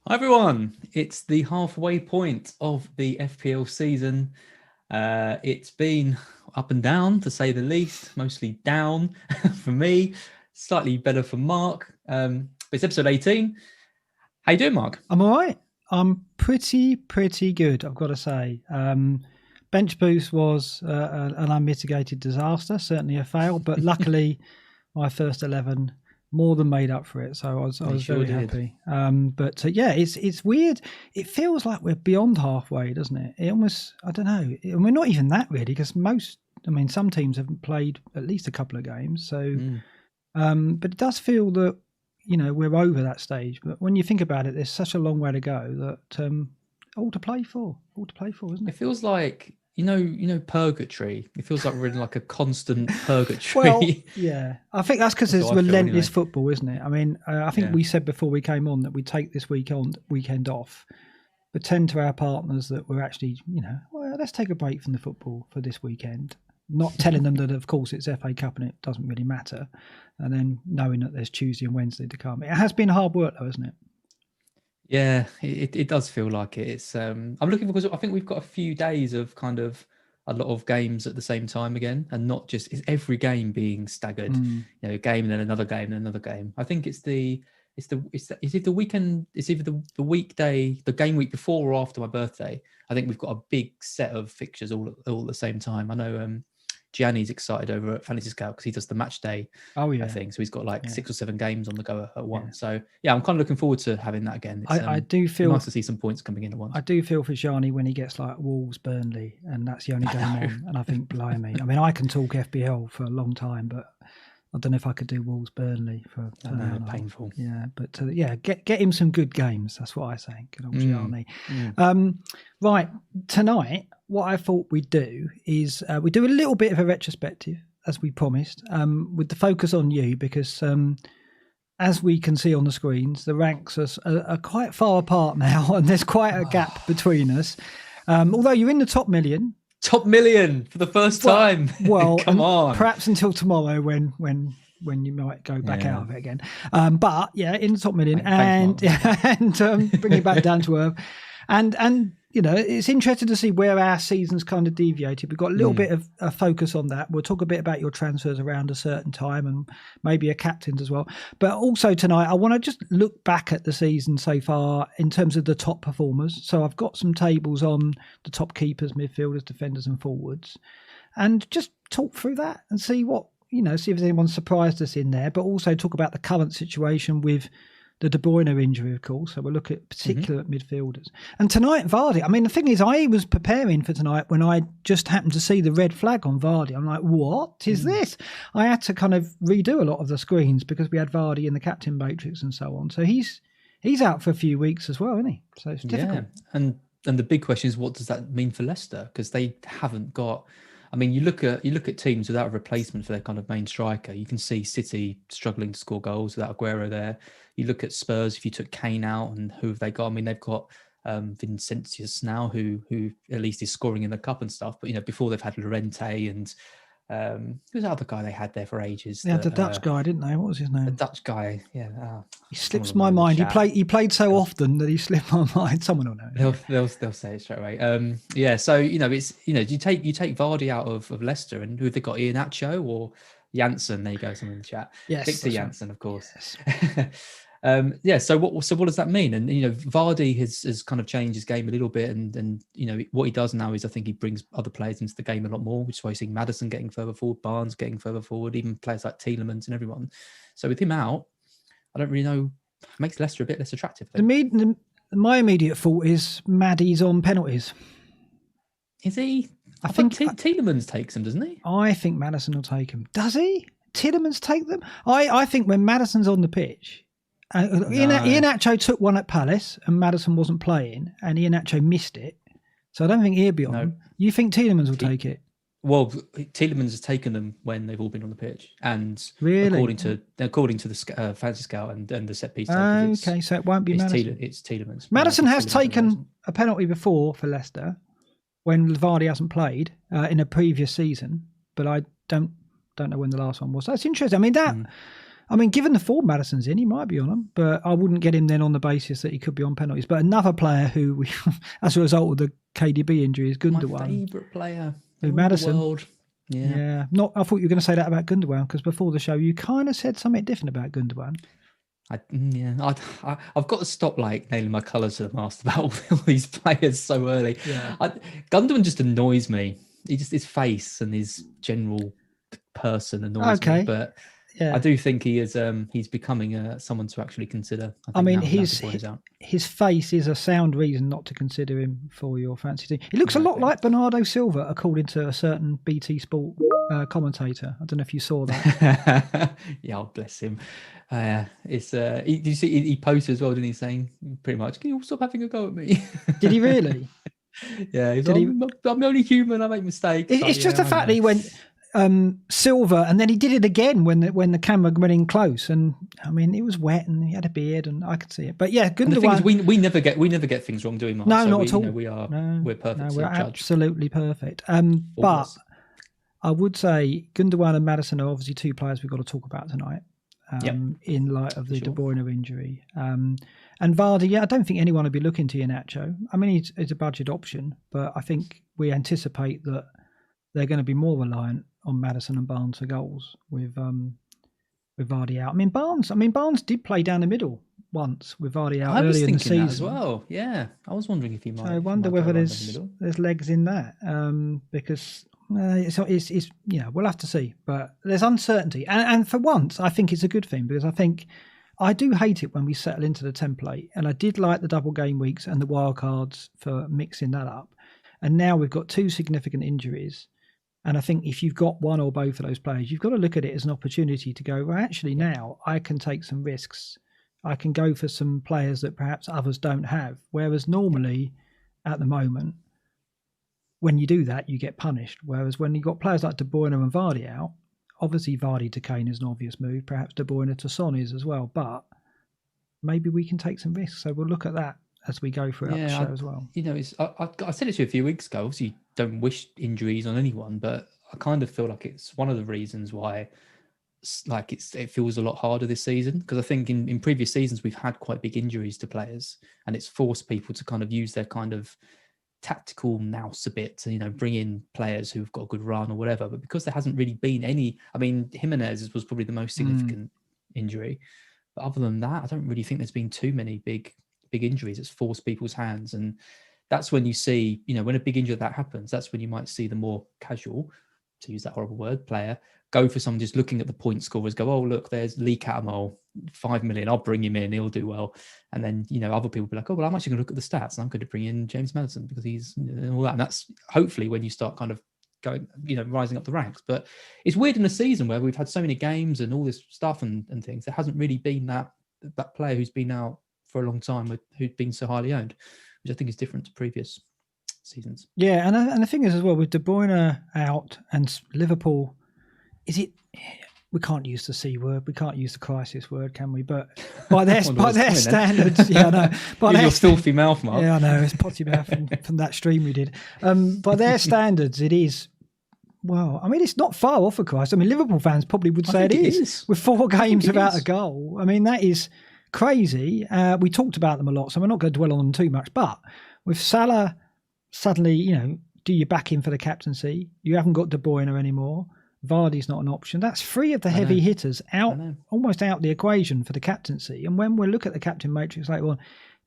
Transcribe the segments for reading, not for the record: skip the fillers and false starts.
Hi everyone, it's the halfway point of the FPL season. It's been up and down to say the least, mostly down for me, slightly better for Mark. But it's episode 18. How you doing, Mark? I'm all right. I'm pretty good, I've got to say. Bench boost was an unmitigated disaster, certainly a fail, but luckily my first 11 more than made up for it, so I was sure very did. happy. But yeah, it's weird. It feels like we're beyond halfway, doesn't it? It almost, I don't know, and we're not even that really, because some teams haven't played at least a couple of games, so but it does feel that we're over that stage. But when you think about it, there's such a long way to go that all to play for, isn't it? It feels like purgatory. It feels like we're in like a constant purgatory. Well, yeah, I think that's because there's relentless anyway. football, isn't it? I mean, I think we said before we came on that we take this weekend off, pretend to our partners that we're actually, well, let's take a break from the football for this weekend. Not telling them that, of course, it's FA Cup and it doesn't really matter. And then knowing that there's Tuesday and Wednesday to come. It has been hard work, though, isn't it? Yeah, it does feel like it. It's I'm looking because I think we've got a few days of kind of a lot of games at the same time again, and not just is every game being staggered. A game and then another game and another game. I think it's the weekend. It's either the weekday, the game week before or after my birthday. I think we've got a big set of fixtures all at the same time. I know Gianni's excited over at Fantasy Scout because he does the match day thing. So he's got like 6 or 7 games on the go at once. Yeah. So yeah, I'm kind of looking forward to having that again. It's, I do feel nice to see some points coming in at once. I do feel for Gianni when he gets like Wolves, Burnley, and that's the only game on. And I think, blimey, I mean, I can talk FPL for a long time, but I don't know if I could do Wolves, Burnley for painful. Yeah, but get him some good games. That's what I say. Good old Gianni. Right, tonight, what I thought we'd do is we do a little bit of a retrospective, as we promised, with the focus on you, because as we can see on the screens, the ranks are quite far apart now, and there's quite a gap between us. Although you're in the top million. Top million for the first time. Well, come on. Perhaps until tomorrow when you might go back out of it again. But yeah, in the top million, and bring it back down to earth. And it's interesting to see where our season's kind of deviated. We've got a little bit of a focus on that. We'll talk a bit about your transfers around a certain time and maybe a captain's as well. But also tonight, I want to just look back at the season so far in terms of the top performers. So I've got some tables on the top keepers, midfielders, defenders and forwards, and just talk through that and see what, see if anyone surprised us in there, but also talk about the current situation with the De Bruyne injury, of course. So we'll look at particular midfielders. And tonight, Vardy. I mean, the thing is, I was preparing for tonight when I just happened to see the red flag on Vardy. I'm like, what is this? I had to kind of redo a lot of the screens because we had Vardy in the captain matrix and so on. So he's out for a few weeks as well, isn't he? So it's difficult. Yeah. And the big question is, what does that mean for Leicester? Because they haven't got... I mean, you look at teams without a replacement for their kind of main striker. You can see City struggling to score goals without Aguero there. You look at Spurs, if you took Kane out, and who have they got? I mean, they've got Vincentius now, who at least is scoring in the cup and stuff. But before they've had Llorente and who's the other guy they had there for ages? They had the Dutch guy, didn't they? What was his name? The Dutch guy, yeah. He slips my mind. He played so often that he slipped my mind. Someone will know. They'll say it straight away. Yeah. So it's you take Vardy out of Leicester, and who have they got? Iheanacho or Janssen? There you go. Someone in the chat. Yes, Victor Janssen, of course. Yes. So what does that mean? And Vardy has kind of changed his game a little bit, and what he does now is I think he brings other players into the game a lot more, which is why you're seeing Maddison getting further forward, Barnes getting further forward, even players like Tielemans and everyone. So with him out, I don't really know. It makes Leicester a bit less attractive. My immediate thought is Maddie's on penalties. Is he? I think Tielemans takes them, doesn't he? I think Maddison will take them. Does he? Tielemans take them? I think when Maddison's on the pitch. Iheanacho took one at Palace and Maddison wasn't playing and Iheanacho missed it. So I don't think he'll be on. No. You think Tielemans will take it? Well, Tielemans has taken them when they've all been on the pitch. And really? according to the Fantasy Scout and the set piece takers, okay, so it won't be Maddison. It's Tielemans. Maddison has taken a penalty before for Leicester when Vardy hasn't played in a previous season, but I don't know when the last one was. That's interesting. I mean, I mean, given the form Maddison's in, he might be on them, but I wouldn't get him then on the basis that he could be on penalties. But another player who, we, as a result of the KDB injury, is Gündogan. My favourite player in Maddison. The world. Yeah. I thought you were going to say that about Gündogan, because before the show you kind of said something different about Gündogan. I've got to stop nailing my colours to the mast about all these players so early. Yeah. Gündogan just annoys me. His face and his general person annoys me. But yeah. I do think he is. He's becoming someone to actually consider. I mean, his face is a sound reason not to consider him for your fantasy team. He looks a lot like Bernardo Silva, according to a certain BT Sport commentator. I don't know if you saw that. Yeah, oh, bless him. It's. Did you see? He posted as well, didn't he? Saying pretty much, "Can you stop having a go at me?" Did he really? Yeah, I'm only human. I make mistakes. It's just the fact that he went. Silver, and then he did it again when the camera went in close, and I mean it was wet and he had a beard and I could see it. But yeah, Gündogan. The thing is, we never get things wrong, do we, Mark? No, not at all. We're perfect. No, we're absolutely perfect. But I would say Gündogan and Maddison are obviously two players we've got to talk about tonight. In light of the De Bruyne injury, and Vardy. I don't think anyone would be looking to Iheanacho. I mean, he's a budget option, but I think we anticipate that they're going to be more reliant on Maddison and Barnes for goals with Vardy out. I mean, Barnes did play down the middle once with Vardy out earlier in the season as well. Yeah, I was wondering if he might. So I wonder whether there's legs in that because it's we'll have to see. But there's uncertainty, and for once, I think it's a good thing because I do hate it when we settle into the template, and I did like the double game weeks and the wild cards for mixing that up, and now we've got two significant injuries. And I think if you've got one or both of those players, you've got to look at it as an opportunity to go, well, actually now I can take some risks. I can go for some players that perhaps others don't have. Whereas normally at the moment, when you do that, you get punished. Whereas when you've got players like De Bruyne and Vardy out, obviously Vardy to Kane is an obvious move. Perhaps De Bruyne to Son is as well. But maybe we can take some risks. So we'll look at that as we go throughout the show as well. I said it to you a few weeks ago. Obviously, don't wish injuries on anyone, but I kind of feel like it's one of the reasons why it feels a lot harder this season, because I think in previous seasons we've had quite big injuries to players, and it's forced people to kind of use their kind of tactical nous a bit to bring in players who've got a good run or whatever. But because there hasn't really been any, I mean, Jimenez was probably the most significant injury, but other than that, I don't really think there's been too many big injuries. It's forced people's hands, and that's when you see, when a big injury that happens, that's when you might see the more casual, to use that horrible word, player go for someone just looking at the point scorers, go, oh, look, there's Lee Catamol, 5 million, I'll bring him in, he'll do well. And then, other people will be like, oh, well, I'm actually going to look at the stats and I'm going to bring in James Maddison because he's all that. And that's hopefully when you start kind of going, rising up the ranks. But it's weird in a season where we've had so many games and all this stuff and things, there hasn't really been that player who's been out for a long time who's been so highly owned, which I think is different to previous seasons. Yeah, and the thing is as well, with De Bruyne out and Liverpool, we can't use the C word, we can't use the crisis word, can we? But by their standards, yeah, I know. By your filthy mouth, Mark. Yeah, I know, it's potty mouth from that stream we did. By their standards, it is. Well, I mean, it's not far off a crisis. I mean, Liverpool fans probably would say it is. With 4 games without a goal. I mean, that is crazy. We talked about them a lot, so we're not going to dwell on them too much. But with Salah suddenly, do you back him for the captaincy? You haven't got De Bruyne anymore. Vardy's not an option. That's 3 of the heavy hitters out, almost out the equation for the captaincy. And when we look at the captain matrix later on,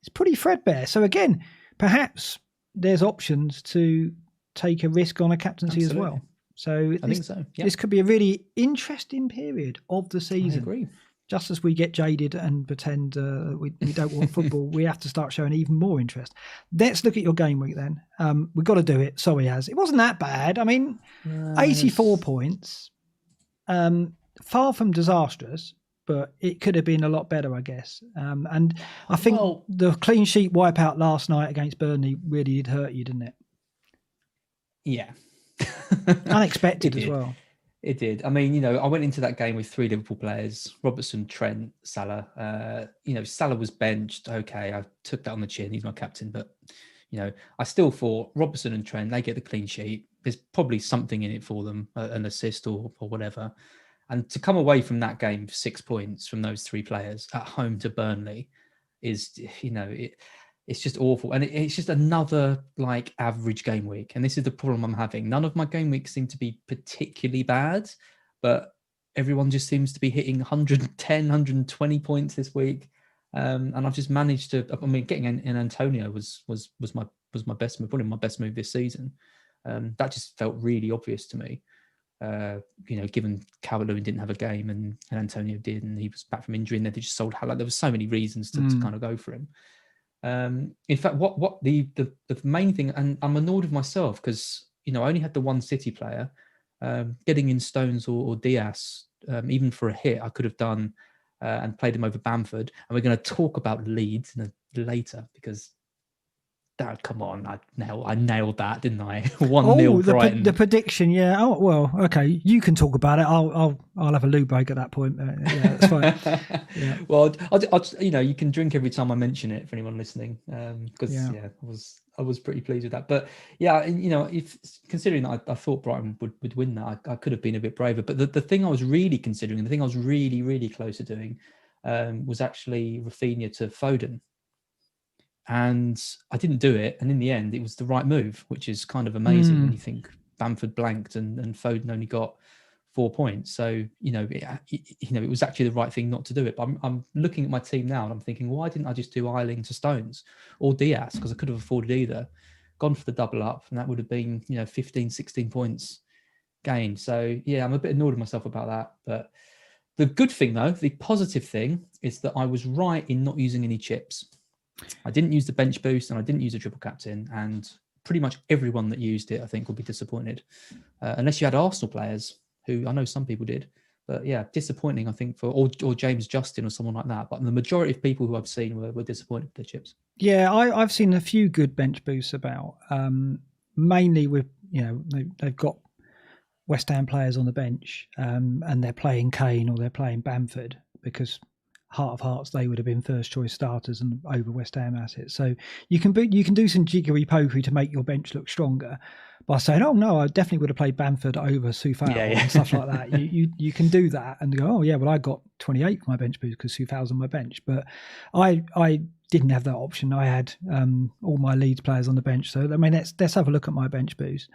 it's pretty threadbare. So again, perhaps there's options to take a risk on a captaincy as well. So I think so. This could be a really interesting period of the season. I agree. Just as we get jaded and pretend we don't want football, we have to start showing even more interest. Let's look at your game week then. We've got to do it. Sorry, Az. It wasn't that bad. I mean, 84 points. Far from disastrous, but it could have been a lot better, I guess. And I think the clean sheet wipeout last night against Burnley really did hurt you, didn't it? Yeah. Unexpected as well. It did. I mean, I went into that game with 3 Liverpool players, Robertson, Trent, Salah. Salah was benched. Okay, I took that on the chin. He's my captain. But, I still thought Robertson and Trent, they get the clean sheet. There's probably something in it for them, an assist or whatever. And to come away from that game 6 points from those 3 players at home to Burnley is, it's just awful. And it's just another like average game week. And this is the problem I'm having. None of my game weeks seem to be particularly bad, but everyone just seems to be hitting 110, 120 points this week. And I've just managed to, getting in Antonio was my best move, probably my best move this season. That just felt really obvious to me. Given Calvert-Lewin didn't have a game and Antonio did, and he was back from injury, and they just sold there was so many reasons to kind of go for him. In fact, what the main thing, and I'm annoyed with myself because I only had the one City player. Getting in Stones or Diaz, even for a hit, I could have done and played him over Bamford. And we're going to talk about Leeds later because. Come on, I nailed that, didn't I? 1-0 Brighton. The prediction, yeah. Oh well, okay. You can talk about it. I'll have a loo break at that point. Yeah, that's fine. Yeah. Well, I'll, you can drink every time I mention it for anyone listening, because I was pretty pleased with that. But yeah, if considering that I thought Brighton would win that, I could have been a bit braver. But the thing I was really considering, the thing I was really really close to doing, was actually Rafinha to Foden. And I didn't do it. And in the end, it was the right move, which is kind of amazing when you think Bamford blanked and Foden only got 4 points. So, it was actually the right thing not to do it. But I'm looking at my team now and I'm thinking, why didn't I just do Eiling to Stones or Diaz? Because I could have afforded either. Gone for the double up, and that would have been, 15, 16 points gained. So, yeah, I'm a bit annoyed with myself about that. But the good thing, though, the positive thing is that I was right in not using any chips. I didn't use the bench boost and I didn't use a triple captain, and pretty much everyone that used it, I think, will be disappointed. Unless you had Arsenal players, who I know some people did. But yeah, disappointing, I think, or James Justin or someone like that. But the majority of people who I've seen were disappointed with their chips. Yeah, I've seen a few good bench boosts about, mainly with, they've got West Ham players on the bench, and they're playing Kane or they're playing Bamford, because heart of hearts, they would have been first choice starters and over West Ham assets. So you can do some jiggery pokery to make your bench look stronger by saying, "Oh no, I definitely would have played Bamford over Soufal," and stuff like that. You can do that and go, "Oh yeah, well I got 28 for my bench boost because Soufal's on my bench," but I didn't have that option. I had all my Leeds players on the bench. So I mean, let's have a look at my bench boost.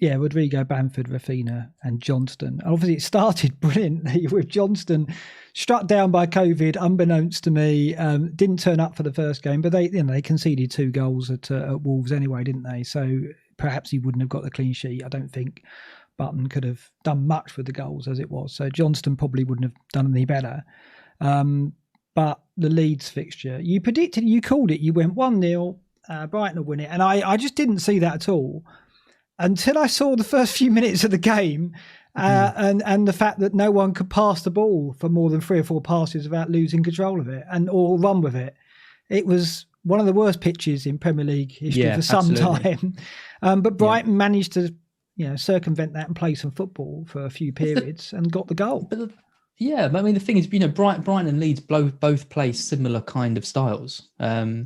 Rodrigo, Bamford, Rafinha and Johnston. Obviously, it started brilliantly with Johnston struck down by COVID, unbeknownst to me. Didn't turn up for the first game, but they conceded 2 goals at Wolves anyway, didn't they? So perhaps he wouldn't have got the clean sheet. I don't think Button could have done much with the goals as it was. So Johnston probably wouldn't have done any better. But the Leeds fixture, you called it. You went 1-0, Brighton will win it, and I just didn't see that at all. Until I saw the first few minutes of the game, and the fact that no one could pass the ball for more than 3 or 4 passes without losing control of it or run with it. It was one of the worst pitches in Premier League history for some time. But Brighton managed to, circumvent that and play some football for a few periods and got the goal. But the thing is, Brighton and Leeds both play similar kind of styles. I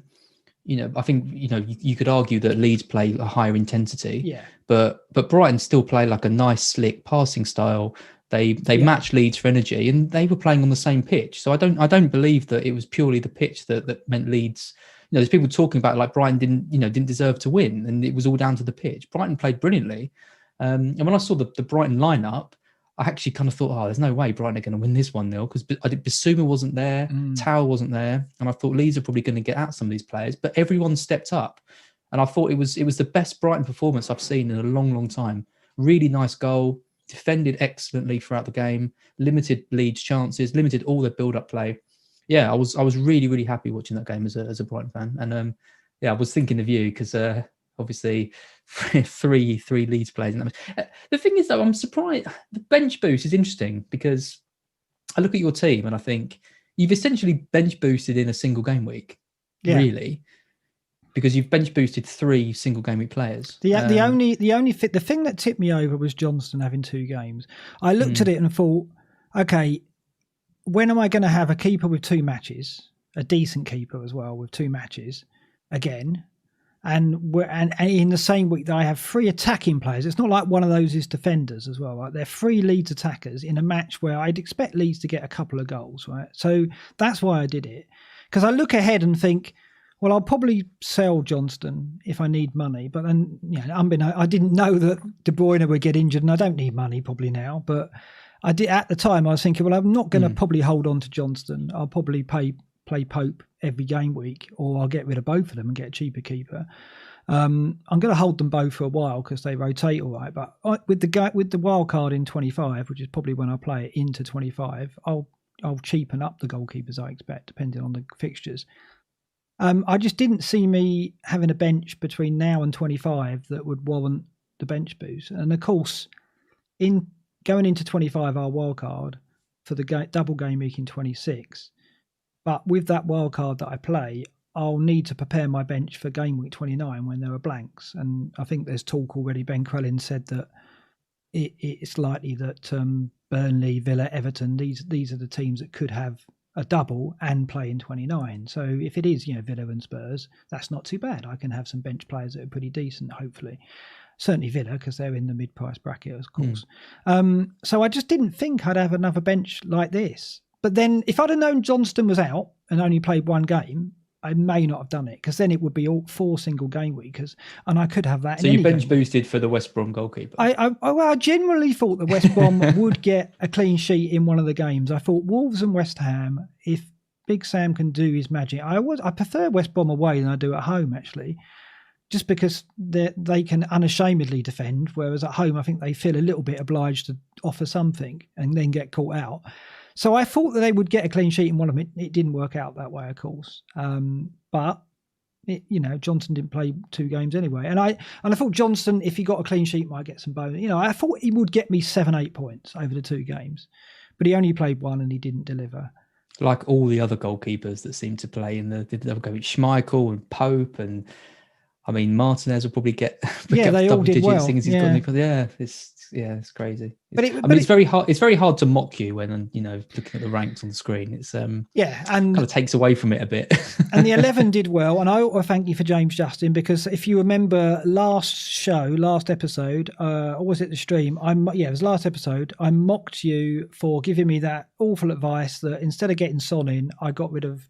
think, you could argue that Leeds play a higher intensity, but Brighton still play like a nice, slick passing style. They match Leeds for energy, and they were playing on the same pitch. So I don't believe that it was purely the pitch that meant Leeds. There's people talking about like Brighton didn't deserve to win, and it was all down to the pitch. Brighton played brilliantly, and when I saw the Brighton lineup, I actually kind of thought, there's no way Brighton are going to win this 1-0 because Bissouma wasn't there, Towell wasn't there, and I thought Leeds are probably going to get at some of these players, but everyone stepped up, and I thought it was the best Brighton performance I've seen in a long, long time. Really nice goal, defended excellently throughout the game, limited Leeds chances, limited all their build-up play. Yeah, I was really, really happy watching that game as a Brighton fan, and I was thinking of you because obviously three Leeds players. The thing is, though, I'm surprised. The bench boost is interesting because I look at your team and I think you've essentially bench boosted in a single game week, really, because you've bench boosted 3 single game week players. The thing that tipped me over was Johnston having 2 games. I looked at it and thought, okay, when am I going to have a keeper with 2 matches, a decent keeper as well with 2 matches again? And in the same week that I have 3 attacking players, it's not like one of those is defenders as well, right? They're 3 Leeds attackers in a match where I'd expect Leeds to get a couple of goals, right? So that's why I did it. Because I look ahead and think, well, I'll probably sell Johnston if I need money. But then, I didn't know that De Bruyne would get injured, and I don't need money probably now. But I did at the time. I was thinking, well, I'm not going to probably hold on to Johnston. I'll probably play Pope every game week, or I'll get rid of both of them and get a cheaper keeper. I'm going to hold them both for a while because they rotate all right. But with the wild card in 25, which is probably when I play it into 25, I'll cheapen up the goalkeepers I expect, depending on the fixtures. I just didn't see me having a bench between now and 25 that would warrant the bench boost. And of course, in going into 25, our wild card for the double game week in 26. But with that wild card that I play, I'll need to prepare my bench for game week 29 when there are blanks. And I think there's talk already. Ben Crellin said that it's likely that Burnley, Villa, Everton, these are the teams that could have a double and play in 29. So if it is, Villa and Spurs, that's not too bad. I can have some bench players that are pretty decent, hopefully. Certainly Villa, because they're in the mid-price bracket, of course. So I just didn't think I'd have another bench like this. But then if I'd have known Johnston was out and only played 1 game, I may not have done it, because then it would be all 4 single game weeks, and I could have that. So you bench boosted for the West Brom goalkeeper? I generally thought that West Brom would get a clean sheet in one of the games. I thought Wolves and West Ham, if Big Sam can do his magic. I prefer West Brom away than I do at home, actually, just because they can unashamedly defend, whereas at home I think they feel a little bit obliged to offer something and then get caught out. So I thought that they would get a clean sheet in one of them. It didn't work out that way, of course. But Johnson didn't play 2 games anyway, and I thought Johnston, if he got a clean sheet, might get some bonus. I thought he would get me 7-8 points over the 2 games, but he only played 1 and he didn't deliver. Like all the other goalkeepers that seem to play in the double game, Schmeichel and Pope, and I mean Martinez will probably get they all did well. It's crazy. It's very hard. It's very hard to mock you when looking at the ranks on the screen. It's and kind of takes away from it a bit. And the 11 did well, and I ought to thank you for James Justin, because if you remember last episode, or was it the stream? It was last episode. I mocked you for giving me that awful advice that instead of getting Son in, I got rid of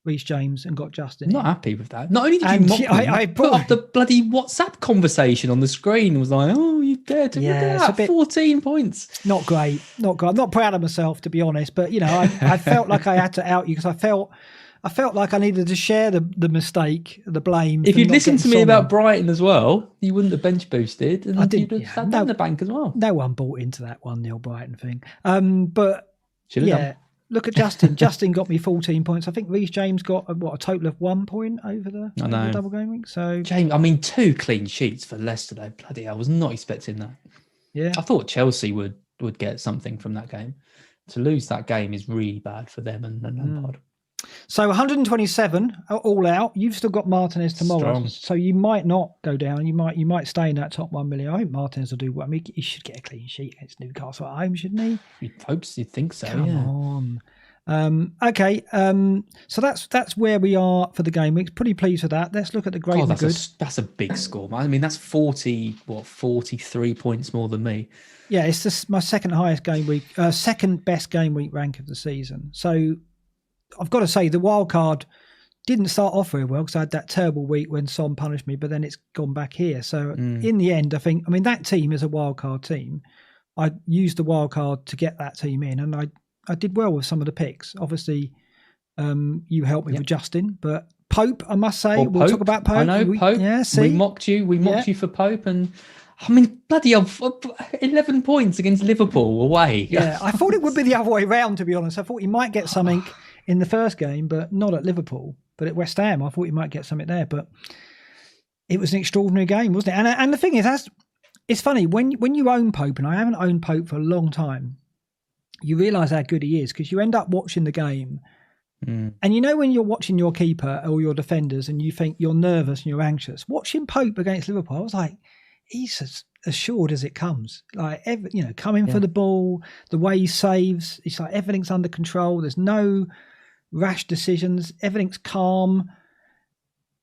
Reece James and got Justin. Not happy with that. Not only did you mock me, I put up the bloody WhatsApp conversation on the screen and was like, "Oh, you dared to look at that, 14 points." Not great. Not great. I'm not proud of myself, to be honest. But I felt like I had to out you, because I felt like I needed to share the mistake, the blame. If you'd listened to me about Brighton as well, you wouldn't have bench boosted, and you'd have sat down the bank as well. No one bought into that 1-0 Brighton thing. But should have done. Look at Justin. Justin got me 14 points. I think Reece James got a total of 1 point over the double game week. So James, 2 clean sheets for Leicester though. Bloody hell, I was not expecting that. Yeah, I thought Chelsea would get something from that game. To lose that game is really bad for them and Lampard. So 127 all out. You've still got Martinez tomorrow, Strong. So you might not go down. You might stay in that top 1 million. I think Martinez will do well. I mean, he should get a clean sheet against Newcastle at home, shouldn't he? You'd think so. Come on. Okay. So that's where we are for the game weeks. Pretty pleased with that. Let's look at the great and the good. That's a big score. I mean, that's 43 points more than me. Yeah, it's my second highest game week, second best game week rank of the season. So I've got to say, the wild card didn't start off very well, because I had that terrible week when Son punished me, but then it's gone back here. So in the end, that team is a wild card team. I used the wild card to get that team in, and I did well with some of the picks. Obviously, you helped me with Justin, but Pope, I must say, we'll talk about Pope. I know Pope. Yeah, see? We mocked you. We mocked you for Pope, and I mean, bloody hell, 11 points against Liverpool away. Yeah, I thought it would be the other way around, to be honest. I thought he might get something in the first game, but not at Liverpool. But at West Ham, I thought he might get something there. But it was an extraordinary game, wasn't it? And the thing is, it's funny, when you own Pope, and I haven't owned Pope for a long time, you realise how good he is, because you end up watching the game. And when you're watching your keeper or your defenders and you think you're nervous and you're anxious, watching Pope against Liverpool, I was like, he's as assured as it comes. Like, coming for the ball, the way he saves, it's like everything's under control. There's no rash decisions. Everything's calm.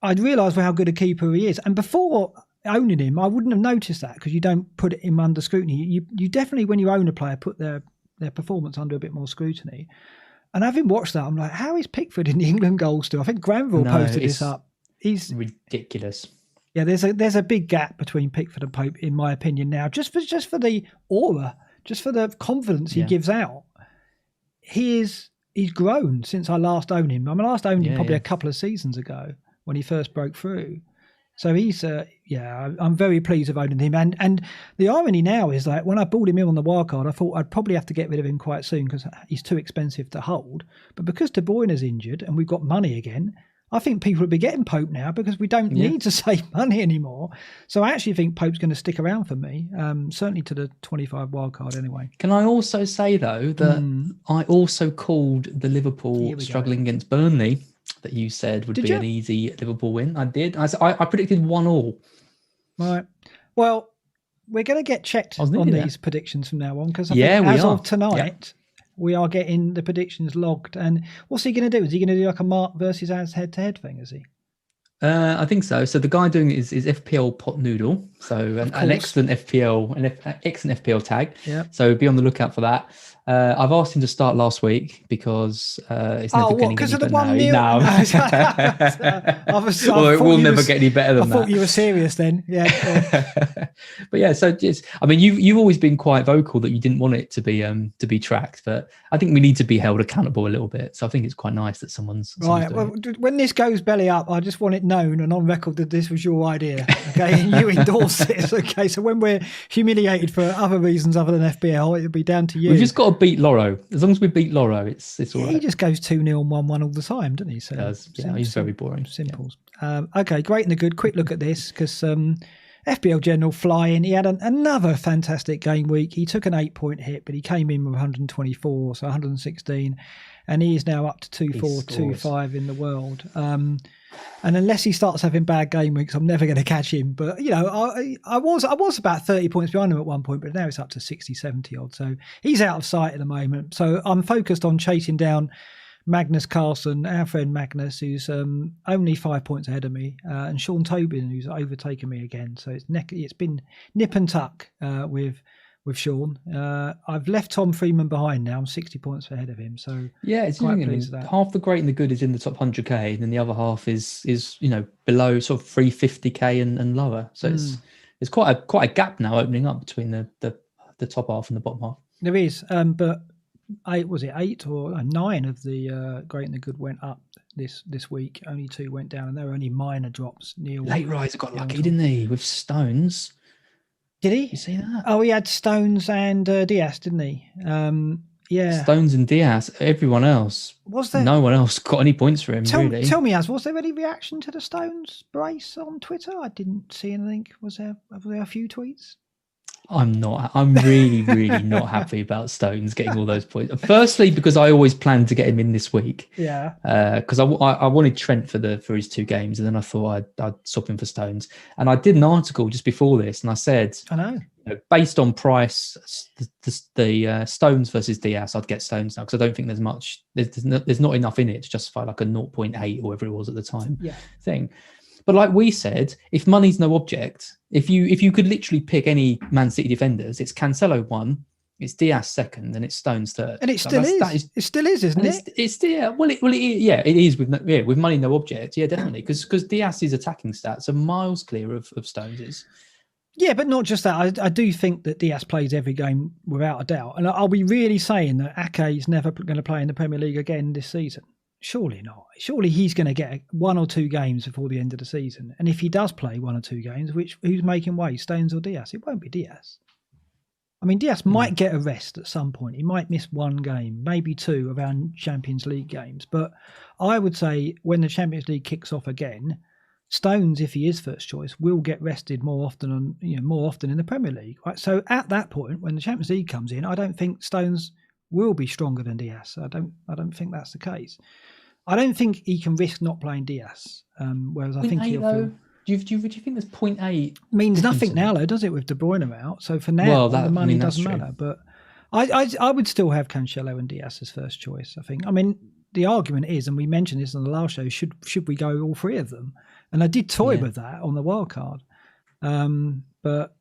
I realised how good a keeper he is. And before owning him, I wouldn't have noticed that because you don't put him under scrutiny. You definitely, when you own a player, put their performance under a bit more scrutiny. And having watched that, I'm like, how is Pickford in the England goals still? I think Granville posted this up. He's ridiculous. Yeah, there's a big gap between Pickford and Pope, in my opinion, now. Just for the aura, just for the confidence he gives out. He's grown since I last owned him. I last owned him probably a couple of seasons ago when he first broke through. So he's, I'm very pleased with owning him. And the irony now is like when I bought him in on the wildcard, I thought I'd probably have to get rid of him quite soon because he's too expensive to hold. But because De Bruyne is injured and we've got money again, I think people will be getting Pope now because we don't need to save money anymore. So I actually think Pope's going to stick around for me, certainly to the 25 wildcard anyway. Can I also say, though, that I also called the Liverpool struggling against Burnley that you said would be an easy Liverpool win. I did. I predicted 1-1. Right. Well, we're going to get checked on these predictions from now on because I think as of tonight, we are getting the predictions logged. And what's he going to do? Is he going to do like a Mark versus Az head-to-head thing, is he? I think so. So the guy doing it is FPL Pot Noodle. So an excellent FPL tag. Yeah. So be on the lookout for that. I've asked him to start last week because it's never getting any better now. Well, it will never get any better than that. I thought you were serious then. Yeah. But yeah, so just, I mean, you've always been quite vocal that you didn't want it to be tracked, but I think we need to be held accountable a little bit. So I think it's quite nice that someone's right. Well, when this goes belly up, I just want it known and on record that this was your idea. Okay, and you endorse it. Okay, so when we're humiliated for other reasons other than FPL, it'll be down to you. We've just got to beat Loro. As long as we beat Loro, it's all right. He just goes 2-0 and 1-1 all the time, doesn't he? So he does. Yeah, he's very boring. Simples. Yeah. Okay, great and a good. Quick look at this because FPL General flying. He had another fantastic game week. He took an 8-point hit, but he came in with 124, so 116, and he is now up to 2425 in the world. And unless he starts having bad game weeks, I'm never going to catch him. But, you know, I was about 30 points behind him at one point, but now it's up to 60, 70 odd. So he's out of sight at the moment. So I'm focused on chasing down Magnus Carlsen, our friend Magnus, who's only 5 points ahead of me, and Sean Tobin, who's overtaken me again. So it's been nip and tuck with Sean. I've left Tom Freeman behind now. I'm 60 points ahead of him. So yeah, it's quite pleased with that. Half the great and the good is in the top 100k, and then the other half is below sort of 350k and lower. So it's quite a gap now opening up between the top half and the bottom half. There is, but 8 or 9 of the great and the good went up this week. Only 2 went down, and there were only minor drops. Late Riser got lucky, didn't he, with Stones? Did he? You see that? Oh, he had Stones and Diaz, didn't he? Yeah. Stones and Diaz. Everyone else. Was there? No one else got any points for him, really. Tell me, Az, was there any reaction to the Stones brace on Twitter? I didn't see anything. Were there a few tweets? I'm really, really not happy about Stones getting all those points. Firstly, because I always planned to get him in this week. Yeah. Because I wanted Trent for his 2 games, and then I thought I'd swap him for Stones. And I did an article just before this, and I said, I know. Based on price, the Stones versus Diaz, I'd get Stones now because I don't think there's much. There's not enough in it to justify like a 0.8 or whatever it was at the time thing. But like we said, if money's no object, if you could literally pick any Man City defenders, it's Cancelo 1, it's Diaz 2nd, and it's Stones 3rd. And it still is. It still is, isn't it? It's it is with money no object. Yeah, definitely, because Diaz's attacking stats are miles clear of Stones's. Yeah, but not just that. I do think that Diaz plays every game without a doubt. And are we really saying that Ake is never going to play in the Premier League again this season? Surely not. Surely he's going to get 1 or 2 games before the end of the season. And if he does play 1 or 2 games, who's making way, Stones or Diaz? It won't be Diaz. I mean, Diaz might get a rest at some point. He might miss 1 game, maybe 2 around Champions League games. But I would say when the Champions League kicks off again, Stones, if he is first choice, will get rested more often in the Premier League. Right? So at that point, when the Champions League comes in, I don't think Stones will be stronger than Diaz. I don't think that's the case. I don't think he can risk not playing Diaz. Whereas I think he'll feel... Do you think there's 0.8? Means nothing now, though, does it, with De Bruyne out? So for now, the money doesn't matter. But I would still have Cancelo and Diaz as first choice, I think. I mean, the argument is, and we mentioned this on the last show, should we go all three of them? And I did toy with that on the wild card. But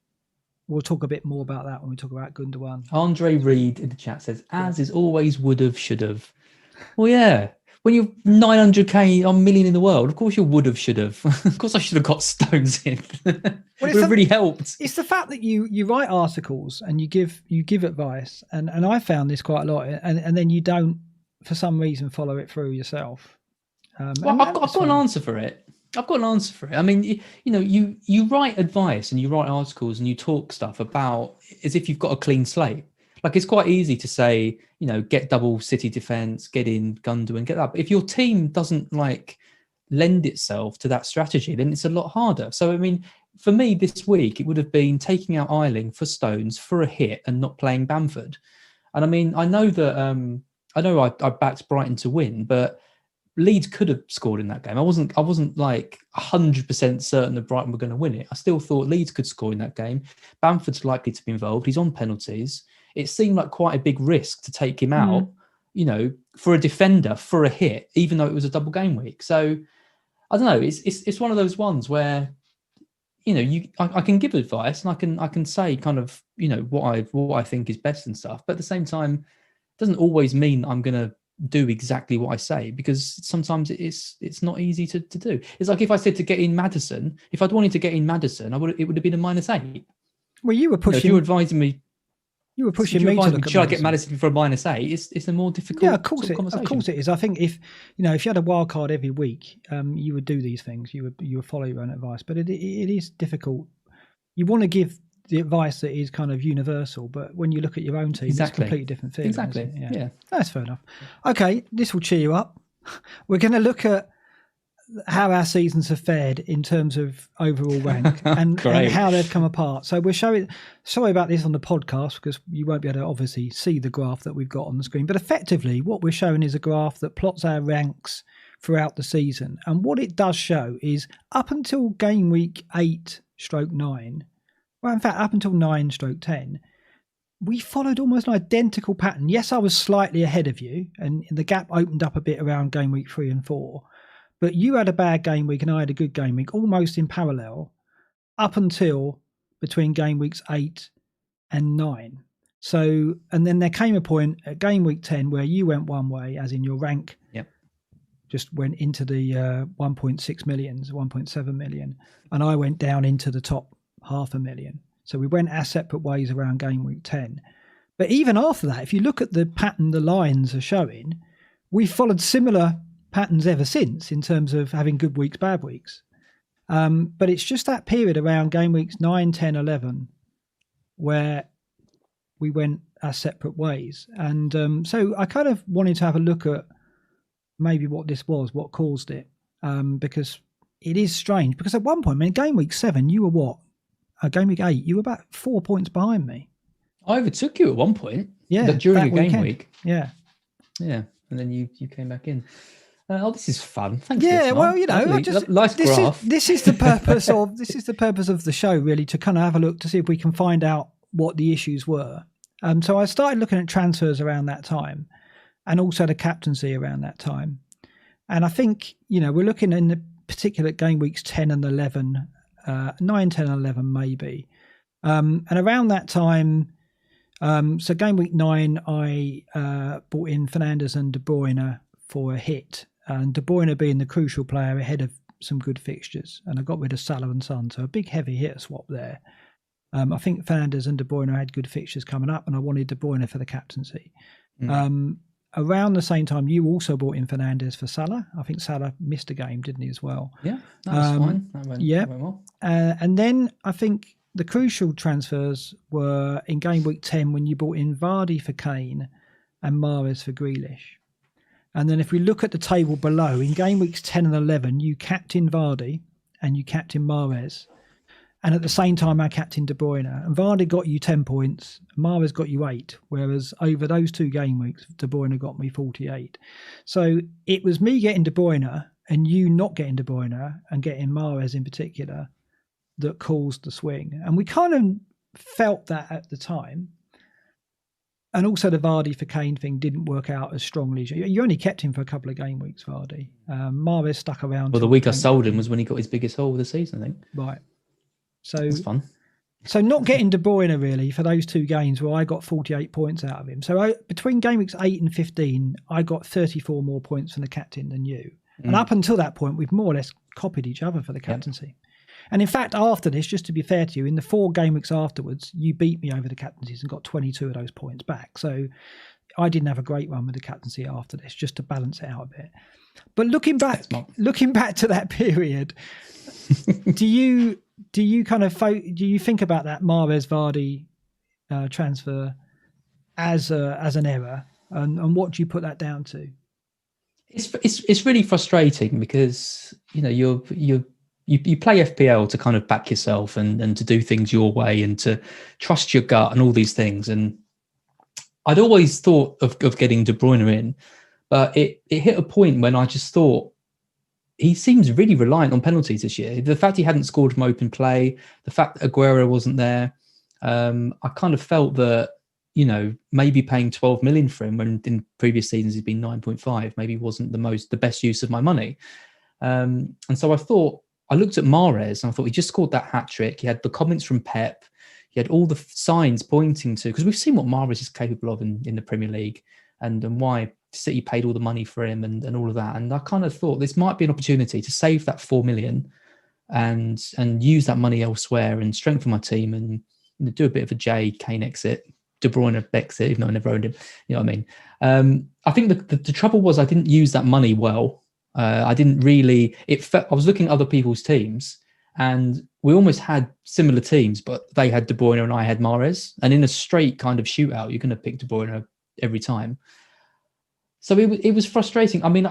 we'll talk a bit more about that when we talk about Gündogan. Andre Reed in the chat says, as is always would have, should have. Well, yeah. When you're 900k on million in the world, of course you would have, should have. Of course I should have got Stones in. Well, it would have really helped. It's the fact that you write articles and you give advice, and I found this quite a lot, and then you don't, for some reason, follow it through yourself. Well, I've got an answer for it. I mean, you write advice and you write articles and you talk stuff about as if you've got a clean slate. Like, it's quite easy to say, get double City defense, get in Gundogan, get that. But if your team doesn't lend itself to that strategy, then it's a lot harder. So, I mean, for me this week, it would have been taking out Ayling for Stones for a hit and not playing Bamford. And I mean, I know that I backed Brighton to win, but Leeds could have scored in that game. I wasn't 100% certain that Brighton were going to win it. I still thought Leeds could score in that game. Bamford's likely to be involved. He's on penalties. It seemed like quite a big risk to take him out, for a defender, for a hit, even though it was a double game week. So I don't know. It's one of those ones where, I can give advice and I can say kind of, what I think is best and stuff. But at the same time, it doesn't always mean I'm going to do exactly what I say, because sometimes it's not easy to do. It's like if I said to get in Maddison, if I'd wanted to get in Maddison, it would have been a -8. Well, you were pushing. If you were advising me. You were pushing me to look at should I get Maddison for a -8? It's a more difficult. Yeah, of course it is. I think if you had a wild card every week, you would do these things. You would follow your own advice, but it is difficult. You want to give the advice that is kind of universal, but when you look at your own team, it's a completely different feeling. Exactly. Yeah, that's fair enough. Okay, this will cheer you up. We're going to look at how our seasons have fared in terms of overall rank and how they've come apart. So we're showing, sorry about this on the podcast because you won't be able to obviously see the graph that we've got on the screen, but effectively what we're showing is a graph that plots our ranks throughout the season. And what it does show is up until game week 8/9, well, in fact, up until 9/10, we followed almost an identical pattern. Yes, I was slightly ahead of you and the gap opened up a bit around game week 3 and 4. But you had a bad game week and I had a good game week, almost in parallel, up until between game weeks 8 and 9. So, and then there came a point at game week 10 where you went one way, as in your rank just went into the 1.6 millions, 1.7 million, and I went down into the top 500,000. So we went our separate ways around game week 10. But even after that, if you look at the pattern the lines are showing, we followed similar patterns ever since in terms of having good weeks, bad weeks. But it's just that period around game weeks 9, 10, 11 where we went our separate ways. And so I kind of wanted to have a look at maybe what this was, what caused it, because it is strange. Because at one point, I mean, game week 7, you were what? Game week 8, you were about 4 points behind me. I overtook you at one point. Yeah, during a game week. Yeah. And then you came back in. This is fun. Thanks. Yeah, well, nice graph. This is the purpose of the show, really, to kind of have a look to see if we can find out what the issues were. So I started looking at transfers around that time, and also the captaincy around that time. And I think we're looking in the particular game weeks 10 and 11, 9, 10, and 11 maybe, and around that time. So game week 9, I brought in Fernandes and De Bruyne for a hit. And De Bruyne being the crucial player ahead of some good fixtures. And I got rid of Salah and Son, so a big heavy hitter swap there. I think Fernandes and De Bruyne had good fixtures coming up, and I wanted De Bruyne for the captaincy. Around the same time, you also brought in Fernandes for Salah. I think Salah missed a game, didn't he, as well? Yeah, that was fine. That went well. And then I think the crucial transfers were in game week 10 when you brought in Vardy for Kane and Mahrez for Grealish. And then if we look at the table below, in game weeks 10 and 11, you captained Vardy and you captained Mahrez. And at the same time, I captained De Bruyne. And Vardy got you 10 points, Mahrez got you 8, whereas over those 2 game weeks, De Bruyne got me 48. So it was me getting De Bruyne and you not getting De Bruyne and getting Mahrez in particular that caused the swing. And we kind of felt that at the time. And also the Vardy for Kane thing didn't work out as strongly. You only kept him for a couple of game weeks, Vardy. Mahrez stuck around. Well, the week I sold him was when he got his biggest haul of the season, I think. Right. So that's fun. So not getting De Bruyne really for those 2 games where I got 48 points out of him. So between game weeks 8 and 15, I got 34 more points from the captain than you. And up until that point, we've more or less copied each other for the captaincy. Yep. And in fact, after this, just to be fair to you, in the 4 game weeks afterwards, you beat me over the captaincies and got 22 of those points back. So I didn't have a great run with the captaincy after this, just to balance it out a bit. But looking back to that period, do you think about that Mahrez Vardy transfer as an error, and what do you put that down to? It's really frustrating because you play FPL to kind of back yourself and to do things your way and to trust your gut and all these things. And I'd always thought of getting De Bruyne in, but it hit a point when I just thought he seems really reliant on penalties this year. The fact he hadn't scored from open play, the fact that Aguero wasn't there, I kind of felt that, maybe paying 12 million for him when in previous seasons he's been 9.5 maybe wasn't the best use of my money. And so I looked at Mahrez and I thought he just scored that hat-trick. He had the comments from Pep. He had all the signs pointing to, because we've seen what Mahrez is capable of in the Premier League and why City paid all the money for him and all of that. And I kind of thought this might be an opportunity to save that 4 million and use that money elsewhere and strengthen my team and do a bit of a Kane exit, De Bruyne exit, even though I never owned him. You know what I mean? I think the trouble was I didn't use that money well. I didn't really. I was looking at other people's teams, and we almost had similar teams, but they had De Bruyne and I had Mahrez. And in a straight kind of shootout, you're going to pick De Bruyne every time. So it was frustrating. I mean,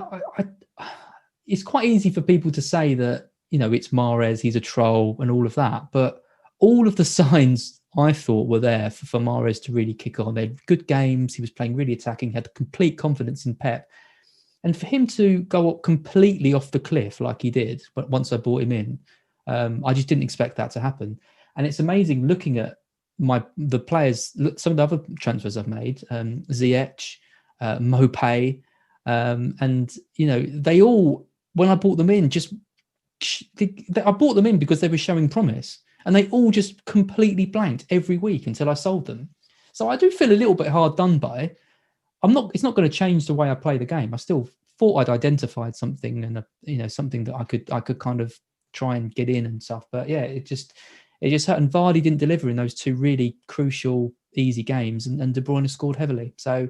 it's quite easy for people to say that it's Mahrez, he's a troll, and all of that. But all of the signs I thought were there for Mahrez to really kick on. They had good games. He was playing really attacking. He had complete confidence in Pep. And for him to go up completely off the cliff like he did, but once I brought him in, I just didn't expect that to happen. And it's amazing looking at the players, some of the other transfers I've made, Ziyech, Mopé, and they all, when I brought them in, I brought them in because they were showing promise, and they all just completely blanked every week until I sold them. So I do feel a little bit hard done by. It's not going to change the way I play the game. I still thought I'd identified something and something that I could kind of try and get in and stuff. But yeah, it just hurt. And Vardy didn't deliver in those 2 really crucial, easy games, and De Bruyne scored heavily. So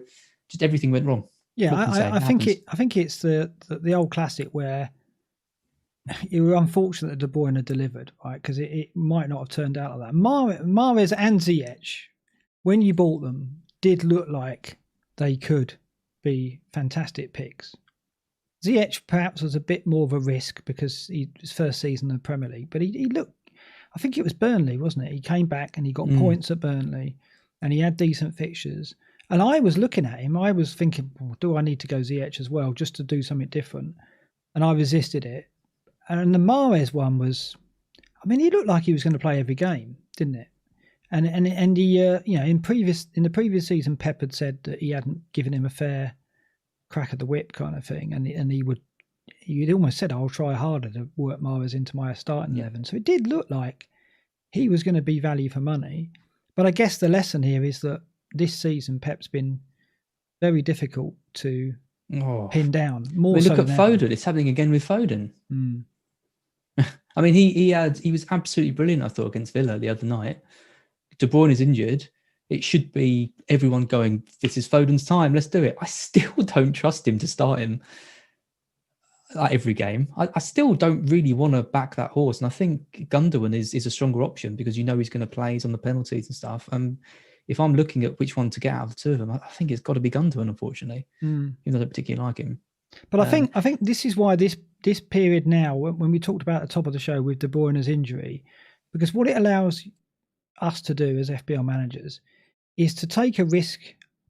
just everything went wrong. Yeah, I think it's the old classic where you were unfortunate that De Bruyne delivered, right? Because it might not have turned out like that. Mahrez and Ziyech, when you bought them, did look like they could be fantastic picks. Ziyech perhaps was a bit more of a risk because his first season in the Premier League, but he looked, I think it was Burnley, wasn't it? He came back and he got points at Burnley and he had decent fixtures. And I was looking at him, I was thinking, do I need to go Ziyech as well just to do something different? And I resisted it. And the Mahrez one was, he looked like he was going to play every game, didn't it? And he, in the previous season, Pep had said that he hadn't given him a fair crack at the whip kind of thing, and he'd almost said, "I'll try harder to work Mahrez into my starting 11." So it did look like he was going to be value for money. But I guess the lesson here is that this season Pep's been very difficult to pin down. Look at Foden; it's happening again with Foden. He was absolutely brilliant, I thought, against Villa the other night. De Bruyne is injured. It should be everyone going, this is Foden's time, let's do it. I still don't trust him to start him every game. I still don't really want to back that horse. And I think Gündogan is a stronger option because he's going to play, he's on the penalties and stuff. If I'm looking at which one to get out of the 2 of them, I think it's got to be Gündogan, unfortunately. Even though I don't particularly like him. But I think this is why this period now, when we talked about at the top of the show with De Bruyne's injury, because what it allows us to do as FPL managers is to take a risk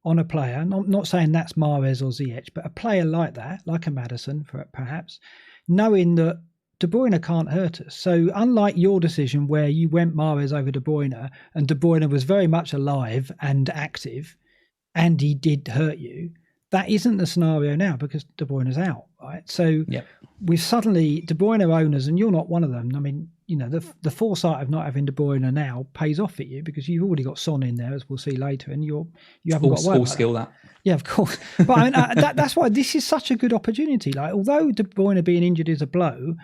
on a player. I'm not saying that's Mahrez or Ziyech, but a player like that, like a Maddison, perhaps, knowing that De Bruyne can't hurt us. So unlike your decision where you went Mahrez over De Bruyne and De Bruyne was very much alive and active, and he did hurt you, that isn't the scenario now because De Bruyne's out, right? So with suddenly De Bruyne owners, and you're not one of them. I mean, the foresight of not having De Bruyne now pays off at you because you've already got Son in there, as we'll see later, and you haven't got to worry about skill that. Yeah, of course. But I mean, that's why this is such a good opportunity. Like, although De Bruyne being injured is a blow,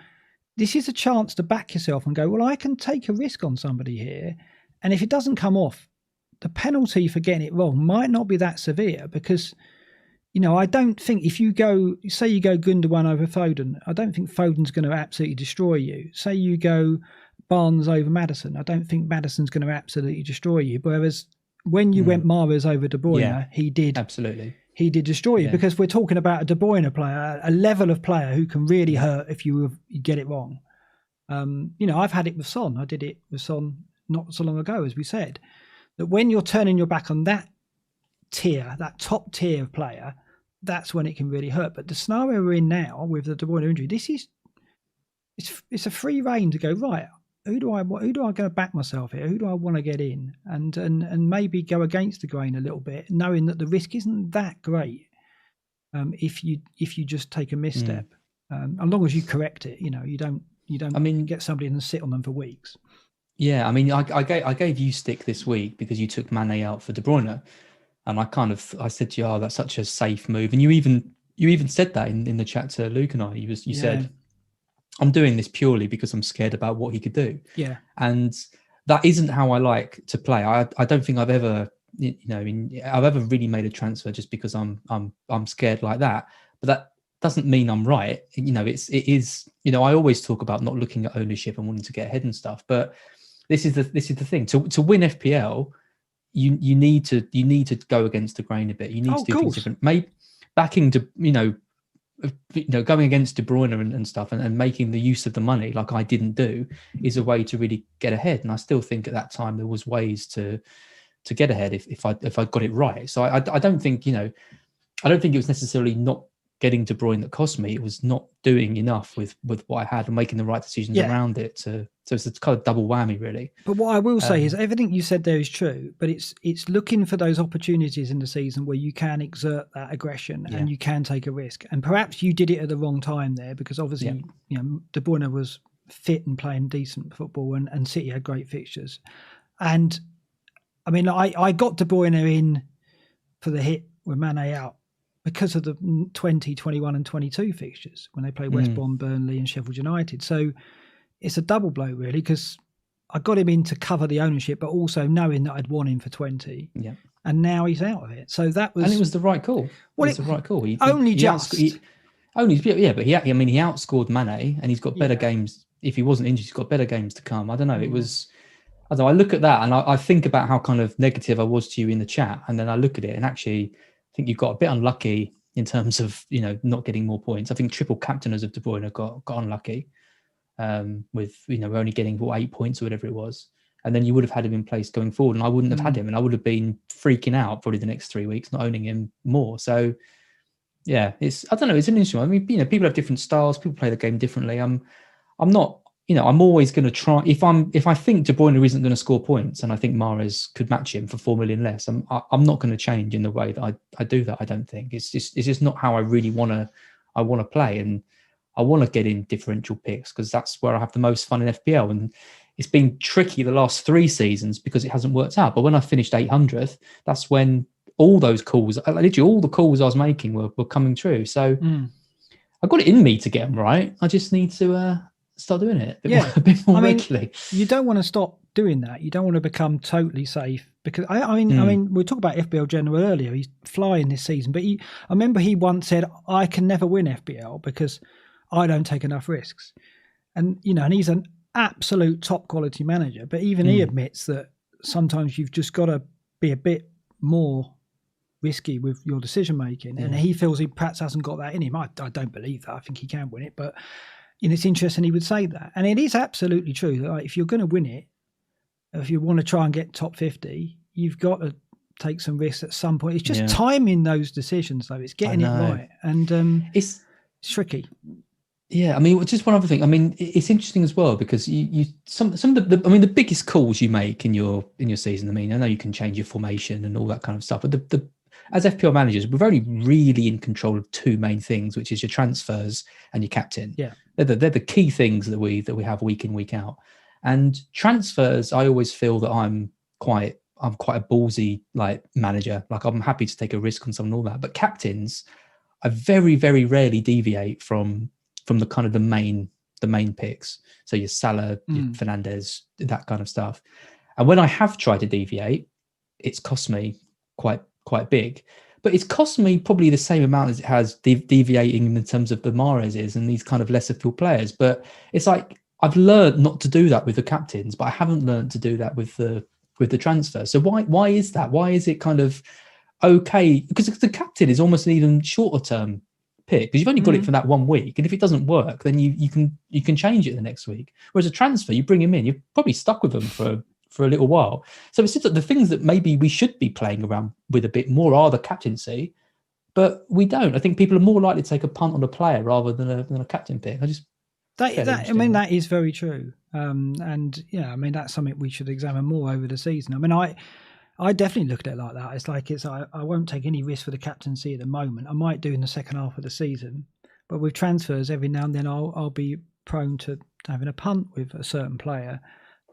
this is a chance to back yourself and go, well, I can take a risk on somebody here, and if it doesn't come off, the penalty for getting it wrong might not be that severe because. I don't think if you go Gündogan over Foden, I don't think Foden's going to absolutely destroy you. Say you go Barnes over Maddison, I don't think Maddison's going to absolutely destroy you. Whereas when you went Mahrez over De Bruyne, he did absolutely. He did destroy you because we're talking about a De Bruyne player, a level of player who can really hurt if you get it wrong. I've had it with Son. I did it with Son not so long ago, as we said. That when you're turning your back on that tier, that top tier of player, that's when it can really hurt. But the scenario we're in now with the De Bruyne injury, it's a free rein to go, right, who do I go to back myself here? Who do I want to get in? And maybe go against the grain a little bit, knowing that the risk isn't that great if you just take a misstep. As long as you correct it, you don't get somebody and sit on them for weeks. Yeah, I mean, I gave you stick this week because you took Mane out for De Bruyne. And I said to you, that's such a safe move. And you even said that in the chat to Luke and I. You said, I'm doing this purely because I'm scared about what he could do. Yeah. And that isn't how I like to play. I don't think I've ever, I've ever really made a transfer just because I'm scared like that. But that doesn't mean I'm right. It is. I always talk about not looking at ownership and wanting to get ahead and stuff. But this is the thing. To win FPL. You need to go against the grain a bit. You need to do things different. Maybe backing to going against De Bruyne and stuff and making the use of the money like I didn't do is a way to really get ahead. And I still think at that time there was ways to get ahead if I got it right. So I don't think I don't think it was necessarily not getting De Bruyne that cost me. It was not doing enough with what I had and making the right decisions around it. So it's a kind of double whammy, really. But what I will say is everything you said there is true, but it's looking for those opportunities in the season where you can exert that aggression and you can take a risk. And perhaps you did it at the wrong time there because obviously, De Bruyne was fit and playing decent football and City had great fixtures. And I mean, I got De Bruyne in for the hit with Mane out because of the 20, 21 and 22 fixtures when they play West Brom, Burnley and Sheffield United. So it's a double blow, really, because I got him in to cover the ownership, but also knowing that I'd won him for 20. Yeah. And now he's out of it. So that was... And it was the right call. Well, it was the right call. He but he outscored Mane and he's got better games. If he wasn't injured, he's got better games to come. I don't know. It was... I look at that and I think about how kind of negative I was to you in the chat. And then I look at it and actually... I think you got a bit unlucky in terms of not getting more points. I think triple captainers of De Bruyne got unlucky with we're only getting 8 points or whatever it was, and then you would have had him in place going forward, and I wouldn't have had him, and I would have been freaking out probably the next 3 weeks not owning him more. So yeah, it's an interesting one. I mean, people have different styles, people play the game differently. I'm not. I'm always going to try. If I think De Bruyne isn't going to score points, and I think Mahrez could match him for 4 million less, I'm not going to change in the way that I do that. I don't think it's just not how I really want to play, and I want to get in differential picks because that's where I have the most fun in FPL. And it's been tricky the last 3 seasons because it hasn't worked out. But when I finished 800th, that's when all those calls, literally all the calls I was making were coming true. So I got it in me to get them right. I just need to. Start doing it a bit more regularly. You don't want to stop doing that. You don't want to become totally safe because I mean, we talked about FPL General earlier. He's flying this season, but I remember he once said, "I can never win FPL because I don't take enough risks." And and he's an absolute top quality manager, but even he admits that sometimes you've just got to be a bit more risky with your decision making, and he feels he perhaps hasn't got that in him. I don't believe that. I think he can win it, but. It's interesting he would say that. And it is absolutely true that if you're going to win it, if you want to try and get top 50, you've got to take some risks at some point. It's just timing those decisions, though. It's getting it right. And it's tricky. Yeah, I mean, just one other thing. I mean, it's interesting as well because some of the biggest calls you make in your season. I mean, I know you can change your formation and all that kind of stuff, but as FPL managers, we're only really in control of two main things, which is your transfers and your captain. Yeah, they're the key things that we have week in, week out. And transfers, I always feel that I'm quite a ballsy like manager. Like I'm happy to take a risk on someone and all that. But captains, I very, very rarely deviate from the kind of the main picks. So your Salah, your Fernandes, that kind of stuff. And when I have tried to deviate, it's cost me quite big. But it's cost me probably the same amount as it has deviating in terms of the Mahrez's and these kind of lesser field players. But it's like I've learned not to do that with the captains, but I haven't learned to do that with the transfer. So why is that? Why is it kind of okay? Because the captain is almost an even shorter term pick because you've only got it for that 1 week, and if it doesn't work, then you can change it the next week. Whereas a transfer, you bring him in, you're probably stuck with them for a little while. So it's just that the things that maybe we should be playing around with a bit more are the captaincy, but we don't. I think people are more likely to take a punt on a player rather than a captain pick. That is very true. And yeah, I mean, that's something we should examine more over the season. I mean, I definitely look at it like that. It's like I won't take any risk for the captaincy at the moment. I might do in the second half of the season, but with transfers, every now and then I'll be prone to having a punt with a certain player,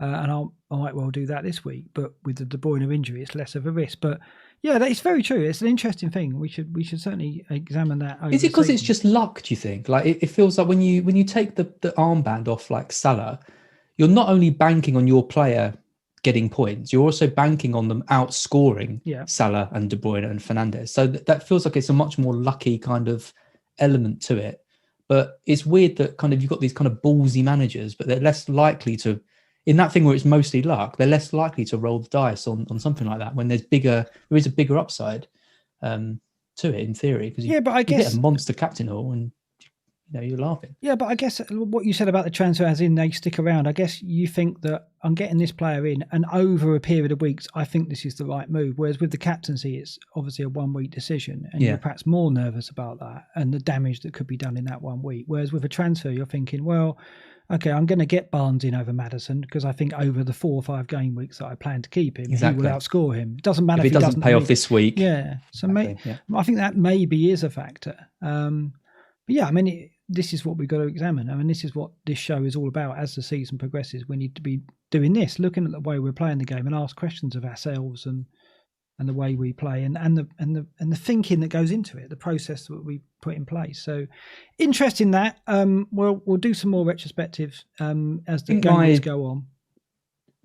and I might well do that this week. But with the De Bruyne injury, it's less of a risk. But yeah, it's very true. It's an interesting thing. We should certainly examine that. Is it because it's just luck? Do you think? Like it feels like when you take the armband off, like Salah, you're not only banking on your player getting points, you're also banking on them outscoring Salah and De Bruyne and Fernandes. So that feels like it's a much more lucky kind of element to it. But it's weird that kind of you've got these kind of ballsy managers, but they're less likely to, in that thing where it's mostly luck, they're less likely to roll the dice on something like that when there is a bigger upside to it in theory. Because but I guess you get a monster captain haul and you're laughing. Yeah, but I guess what you said about the transfer, as in they stick around, I guess you think that I'm getting this player in, and over a period of weeks, I think this is the right move. Whereas with the captaincy, it's obviously a 1 week decision, and you're perhaps more nervous about that and the damage that could be done in that 1 week. Whereas with a transfer, you're thinking, well, okay, I'm going to get Barnes in over Maddison because I think over the 4 or 5 game weeks that I plan to keep him, he will outscore him. It doesn't matter if it doesn't pay off this week. Yeah, so I think that maybe is a factor. But yeah, I mean, this is what we've got to examine. I mean, this is what this show is all about. As the season progresses, we need to be doing this, looking at the way we're playing the game, and ask questions of ourselves and the way we play, and the thinking that goes into it, the process that we put in place. So, interesting that. We'll do some more retrospectives as the games go on.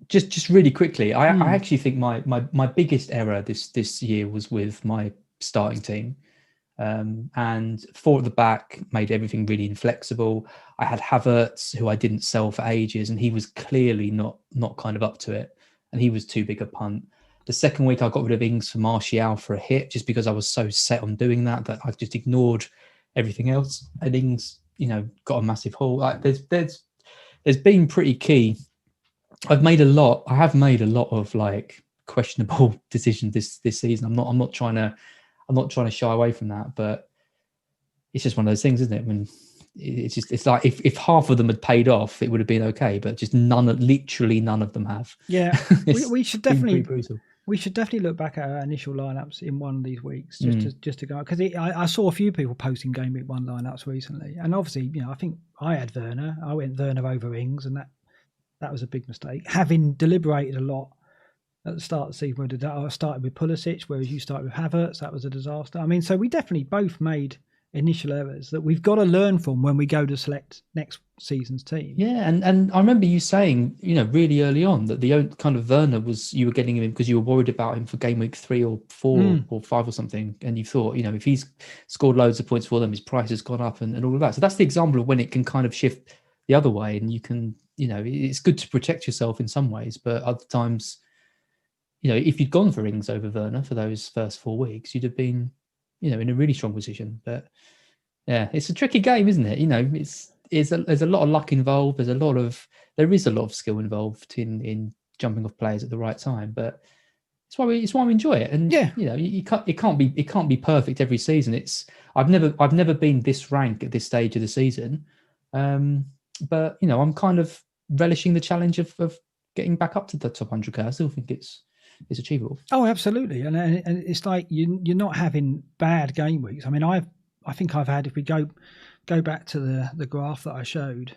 Just really quickly, I actually think my biggest error this year was with my starting team. And 4 at the back made everything really inflexible. I had Havertz, who I didn't sell for ages, and he was clearly not kind of up to it, and he was too big a punt. The second week I got rid of Ings for Martial for a hit, just because I was so set on doing that I just ignored everything else. And Ings, got a massive haul. Like there's been pretty key. I have made a lot of like questionable decisions this season. I'm not trying to shy away from that, but it's just one of those things, isn't it? When it's like if half of them had paid off, it would have been okay, but just literally none of them have. Yeah, we should definitely look back at our initial lineups in one of these weeks, just to go, because I saw a few people posting Game Week 1 lineups recently, and obviously, I think I had Werner. I went Werner over Ings, and that was a big mistake. Having deliberated a lot at the start of the season, I started with Pulisic, whereas you started with Havertz. That was a disaster. I mean, so we definitely both made initial errors that we've got to learn from when we go to select next season's team. Yeah, and I remember you saying, really early on that the kind of Werner was, you were getting him in because you were worried about him for Game Week 3 or 4 or 5 or something, and you thought, if he's scored loads of points for them, his price has gone up and all of that. So that's the example of when it can kind of shift the other way, and you can, it's good to protect yourself in some ways, but other times, if you'd gone for Ings over Werner for those first 4 weeks, you'd have been, in a really strong position. But yeah, it's a tricky game, isn't it? There's a lot of luck involved. There is a lot of skill involved in jumping off players at the right time. But it's why we enjoy it. And it can't be perfect every season. I've never been this rank at this stage of the season. But I'm kind of relishing the challenge of getting back up to the top 100k. I still think it's is achievable. Oh, absolutely. And it's like you're not having bad game weeks. I mean, I think I've had, if we go back to the graph that I showed,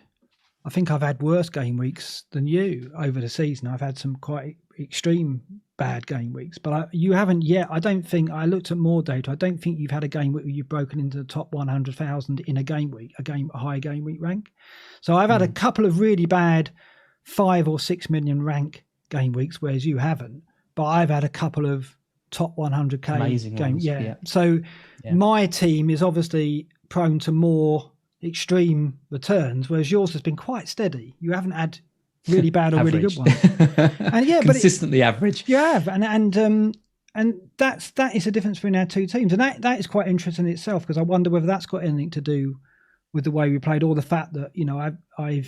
I think I've had worse game weeks than you over the season. I've had some quite extreme bad game weeks, but you haven't yet. I don't think, I looked at more data, I don't think you've had a game week where you've broken into the top 100,000 in a game week, a high game week rank. So I've had a couple of really bad 5 or 6 million rank game weeks, whereas you haven't. But I've had a couple of top 100k amazing games. Yeah. So my team is obviously prone to more extreme returns, whereas yours has been quite steady. You haven't had really bad or really good ones. And consistently average. You have, and that is a difference between our two teams, and that is quite interesting in itself, because I wonder whether that's got anything to do with the way we played, or the fact that, you know, I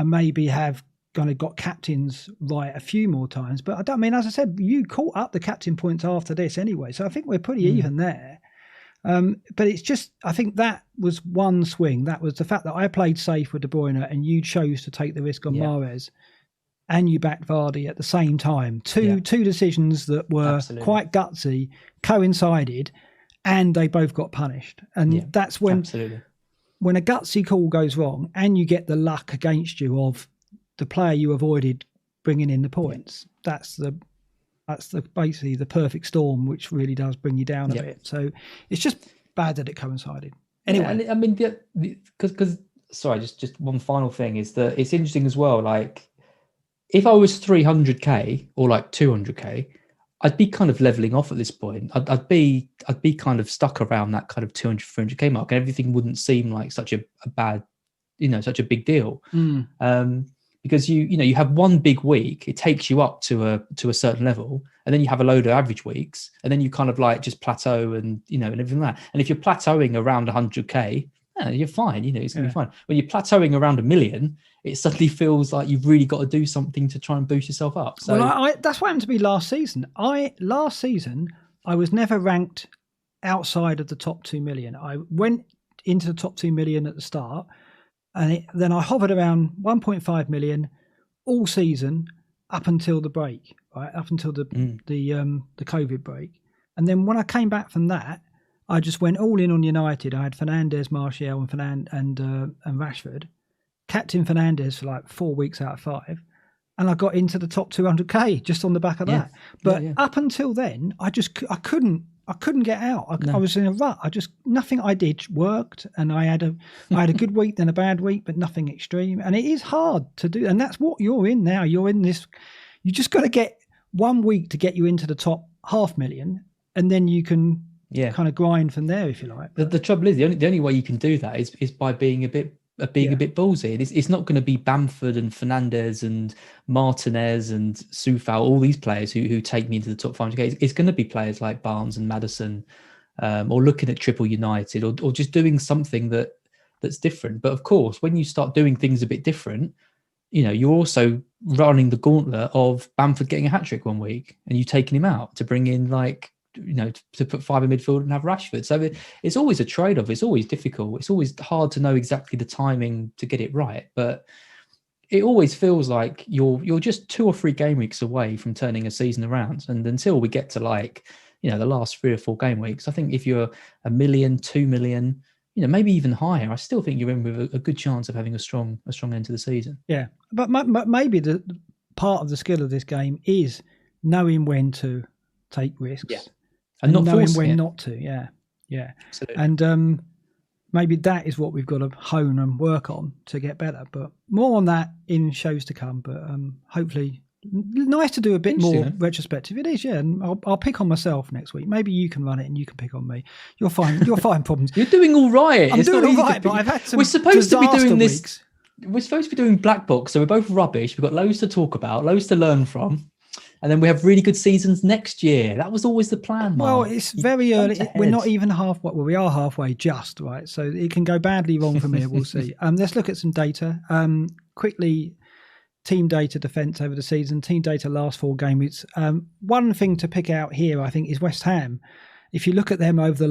maybe have kind of got captains right a few more times, but I mean, as I said, you caught up the captain points after this anyway, so I think we're pretty even there. But it's just, I think that was one swing. That was the fact that I played safe with De Bruyne and you chose to take the risk on Mahrez, and you backed Vardy at the same time. Two decisions that were quite gutsy, coincided, and they both got punished. And that's when a gutsy call goes wrong and you get the luck against you of the player you avoided bringing in the points. That's basically the perfect storm, which really does bring you down a bit. So it's just bad that it coincided. Anyway, and I mean, because sorry, just one final thing is that it's interesting as well. Like, if I was 300k or like 200k, I'd be kind of leveling off at this point. I'd be kind of stuck around that kind of 200, 300k mark, and everything wouldn't seem like such a bad, such a big deal. Because you have one big week, it takes you up to a certain level, and then you have a load of average weeks, and then you kind of like just plateau and and everything like that. And if you're plateauing around 100k, you're fine. It's gonna be fine. When you're plateauing around 1 million, it suddenly feels like you've really got to do something to try and boost yourself up. So that's what happened to me last season. Last season I was never ranked outside of the top 2 million. I went into the top 2 million at the start. And then I hovered around 1.5 million all season up until the break, right? Up until the COVID break. And then when I came back from that, I just went all in on United. I had Fernandes, Martial, and Rashford. Captain Fernandes for like 4 weeks out of 5. And I got into the top 200k just on the back of that. But up until then, I couldn't get out. I was in a rut. Nothing I did worked, and I had a good week, then a bad week, but nothing extreme. And it is hard to do, and that's what you're in now. You're in this. You just got to get 1 week to get you into the top 500,000, and then you can kind of grind from there, if you like. The trouble is, the only way you can do that is by being a bit ballsy. It's not going to be Bamford and Fernandes and Martinez and Soufal, all these players who take me into the top 500k. It's going to be players like Barnes and Maddison, or looking at Triple United, or just doing something that's different. But of course, when you start doing things a bit different, you're also running the gauntlet of Bamford getting a hat-trick 1 week and you taking him out to bring in to put 5 in midfield and have Rashford. So it's always a trade-off. It's always difficult. It's always hard to know exactly the timing to get it right. But it always feels like you're just 2 or 3 game weeks away from turning a season around. And until we get to the last 3 or 4 game weeks, I think if you're 1 million, 2 million, maybe even higher, I still think you're in with a good chance of having a strong end to the season. Yeah, but maybe the part of the skill of this game is knowing when to take risks. And not knowing when not to, yeah. Absolutely. And maybe that is what we've got to hone and work on to get better. But more on that in shows to come. But hopefully, nice to do a bit more retrospective. It is, and I'll pick on myself next week. Maybe you can run it and you can pick on me. You're fine problems. You're doing all right. I'm doing all right, but I've had some. We're supposed to be doing this. Weeks. We're supposed to be doing BlackBox, so we're both rubbish. We've got loads to talk about, loads to learn from. And then we have really good seasons next year. That was always the plan, Mark. Well, it's very early. We're not even halfway. Well, we are halfway just, right? So it can go badly wrong from here. We'll see. Let's look at some data. Quickly, team data defence over the season. Team data last 4 game weeks. One thing to pick out here, I think, is West Ham. If you look at them over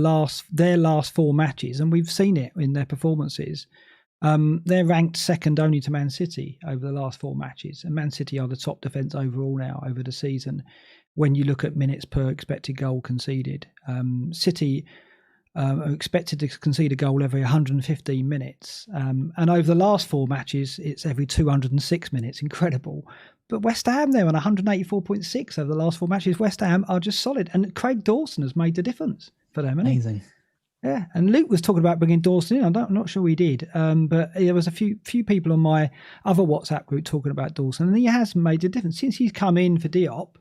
their last 4 matches, and we've seen it in their performances, They're ranked second only to Man City over the last 4 matches, and Man City are the top defence overall now over the season. When you look at minutes per expected goal conceded, City are expected to concede a goal every 115 minutes, and over the last 4 matches, it's every 206 minutes. Incredible. But West Ham, they're on 184.6 over the last 4 matches. West Ham are just solid, and Craig Dawson has made the difference for them. Amazing. Yeah, and Luke was talking about bringing Dawson in. I'm not sure he did, but there was a few people on my other WhatsApp group talking about Dawson, and he has made a difference since he's come in for Diop,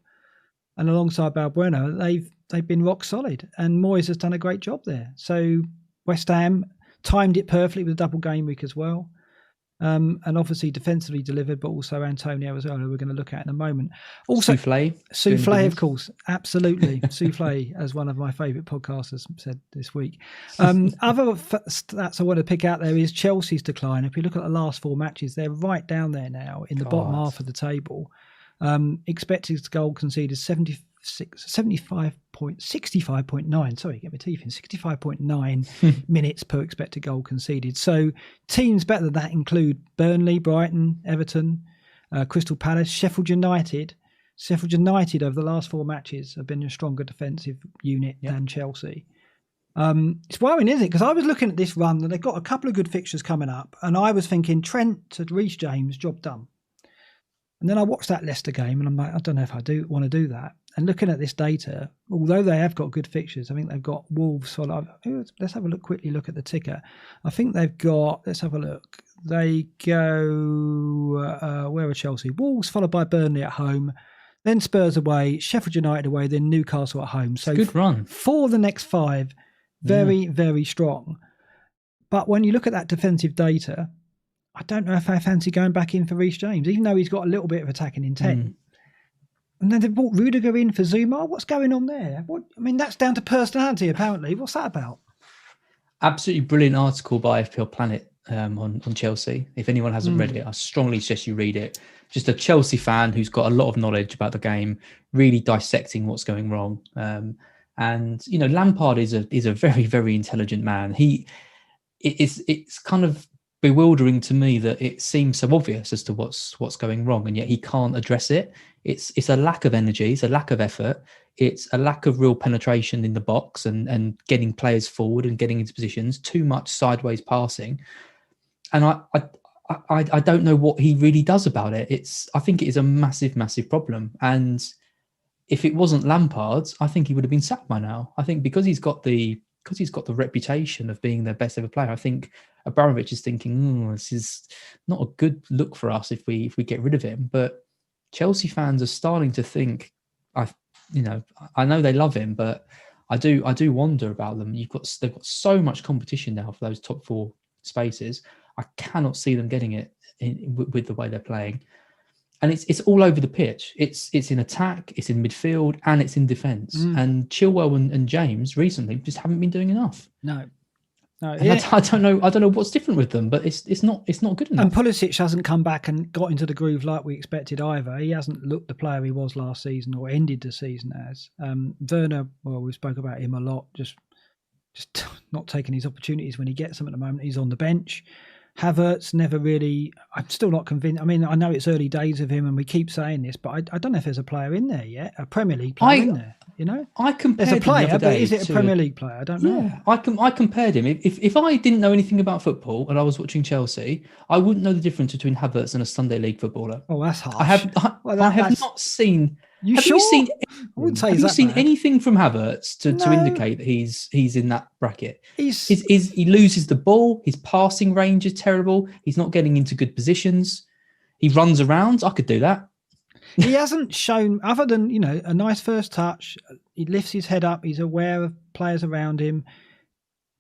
and alongside Balbuena, they've been rock solid, and Moyes has done a great job there. So West Ham timed it perfectly with a double game week as well. And obviously defensively delivered, but also Antonio as well, who we're going to look at in a moment. Also, Soufflé, of course, absolutely. Soufflé, as one of my favourite podcasters said this week. Other stats I want to pick out there is Chelsea's decline. If you look at the last 4 matches, they're right down there now in the bottom half of the table. Expected goal conceded 65.9. Sorry, get my teeth in. 65.9 minutes per expected goal conceded. So teams better than that include Burnley, Brighton, Everton, Crystal Palace, Sheffield United. Sheffield United over the last 4 matches have been a stronger defensive unit than Chelsea. It's worrying, isn't it? Because I was looking at this run and they've got a couple of good fixtures coming up, and I was thinking Trent to Reece James, job done. And then I watched that Leicester game and I'm like, I don't know if I do want to do that. And looking at this data, although they have got good fixtures, I think they've got Wolves. Let's have a quickly look at the ticker. I think they've got, let's have a look. They go, where are Chelsea? Wolves followed by Burnley at home, then Spurs away, Sheffield United away, then Newcastle at home. So good run. For the next 5, very, very strong. But when you look at that defensive data, I don't know if I fancy going back in for Reece James, even though he's got a little bit of attacking intent. And then they brought Rudiger in for Zuma. What's going on there? That's down to personality, apparently. What's that about? Absolutely brilliant article by FPL Planet on Chelsea. If anyone hasn't read it, I strongly suggest you read it. Just a Chelsea fan who's got a lot of knowledge about the game, really dissecting what's going wrong. And Lampard is a very, very intelligent man. It's kind of bewildering to me that it seems so obvious as to what's going wrong, and yet he can't address it. It's a lack of energy, it's a lack of effort, it's a lack of real penetration in the box and getting players forward and getting into positions, too much sideways passing. And I don't know what he really does about it. I think it is a massive, massive problem. And if it wasn't Lampard, I think he would have been sacked by now. I think because he's got the reputation of being their best ever player, I think Abramovich is thinking, this is not a good look for us if we get rid of him. But Chelsea fans are starting to think, I know they love him, but I do wonder about them. They've got so much competition now for those top 4 spaces. I cannot see them getting it with the way they're playing. And it's all over the pitch. It's in attack, it's in midfield, and it's in defence. And Chilwell and James recently just haven't been doing enough. No. Yeah. I don't know what's different with them, but it's not good enough. And Pulisic hasn't come back and got into the groove like we expected either. He hasn't looked the player he was last season or ended the season as. Werner, well, we spoke about him a lot, just not taking his opportunities when he gets them at the moment. He's on the bench. Havertz never really, I'm still not convinced. I mean, I know it's early days of him and we keep saying this, but I don't know if there's a player in there yet, a Premier League player in there, I compared there's a player, him the other day but is it a Premier League player? I don't know. Yeah, I compared him. If I didn't know anything about football and I was watching Chelsea, I wouldn't know the difference between Havertz and a Sunday League footballer. Oh, that's harsh. I have not seen... You have sure? You seen anything from Havertz to indicate that he's in that bracket? He loses the ball. His passing range is terrible. He's not getting into good positions. He runs around. I could do that. He hasn't shown, other than a nice first touch. He lifts his head up. He's aware of players around him.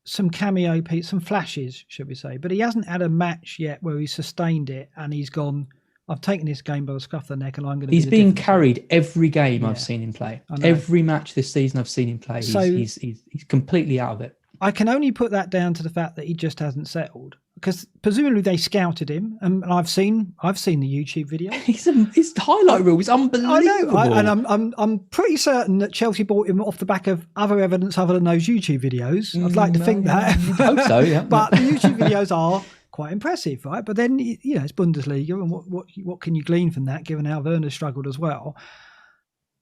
Some cameo, some flashes, should we say? But he hasn't had a match yet where he's sustained it and he's gone, I've taken this game by the scruff of the neck and I'm going to... He's being carried every game I've seen him play. Every match this season I've seen him play. He's completely out of it. I can only put that down to the fact that he just hasn't settled. Because presumably they scouted him, and I've seen the YouTube video. His highlight reel is unbelievable. I know, and I'm pretty certain that Chelsea bought him off the back of other evidence other than those YouTube videos. I'd like to think that. I hope so, yeah. But the YouTube videos are quite impressive, right? But then, it's Bundesliga, and what can you glean from that, given how Werner struggled as well?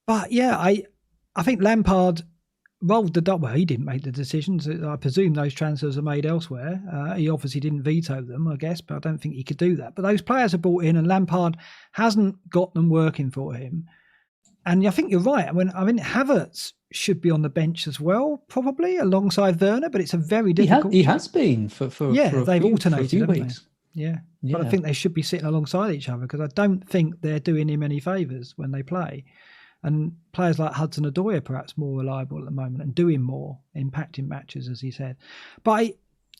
But yeah, I think Lampard rolled the dice. Well, he didn't make the decisions. I presume those transfers are made elsewhere. He obviously didn't veto them, I guess, but I don't think he could do that. But those players are brought in, and Lampard hasn't got them working for him. And I think you're right. I mean, Havertz should be on the bench as well, probably alongside Werner. But it's a very difficult. He has been for they've alternated, for a few weeks. Yeah, but I think they should be sitting alongside each other, because I don't think they're doing him any favours when they play. And players like Hudson-Odoi are perhaps more reliable at the moment and doing more, impacting matches, as he said. But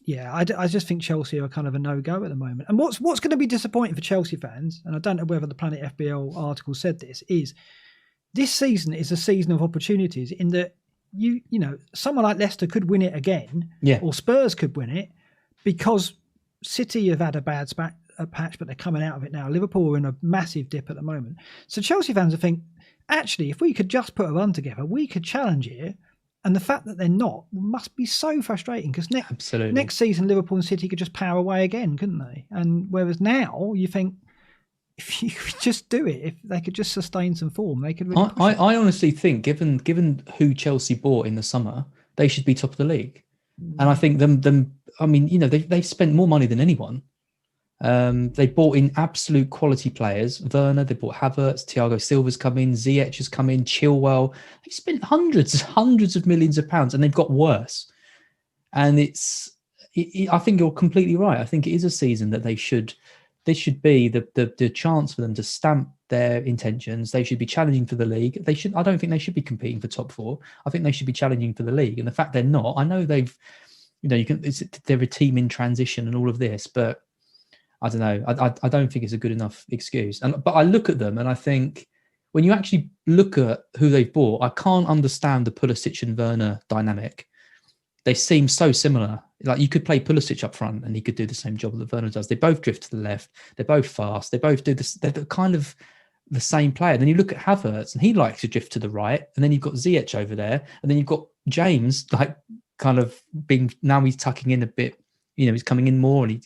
I just think Chelsea are kind of a no-go at the moment. And what's going to be disappointing for Chelsea fans, and I don't know whether the Planet FBL article said this, is this season is a season of opportunities, in that someone like Leicester could win it again, or Spurs could win it, because City have had a bad patch, but they're coming out of it now. Liverpool are in a massive dip at the moment. So Chelsea fans are thinking, actually, if we could just put a run together, we could challenge here. And the fact that they're not must be so frustrating, because next season Liverpool and City could just power away again, couldn't they? And whereas now you think, if you could just do it, if they could just sustain some form, they could really I honestly think, given who Chelsea bought in the summer, they should be top of the league. And I think they've spent more money than anyone. They bought in absolute quality players. Werner, they bought Havertz, Thiago Silva's come in, Ziyech has come in, Chilwell. They spent hundreds of millions of pounds, and they've got worse. And I think you're completely right. I think it is a season that this should be the chance for them to stamp their intentions. They should be challenging for the league. I don't think they should be competing for top four. I think they should be challenging for the league. And the fact they're not, I know they're a team in transition and all of this, but I don't know. I don't think it's a good enough excuse. But I look at them and I think, when you actually look at who they've bought, I can't understand the Pulisic and Werner dynamic. They seem so similar. Like, you could play Pulisic up front and he could do the same job that Werner does. They both drift to the left. They're both fast. They both do this. They're kind of the same player. Then you look at Havertz and he likes to drift to the right. And then you've got Ziyech over there. And then you've got James, now he's tucking in a bit. He's coming in more, and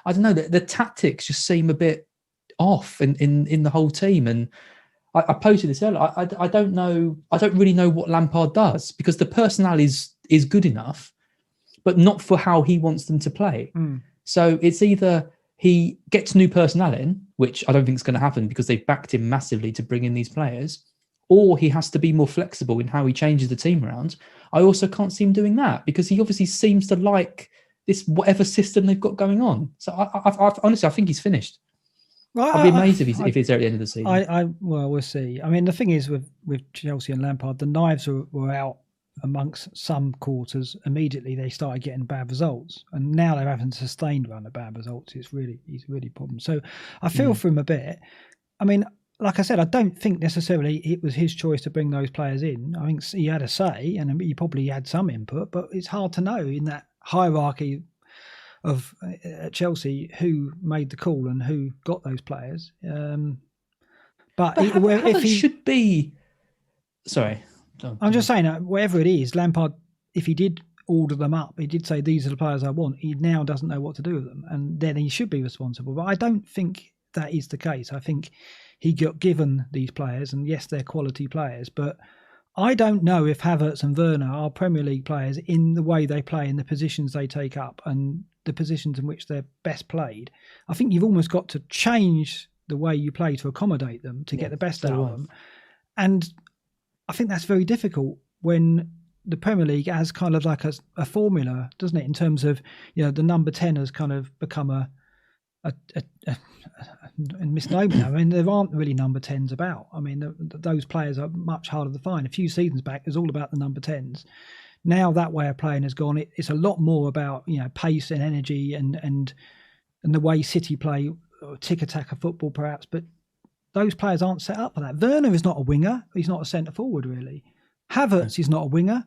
I don't know. The tactics just seem a bit off in the whole team. And I posted this earlier. I don't know. I don't really know what Lampard does, because the personnel is good enough, but not for how he wants them to play. So it's either he gets new personnel in, which I don't think is going to happen because they've backed him massively to bring in these players, or he has to be more flexible in how he changes the team around. I also can't see him doing that, because he obviously seems to like this whatever system they've got going on. So I honestly, I think he's finished. Well, I'd be amazed if he's there at the end of the season. Well, we'll see. I mean, the thing is with Chelsea and Lampard, the knives were out amongst some quarters. Immediately they started getting bad results, and now they're having a sustained run of bad results. He's really a problem. So I feel for him a bit. I mean, like I said, I don't think necessarily it was his choice to bring those players in. I think he had a say, and he probably had some input, but it's hard to know in that hierarchy of Chelsea who made the call and who got those players. But if he should be, sorry, I'm just saying, whatever it is, Lampard, if he did order them up, he did say these are the players I want. He now doesn't know what to do with them, and then he should be responsible. But I don't think that is the case. I think he got given these players, and yes, they're quality players, but I don't know if Havertz and Werner are Premier League players in the way they play, in the positions they take up, and the positions in which they're best played. I think you've almost got to change the way you play to accommodate them, to get the best out of them. And I think that's very difficult when the Premier League has kind of like a formula, doesn't it? In terms of, the number 10 has kind of become a misnomer. I mean, there aren't really number 10s about. I mean, those players are much harder to find. A few seasons back, it was all about the number 10s. Now that way of playing has gone. It's a lot more about pace and energy and the way City play, tick-attack of football perhaps. But those players aren't set up for that. Werner is not a winger. He's not a centre forward really. Havertz is not a winger.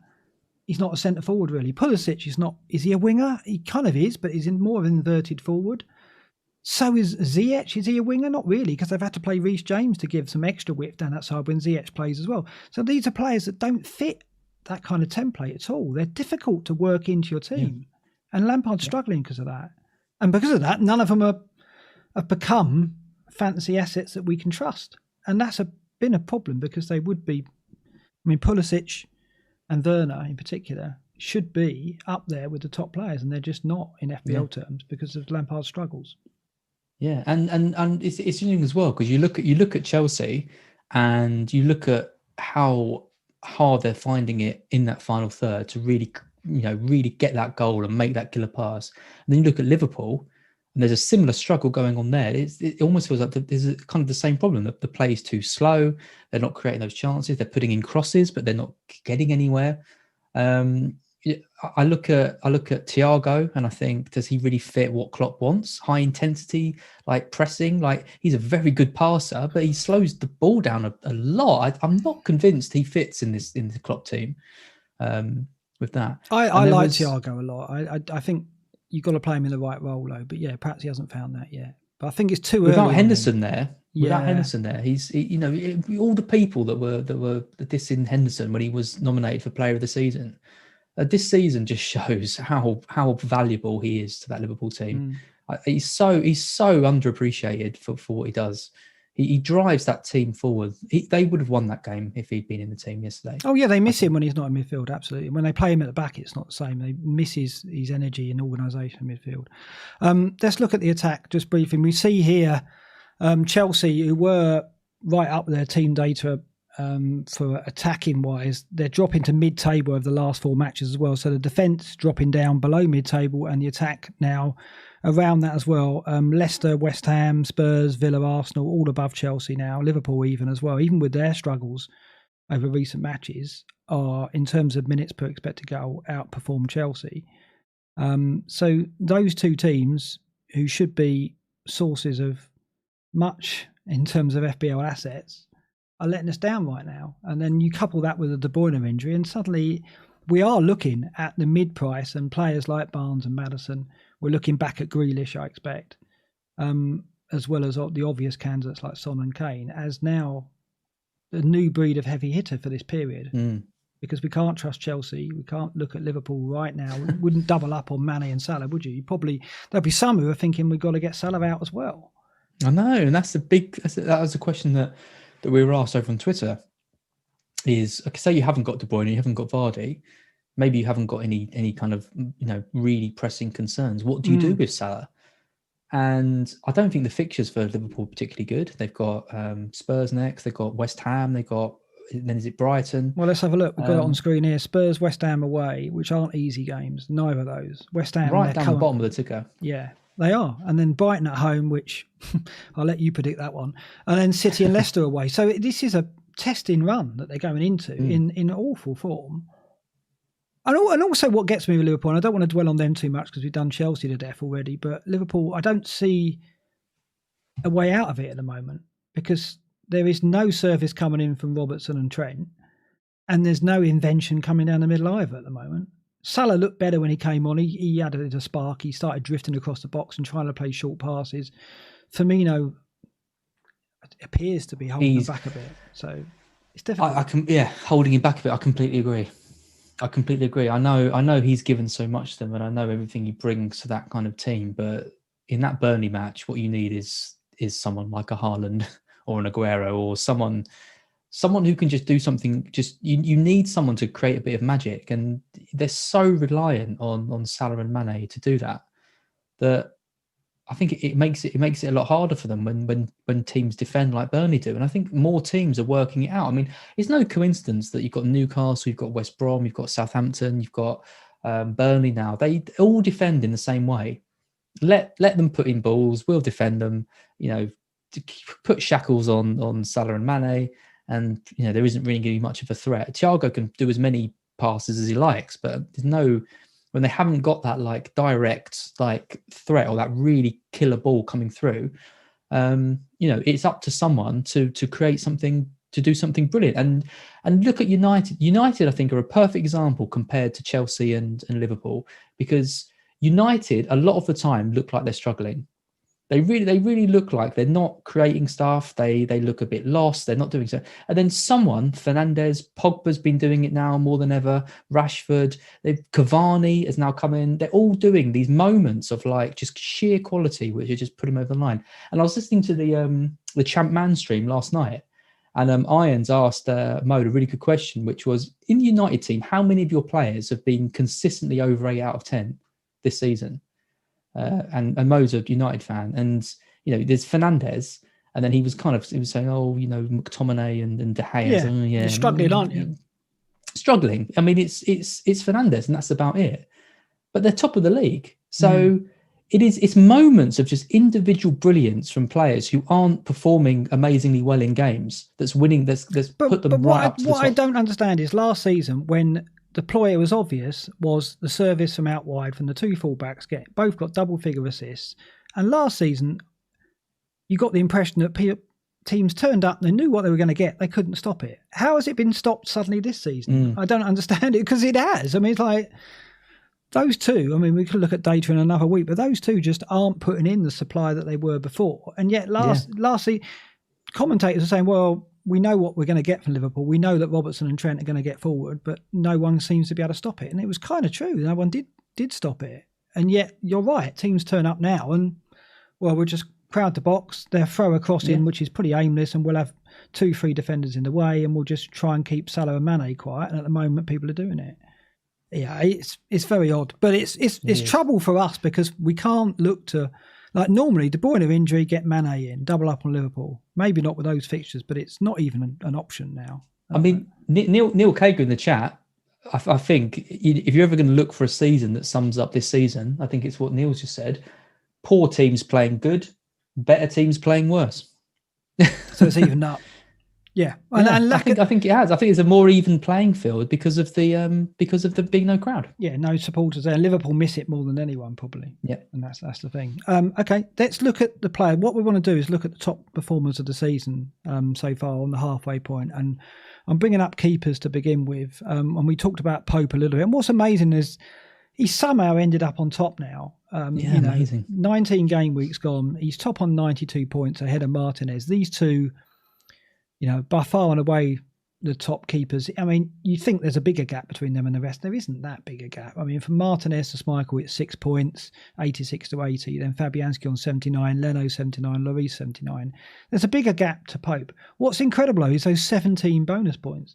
He's not a centre forward really. Pulisic is not. Is he a winger? He kind of is, but he's in more of an inverted forward. So is Ziyech. Is he a winger? Not really, because they've had to play Reece James to give some extra width down that side when Ziyech plays as well. So these are players that don't fit that kind of template at all. They're difficult to work into your team. And Lampard's struggling because of that. And because of that, none of them have become fantasy assets that we can trust. And that's been a problem, because they would be, I mean, Pulisic and Werner in particular should be up there with the top players, and they're just not in FPL terms because of Lampard's struggles. Yeah, and it's interesting as well, because you look at Chelsea, and you look at how hard they're finding it in that final third to really get that goal and make that killer pass. And then you look at Liverpool, and there's a similar struggle going on there. It almost feels like there's kind of the same problem. The play is too slow. They're not creating those chances. They're putting in crosses, but they're not getting anywhere. I look at Thiago, and I think, does he really fit what Klopp wants? High intensity, like pressing. Like, he's a very good passer, but he slows the ball down a lot. I'm not convinced he fits in the Klopp team. With that, I like Thiago a lot. I think you've got to play him in the right role, though. But yeah, perhaps he hasn't found that yet. But I think it's too early. Without Henderson there, he's all the people that were dissing Henderson when he was nominated for Player of the Season. This season just shows how valuable he is to that Liverpool team. He's so underappreciated for what he does. He drives that team forward. They would have won that game if he'd been in the team yesterday. Oh yeah, they miss him when he's not in midfield. Absolutely. When they play him at the back, it's not the same. They miss his energy and organisation in midfield. Let's look at the attack just briefly. We see here Chelsea, who were right up their team data for attacking wise, they're dropping to mid-table over the last 4 matches as well. So the defence dropping down below mid-table, and the attack now around that as well. Leicester, West Ham, Spurs, Villa, Arsenal, all above Chelsea now. Liverpool even as well, even with their struggles over recent matches, are, in terms of minutes per expected goal, outperformed Chelsea. So those two teams, who should be sources of much in terms of FPL assets, are letting us down right now. And then you couple that with a De Bruyne injury, and suddenly we are looking at the mid-price and players like Barnes and Maddison. We're looking back at Grealish, I expect, as well as the obvious candidates like Son and Kane, as now a new breed of heavy hitter for this period. Because we can't trust Chelsea. We can't look at Liverpool right now. We wouldn't double up on Mane and Salah, would you? There'll be some who are thinking we've got to get Salah out as well. I know, and that was a question that we were asked over on Twitter. Is, say you haven't got De Bruyne, you haven't got Vardy, maybe you haven't got any kind of really pressing concerns. What do you do with Salah? And I don't think the fixtures for Liverpool are particularly good. They've got Spurs next, they've got West Ham, then is it Brighton? Well, let's have a look. We've got it on screen here. Spurs, West Ham away, which aren't easy games. Neither of those. West Ham right down the bottom of the ticker. Yeah, they are. And then Brighton at home, which I'll let you predict that one. And then City and Leicester away. So this is a testing run that they're going into in awful form. And also what gets me with Liverpool, and I don't want to dwell on them too much because we've done Chelsea to death already, but Liverpool, I don't see a way out of it at the moment, because there is no service coming in from Robertson and Trent, and there's no invention coming down the middle either at the moment. Salah looked better when he came on. He added a spark. He started drifting across the box and trying to play short passes. Firmino appears to be holding him back a bit. So it's difficult. Holding him back a bit. I completely agree. I know he's given so much to them, and I know everything he brings to that kind of team. But in that Burnley match, what you need is someone like a Haaland or an Aguero, or someone who can just do something. Just you need someone to create a bit of magic, and they're so reliant on Salah and Mane to do that I think it makes it a lot harder for them when teams defend like Burnley do. And I think more teams are working it out. I mean, it's no coincidence that you've got Newcastle, you've got West Brom, you've got Southampton, you've got Burnley now. They all defend in the same way. Let them put in balls. We'll defend them. To put shackles on Salah and Mane, and there isn't really going to be much of a threat. Thiago can do as many passes as he likes, but there's no. When they haven't got that direct threat or that really killer ball coming through, it's up to someone to create something, to do something brilliant. And look at United. United, I think, are a perfect example compared to Chelsea and Liverpool, because United a lot of the time look like they're struggling. They really look like they're not creating stuff. They look a bit lost. They're not doing so. And then Fernandes, Pogba's been doing it now more than ever. Rashford, Cavani has now come in. They're all doing these moments of like just sheer quality, which are just put him over the line. And I was listening to the Champ Man stream last night, and Irons asked Mode a really good question, which was, in the United team, how many of your players have been consistently over 8 out of 10 this season? And Mo's a United fan, and there's Fernandes, and then he was saying, McTominay and De Gea. You're struggling, aren't you? Struggling. I mean, it's Fernandes, and that's about it. But they're top of the league, so it's moments of just individual brilliance from players who aren't performing amazingly well in games that's winning. That's put them right up to the top. What I don't understand is last season when the ploy was obvious was the service from out wide from the two fullbacks both got double figure assists. And last season, you got the impression that teams turned up, they knew what they were going to get, they couldn't stop it. How has it been stopped suddenly this season? I don't understand it, because it has. I mean, it's like those two, I mean, we could look at data in another week, but those two just aren't putting in the supply that they were before. And yet lastly, commentators are saying, well, we know what we're going to get from Liverpool. We know that Robertson and Trent are going to get forward, but no one seems to be able to stop it. And it was kind of true. No one did stop it. And yet, you're right. Teams turn up now and, well, we'll just crowd the box. They'll throw a cross in, which is pretty aimless, and we'll have 2-3 defenders in the way, and we'll just try and keep Salah and Mane quiet. And at the moment, people are doing it. Yeah, it's very odd. But it's trouble for us because we can't look to... Like normally, De Bruyne injury, get Mane in, double up on Liverpool. Maybe not with those fixtures, but it's not even an option now. I mean, Neil Kager in the chat, I think if you're ever going to look for a season that sums up this season, I think it's what Neil's just said. Poor teams playing good, better teams playing worse. So it's evened up. Yeah, and I think it has. I think it's a more even playing field because of the being no crowd. Yeah, no supporters there. Liverpool miss it more than anyone probably. Yeah, and that's the thing. Okay, let's look at the player. What we want to do is look at the top performers of the season so far on the halfway point, and I'm bringing up keepers to begin with. And we talked about Pope a little bit. And what's amazing is he somehow ended up on top now. Amazing. 19 game weeks gone. He's top on 92 points ahead of Martinez. These two, by far and away the top keepers. I mean, you think there's a bigger gap between them and the rest. There isn't that big a gap. I mean, from Martinez to Schmeichel, it's 6 points, 86 to 80. Then Fabianski on 79, Leno 79, Lloris 79. There's a bigger gap to Pope. What's incredible, though, is those 17 bonus points.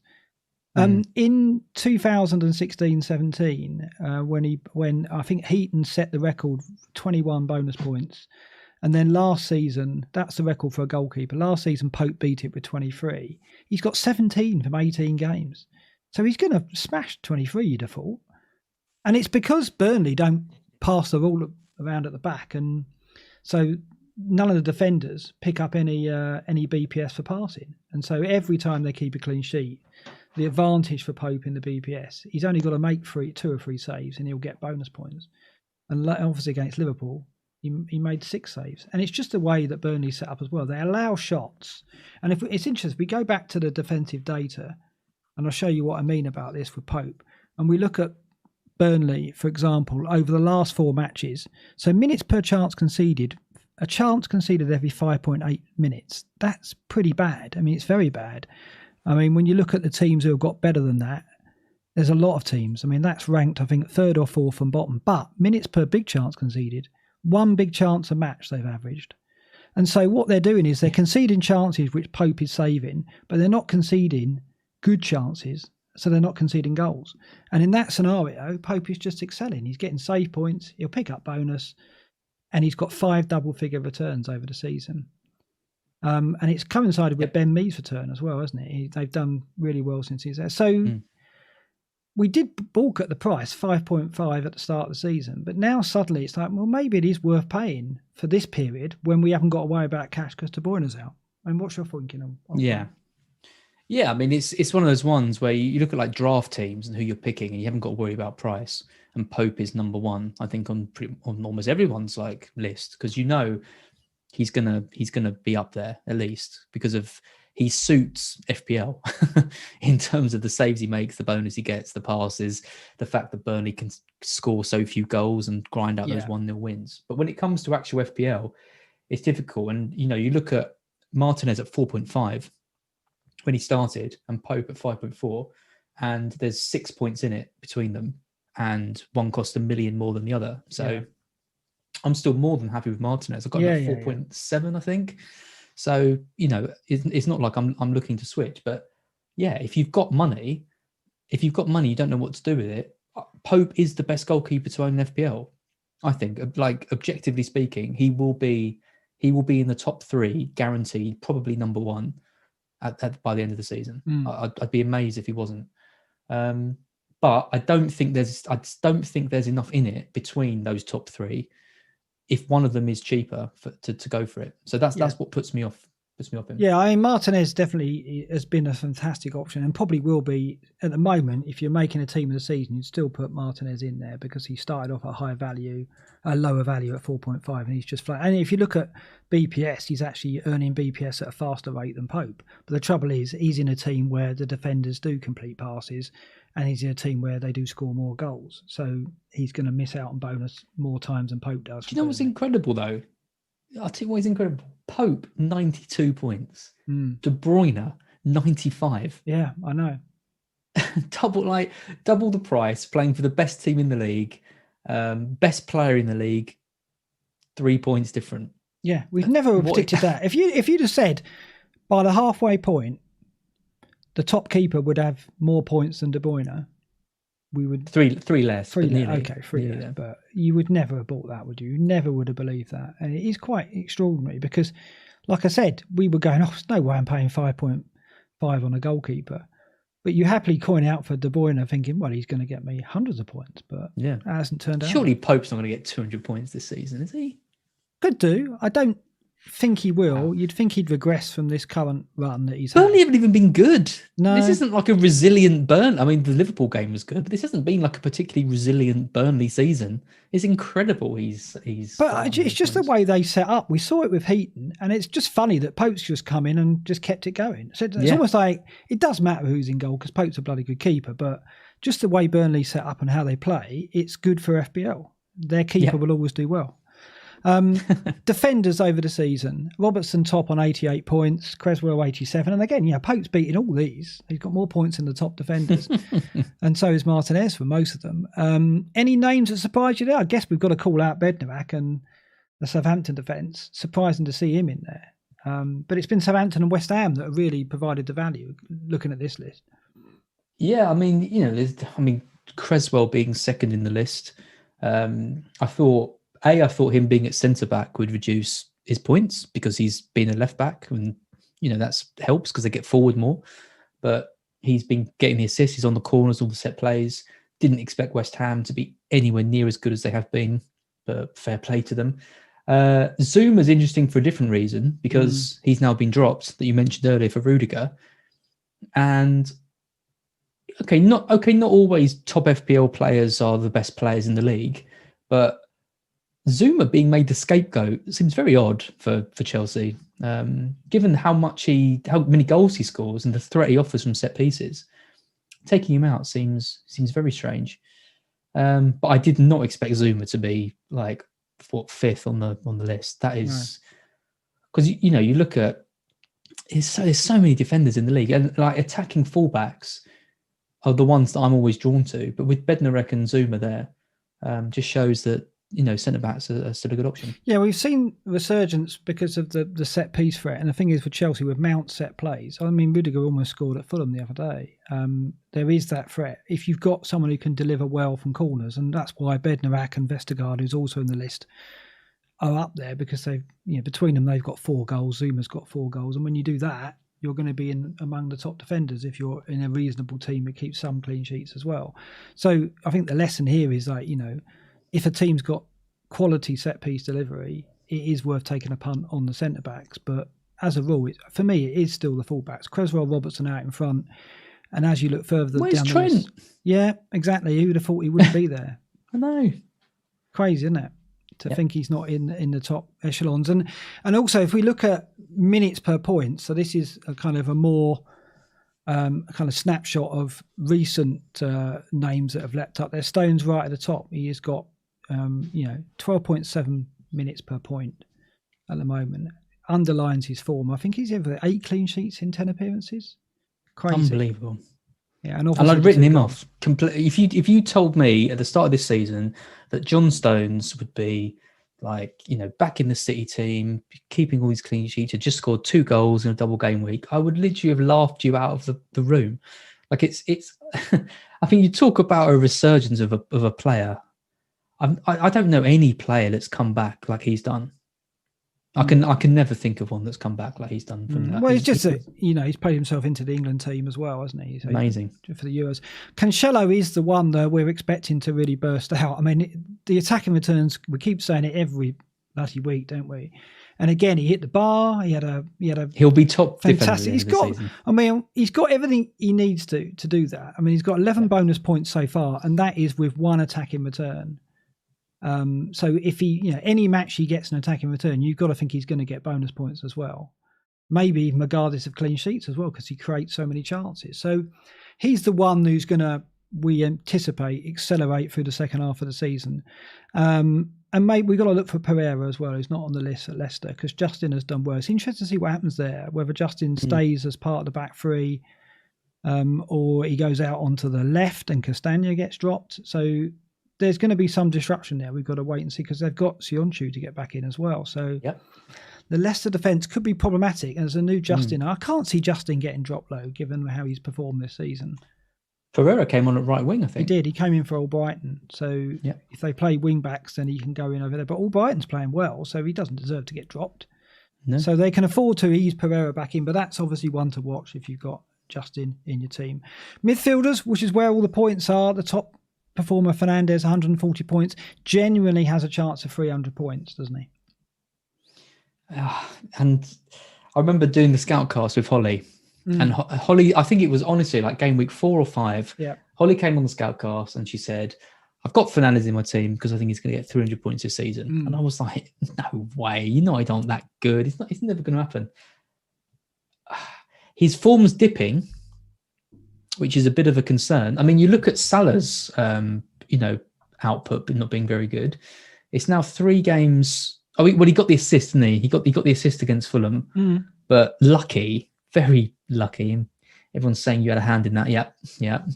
In 2016-17, when I think Heaton set the record, 21 bonus points. And then last season, that's the record for a goalkeeper. Last season, Pope beat it with 23. He's got 17 from 18 games. So he's going to smash 23, you'd have thought. And it's because Burnley don't pass the ball around at the back. And so none of the defenders pick up any BPS for passing. And so every time they keep a clean sheet, the advantage for Pope in the BPS, he's only got to make 2 or 3 saves and he'll get bonus points. And obviously against Liverpool, he made 6 saves. And it's just the way that Burnley set up as well. They allow shots. And it's interesting, we go back to the defensive data, and I'll show you what I mean about this with Pope. And we look at Burnley, for example, over the last 4 matches. So minutes per chance conceded, a chance conceded every 5.8 minutes. That's pretty bad. I mean, it's very bad. I mean, when you look at the teams who have got better than that, there's a lot of teams. I mean, that's ranked, I think, 3rd or 4th from bottom. But minutes per big chance conceded, 1 big chance a match they've averaged. And so what they're doing is they're conceding chances which Pope is saving, but they're not conceding good chances, so they're not conceding goals. And in that scenario, Pope is just excelling. He's getting save points, he'll pick up bonus, and he's got 5 double-figure returns over the season. And it's coincided with Ben Mee's return as well, hasn't it? They've done really well since he's there. So we did balk at the price, 5.5 at the start of the season. But now suddenly it's like, well, maybe it is worth paying for this period when we haven't got to worry about cash because De Bruyne's out. And what's your thinking on Yeah. Yeah, I mean, it's one of those ones where you look at like draft teams and who you're picking and you haven't got to worry about price. And Pope is number 1, I think, on almost everyone's like list, because he's gonna be up there at least because of he suits FPL in terms of the saves he makes, the bonus he gets, the passes, the fact that Burnley can score so few goals and grind out those 1-0 wins. But when it comes to actual FPL, it's difficult. And, you look at Martinez at 4.5 when he started and Pope at 5.4, and there's 6 points in it between them, and one cost $1 million more than the other. So I'm still more than happy with Martinez. I've got him at 4.7, I think. So, it's not like I'm looking to switch. But yeah, if you've got money, you don't know what to do with it. Pope is the best goalkeeper to own in FPL. I think, like, objectively speaking, he will be in the top 3, guaranteed, probably number 1 by the end of the season. I'd be amazed if he wasn't. But I don't think there's enough in it between those top 3 if one of them is cheaper to go for it. So that's what puts me off him. Yeah, I mean, Martinez definitely has been a fantastic option, and probably will be at the moment. If you're making a team of the season, you'd still put Martinez in there because he started off at a lower value at 4.5, and he's just flat. And if you look at BPS, he's actually earning BPS at a faster rate than Pope. But the trouble is, he's in a team where the defenders do complete passes, and he's in a team where they do score more goals. So he's going to miss out on bonus more times than Pope does. Do you know what's incredible, though? I'll tell you what is incredible. Pope, 92 points. De Bruyne, 95. Yeah, I know. double the price, playing for the best team in the league, best player in the league, 3 points different. Yeah, we've never predicted that. If you'd have said by the halfway point, the top keeper would have more points than De Bruyne, we would three less. Three less. But you would never have bought that, would you? You never would have believed that, and it is quite extraordinary because, like I said, we were going, there's no way I'm paying 5.5 on a goalkeeper, but you happily coin out for De Bruyne, thinking, well, he's going to get me hundreds of points, but it hasn't turned out. Surely Pope's not going to get 200 points this season, is he? Could do. I don't think he will. You'd think he'd regress from this current run that he's Burnley haven't even been good. No. This isn't like a resilient Burnley. I mean, the Liverpool game was good, but this hasn't been like a particularly resilient Burnley season. It's incredible. He's. But it's just the way they set up. We saw it with Heaton, and it's just funny that Pope's just come in and just kept it going. So it's almost like it does matter who's in goal because Pope's a bloody good keeper, but just the way Burnley set up and how they play, it's good for FPL. Their keeper will always do well. Defenders over the season, Robertson top on 88 points, Creswell 87, and again, Pope's beating all these. He's got more points than the top defenders, and so is Martinez for most of them. Any names that surprised you there? I guess we've got to call out Bednarak and the Southampton defence. Surprising to see him in there, but it's been Southampton and West Ham that have really provided the value. Looking at this list, I mean, Creswell being second in the list, I thought him being at centre-back would reduce his points because he's been a left-back and, that helps because they get forward more. But he's been getting the assists. He's on the corners, all the set plays. Didn't expect West Ham to be anywhere near as good as they have been, but fair play to them. Zuma's interesting for a different reason because he's now been dropped, that you mentioned earlier, for Rudiger. And, not always top FPL players are the best players in the league, but Zuma being made the scapegoat seems very odd for Chelsea, given how many goals he scores and the threat he offers from set pieces. Taking him out seems very strange. But I did not expect Zuma to be like fifth on the list. That is because you look at there's so many defenders in the league, and like attacking fullbacks are the ones that I'm always drawn to. But with Bednarek and Zuma there, just shows that centre-backs are still a good option. Yeah, we've seen resurgence because of the set-piece threat. And the thing is, with Chelsea, with Mount set plays, I mean, Rudiger almost scored at Fulham the other day. There is that threat. If you've got someone who can deliver well from corners, and that's why Bednarak and Vestergaard, who's also in the list, are up there, because they've, between them, they've got 4 goals. Zuma's got 4 goals. And when you do that, you're going to be among the top defenders if you're in a reasonable team that keeps some clean sheets as well. So I think the lesson here is like, if a team's got quality set-piece delivery, it is worth taking a punt on the centre-backs. But as a rule, for me, it is still the full-backs. Creswell, Robertson out in front. And as you look further down the list... Yeah, exactly. Who would have thought he wouldn't be there? I know. Crazy, isn't it? To think he's not in the top echelons. And also, if we look at minutes per point, so this is a kind of a more... a kind of snapshot of recent names that have leapt up there. Stone's right at the top. He has got 12.7 minutes per point. at the moment. Underlines his form. I think he's ever 8 clean sheets in 10 appearances. Crazy. Unbelievable. Yeah, and I'd written him off completely. If you told me at the start of this season that John Stones would be like, back in the City team, keeping all these clean sheets, had just scored 2 goals in a double game week, I would literally have laughed you out of the room. Like it's. I think you talk about a resurgence of a player. I don't know any player that's come back like he's done. I can never think of one that's come back like he's done from that. Well, it's just that, he's played himself into the England team as well, hasn't he? So amazing. For the Euros. Cancelo is the one that we're expecting to really burst out. I mean, the attacking returns, we keep saying it every bloody week, don't we? And again, he hit the bar. He had a He'll be top fantastic. Season. He's got everything he needs to do that. I mean, he's got 11 bonus points so far, and that is with 1 attacking return. So if he, any match he gets an attacking return, you've got to think he's going to get bonus points as well. Maybe regardless of clean sheets as well, because he creates so many chances. So he's the one who's going to, we anticipate, accelerate through the second half of the season. And maybe we've got to look for Pereira as well, who's not on the list at Leicester, because Justin has done well. It's interesting to see what happens there, whether Justin stays as part of the back three, or he goes out onto the left and Castagna gets dropped. So there's going to be some disruption there. We've got to wait and see, because they've got Sionchu to get back in as well. So the Leicester defence could be problematic. And as a new Justin, I can't see Justin getting dropped low, given how he's performed this season. Pereira came on at right wing, I think. He did. He came in for Albrighton. So if they play wing backs, then he can go in over there. But Albrighton's playing well, so he doesn't deserve to get dropped. No. So they can afford to ease Pereira back in, but that's obviously one to watch if you've got Justin in your team. Midfielders, which is where all the points are, the top performer Fernandes, 140 points, genuinely has a chance of 300 points, doesn't he? And I remember doing the Scoutcast with Holly, and Holly, I think it was honestly like game week 4 or 5. Yeah. Holly came on the Scoutcast and she said, I've got Fernandes in my team because I think he's going to get 300 points this season. And I was like, no way, I don't that good. It's never going to happen. His form's dipping, which is a bit of a concern. I mean, you look at Salah's, output but not being very good. It's now 3 games. Oh, he got the assist, didn't he? He got the assist against Fulham, but very lucky. And everyone's saying you had a hand in that. Yeah.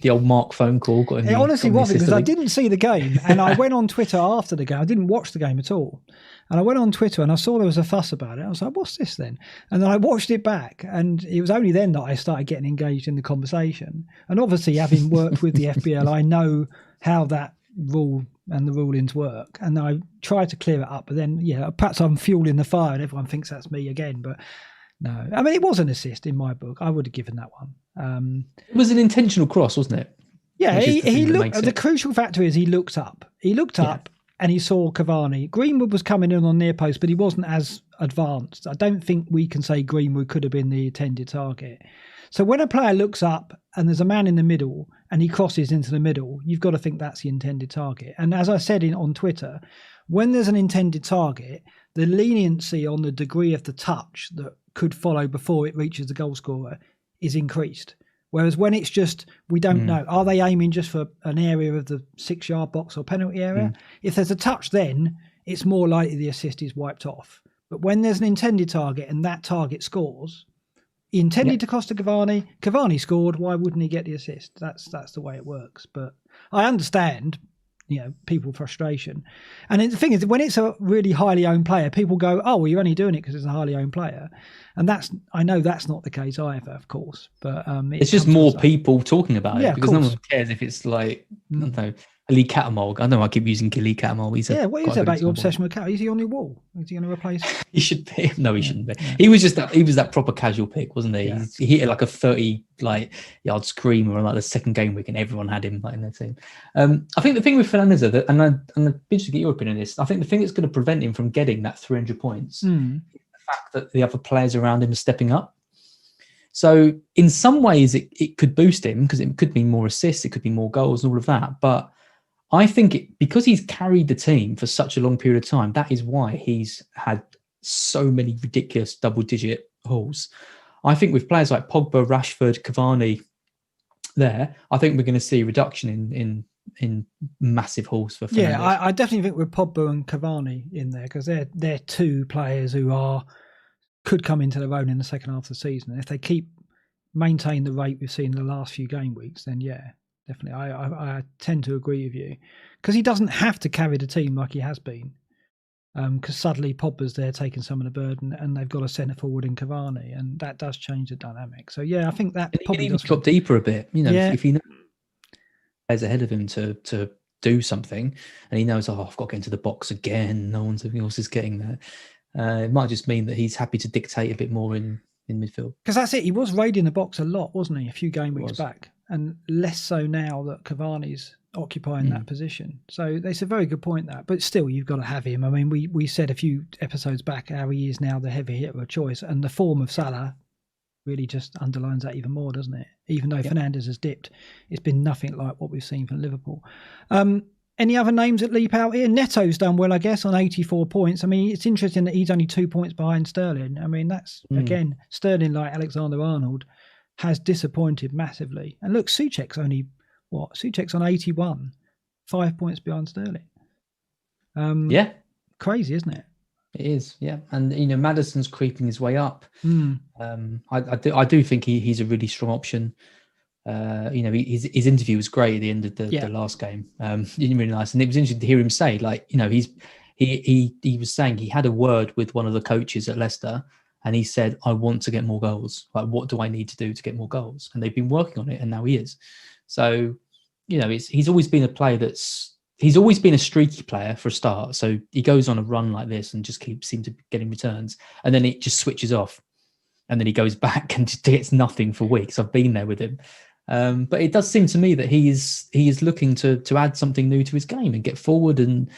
The old Mark phone call got him. It honestly was, because I didn't see the game, and I went on Twitter after the game. I didn't watch the game at all. And I went on Twitter and I saw there was a fuss about it. I was like, what's this then? And then I watched it back, and it was only then that I started getting engaged in the conversation. And obviously, having worked with the FPL, I know how that rule and the rulings work. And I try to clear it up. But then, perhaps I'm fueling the fire and everyone thinks that's me again. But no, I mean, it was an assist in my book. I would have given that one. It was an intentional cross, wasn't it? Yeah, he looked. The crucial factor is he looked up. He looked up. And he saw Cavani. Greenwood was coming in on near post, but he wasn't as advanced. I don't think we can say Greenwood could have been the intended target. So when a player looks up and there's a man in the middle and he crosses into the middle, you've got to think that's the intended target. And as I said on Twitter, when there's an intended target, the leniency on the degree of the touch that could follow before it reaches the goal scorer is increased. Whereas when it's just, we don't know, are they aiming just for an area of the 6-yard box or penalty area? If there's a touch, then it's more likely the assist is wiped off. But when there's an intended target and that target scores, he intended to cross to Cavani, Cavani scored, why wouldn't he get the assist? That's the way it works. But I understand, people's frustration. And the thing is, when it's a really highly owned player, people go, oh, well, you're only doing it because it's a highly owned player. And I know that's not the case either, of course. But it's just more people talking about it, because no one cares if it's like, I don't know, Lee Catamol. I know I keep using Lee Catamol. What is it about your obsession with Catamol? Is he on your wall? Is he going to replace? He should be. No, he shouldn't be. Yeah. He was that proper casual pick, wasn't he? Yeah. He hit like a 30-yard screamer on like the second game week, and everyone had him in their team. I think the thing with Fernandes, and I'm interested to get your opinion on this. I think the thing that's going to prevent him from getting that 300 points is the fact that the other players around him are stepping up. So in some ways, it could boost him, because it could mean more assists, it could be more goals and all of that. But I think because he's carried the team for such a long period of time, that is why he's had so many ridiculous double-digit hauls. I think with players like Pogba, Rashford, Cavani there, I think we're going to see a reduction in massive horse for Fernandes. Yeah, I definitely think with Pogba and Cavani in there, because they're two players who could come into their own in the second half of the season. And if they maintain the rate we've seen in the last few game weeks, then yeah, definitely. I tend to agree with you, because he doesn't have to carry the team like he has been. Because suddenly Pogba's there taking some of the burden, and they've got a centre forward in Cavani, and that does change the dynamic. So yeah, I think that probably does drop deeper a bit. If he knows there's ahead of him to do something, and he knows, I've got to get into the box again. No one else is getting there. It might just mean that he's happy to dictate a bit more in midfield. Because that's it. He was raiding the box a lot, wasn't he? A few game weeks back, and less so now that Cavani's occupying that position. So it's a very good point, that. But still, you've got to have him. I mean, we said a few episodes back how he is now the heavy hitter of choice, and the form of Salah really just underlines that even more, doesn't it? Even though Fernandes has dipped, it's been nothing like what we've seen from Liverpool. Any other names that leap out here? Neto's done well, I guess, on 84 points. I mean, it's interesting that he's only 2 points behind Sterling. I mean, that's, again, Sterling, like Alexander-Arnold, has disappointed massively. And look, Souček's on 81, 5 points behind Sterling. Crazy, isn't it? It is, yeah. And Maddison's creeping his way up. I do think he's a really strong option. His interview was great at the end of the last game. Really nice, and it was interesting to hear him say, he was saying he had a word with one of the coaches at Leicester, and he said, I want to get more goals. Like, what do I need to do to get more goals? And they've been working on it, and now he is. So, he's always been a player he's always been a streaky player for a start. So he goes on a run like this and just seems to be getting returns, and then it just switches off, and then he goes back and just gets nothing for weeks. I've been there with him. But it does seem to me that he is looking to add something new to his game and get forward and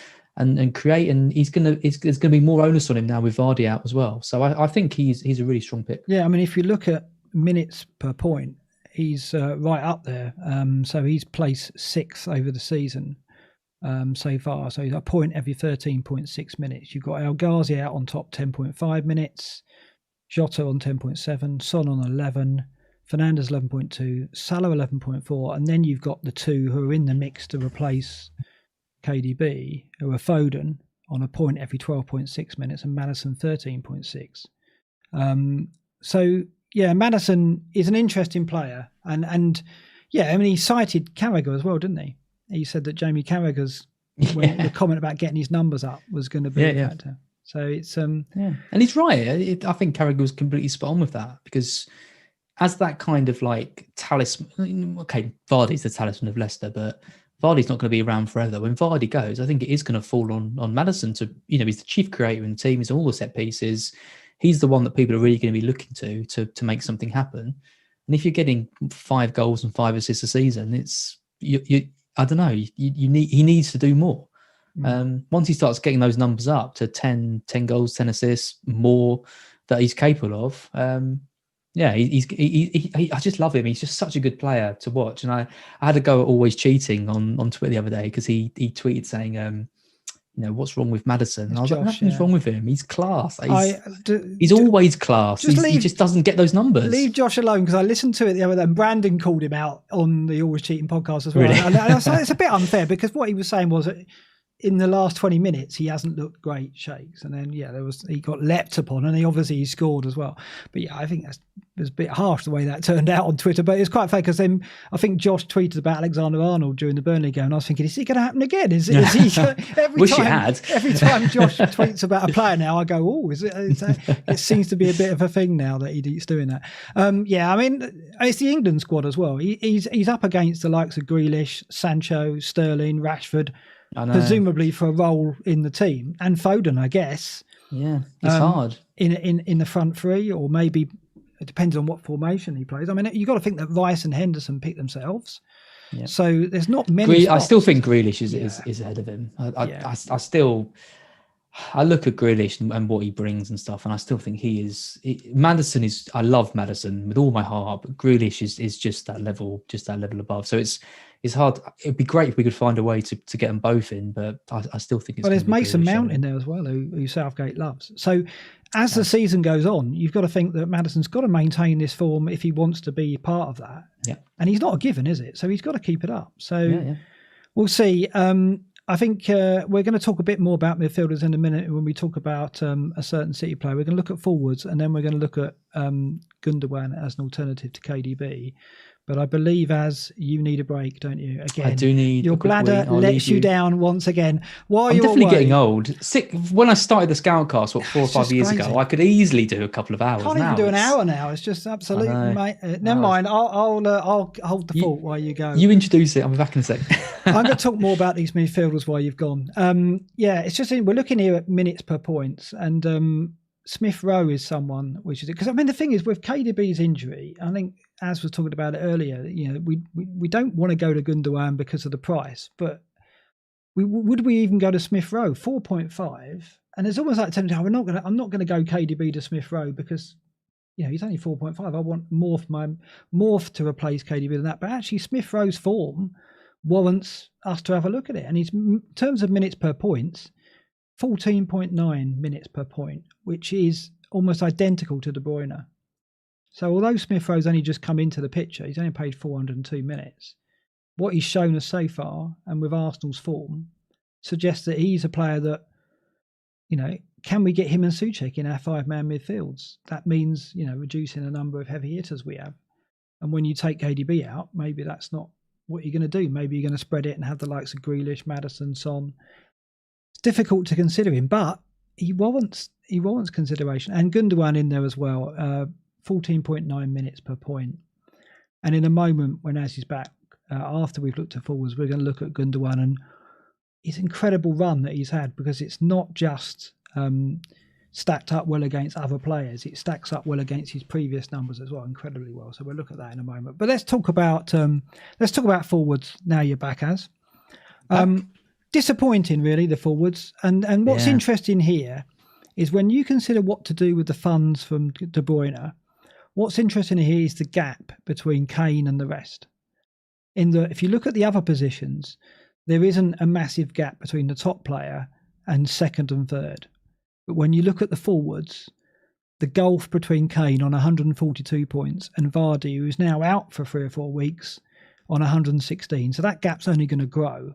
create, and there's going to be more onus on him now with Vardy out as well. So I think he's a really strong pick. Yeah, I mean, if you look at minutes per point, he's right up there. So he's placed 6th over the season so far. So he's a point every 13.6 minutes. You've got El Ghazi out on top, 10.5 minutes. Jota on 10.7, Son on 11, Fernandes 11.2, Salah 11.4, and then you've got the two who are in the mix to replace KDB, who are Foden on a point every 12.6 minutes and Maddison 13.6. So yeah, Maddison is an interesting player, and yeah, I mean, he cited Carragher as well, didn't he? He said that Jamie Carragher's the comment about getting his numbers up was going to be a factor. So it's and he's right. I think Carragher was completely spot on with that, because as that kind of like talisman, okay, Vardy's the talisman of Leicester, but Vardy's not going to be around forever. When Vardy goes, I think it is going to fall on Maddison to, he's the chief creator in the team. He's all the set pieces. He's the one that people are really going to be looking to make something happen. And if you're getting 5 goals and 5 assists a season, it's I don't know. He needs to do more. Once he starts getting those numbers up to 10 goals, 10 assists, more that he's capable of, I just love him. He's just such a good player to watch. And I had to go at always cheating on Twitter the other day, because he tweeted saying, what's wrong with Maddison? And I was like, nothing's wrong with him. He's class. He's always class. He just doesn't get those numbers. Leave Josh alone, because I listened to it the other day, and Brandon called him out on the Always Cheating podcast as well. Really? And I was like, it's a bit unfair, because what he was saying was that in the last 20 minutes, he hasn't looked great, Shakes. And then, he got leapt upon, and he scored as well. But yeah, I think it was a bit harsh the way that turned out on Twitter. But it's quite fair, because then I think Josh tweeted about Alexander-Arnold during the Burnley game, and I was thinking, is it going to happen again? Is he every time Josh tweets about a player now, I go, oh, is it? It seems to be a bit of a thing now that he's doing that. I mean, it's the England squad as well. He's up against the likes of Grealish, Sancho, Sterling, Rashford, presumably for a role in the team, and Foden, I guess. Yeah, it's hard in the front three, or maybe it depends on what formation he plays. I mean, you got to think that Rice and Henderson pick themselves. Yeah. So there's not many. I still think Grealish is ahead of him. I look at Grealish and what he brings and stuff, and I still think Maddison is. I love Maddison with all my heart, but Grealish is just that level above. So it's hard. It'd be great if we could find a way to get them both in, but I still think it's. Well, there's Mason Mount in there as well, who Southgate loves. So as the season goes on, you've got to think that Maddison's got to maintain this form if he wants to be part of that. Yeah, and he's not a given, is it? So he's got to keep it up. So We'll see. I think we're going to talk a bit more about midfielders in a minute when we talk about a certain City player. We're going to look at forwards, and then we're going to look at Gündogan as an alternative to KDB. But I believe as you need a break, don't you? Again, I do need your bladder lets you down once again. While I'm definitely getting old. When I started the Scoutcast, 4 or 5 years ago, I could easily do a couple of hours. Can't even do an hour now. It's just absolutely. Never mind. I'll hold the fort while you go. You introduce it. I'll be back in a sec. I'm going to talk more about these midfielders while you've gone. It's just we're looking here at minutes per points, and Smith Rowe is someone which is because the thing is with KDB's injury, I think as was talking about it earlier, we don't want to go to Gündogan because of the price, but would we even go to Smith Rowe 4.5? And it's almost like tempting. I'm not going to go KDB to Smith Rowe because he's only 4.5. I want Morph to replace KDB than that. But actually, Smith Rowe's form warrants us to have a look at it. And in terms of minutes per points, 14.9 minutes per point, which is almost identical to De Bruyne. So although Smith Rowe's only just come into the picture, he's only played 402 minutes. What he's shown us so far, and with Arsenal's form, suggests that he's a player that, can we get him and Souček in our 5-man midfields? That means, reducing the number of heavy hitters we have. And when you take KDB out, maybe that's not what you're going to do. Maybe you're going to spread it and have the likes of Grealish, Maddison, Son. It's difficult to consider him, but he warrants consideration. And Gündogan in there as well, 14.9 minutes per point. And in a moment when Az is back, after we've looked at forwards, we're going to look at Gündogan and his incredible run that he's had, because it's not just stacked up well against other players, it stacks up well against his previous numbers as well, incredibly well. So we'll look at that in a moment. But let's talk about forwards now. You're back, Az. Disappointing, really, the forwards. And what's interesting here is when you consider what to do with the funds from De Bruyne, what's interesting here is the gap between Kane and the rest. If you look at the other positions, there isn't a massive gap between the top player and second and third. But when you look at the forwards, the gulf between Kane on 142 points and Vardy, who's now out for 3 or 4 weeks, on 116. So that gap's only going to grow.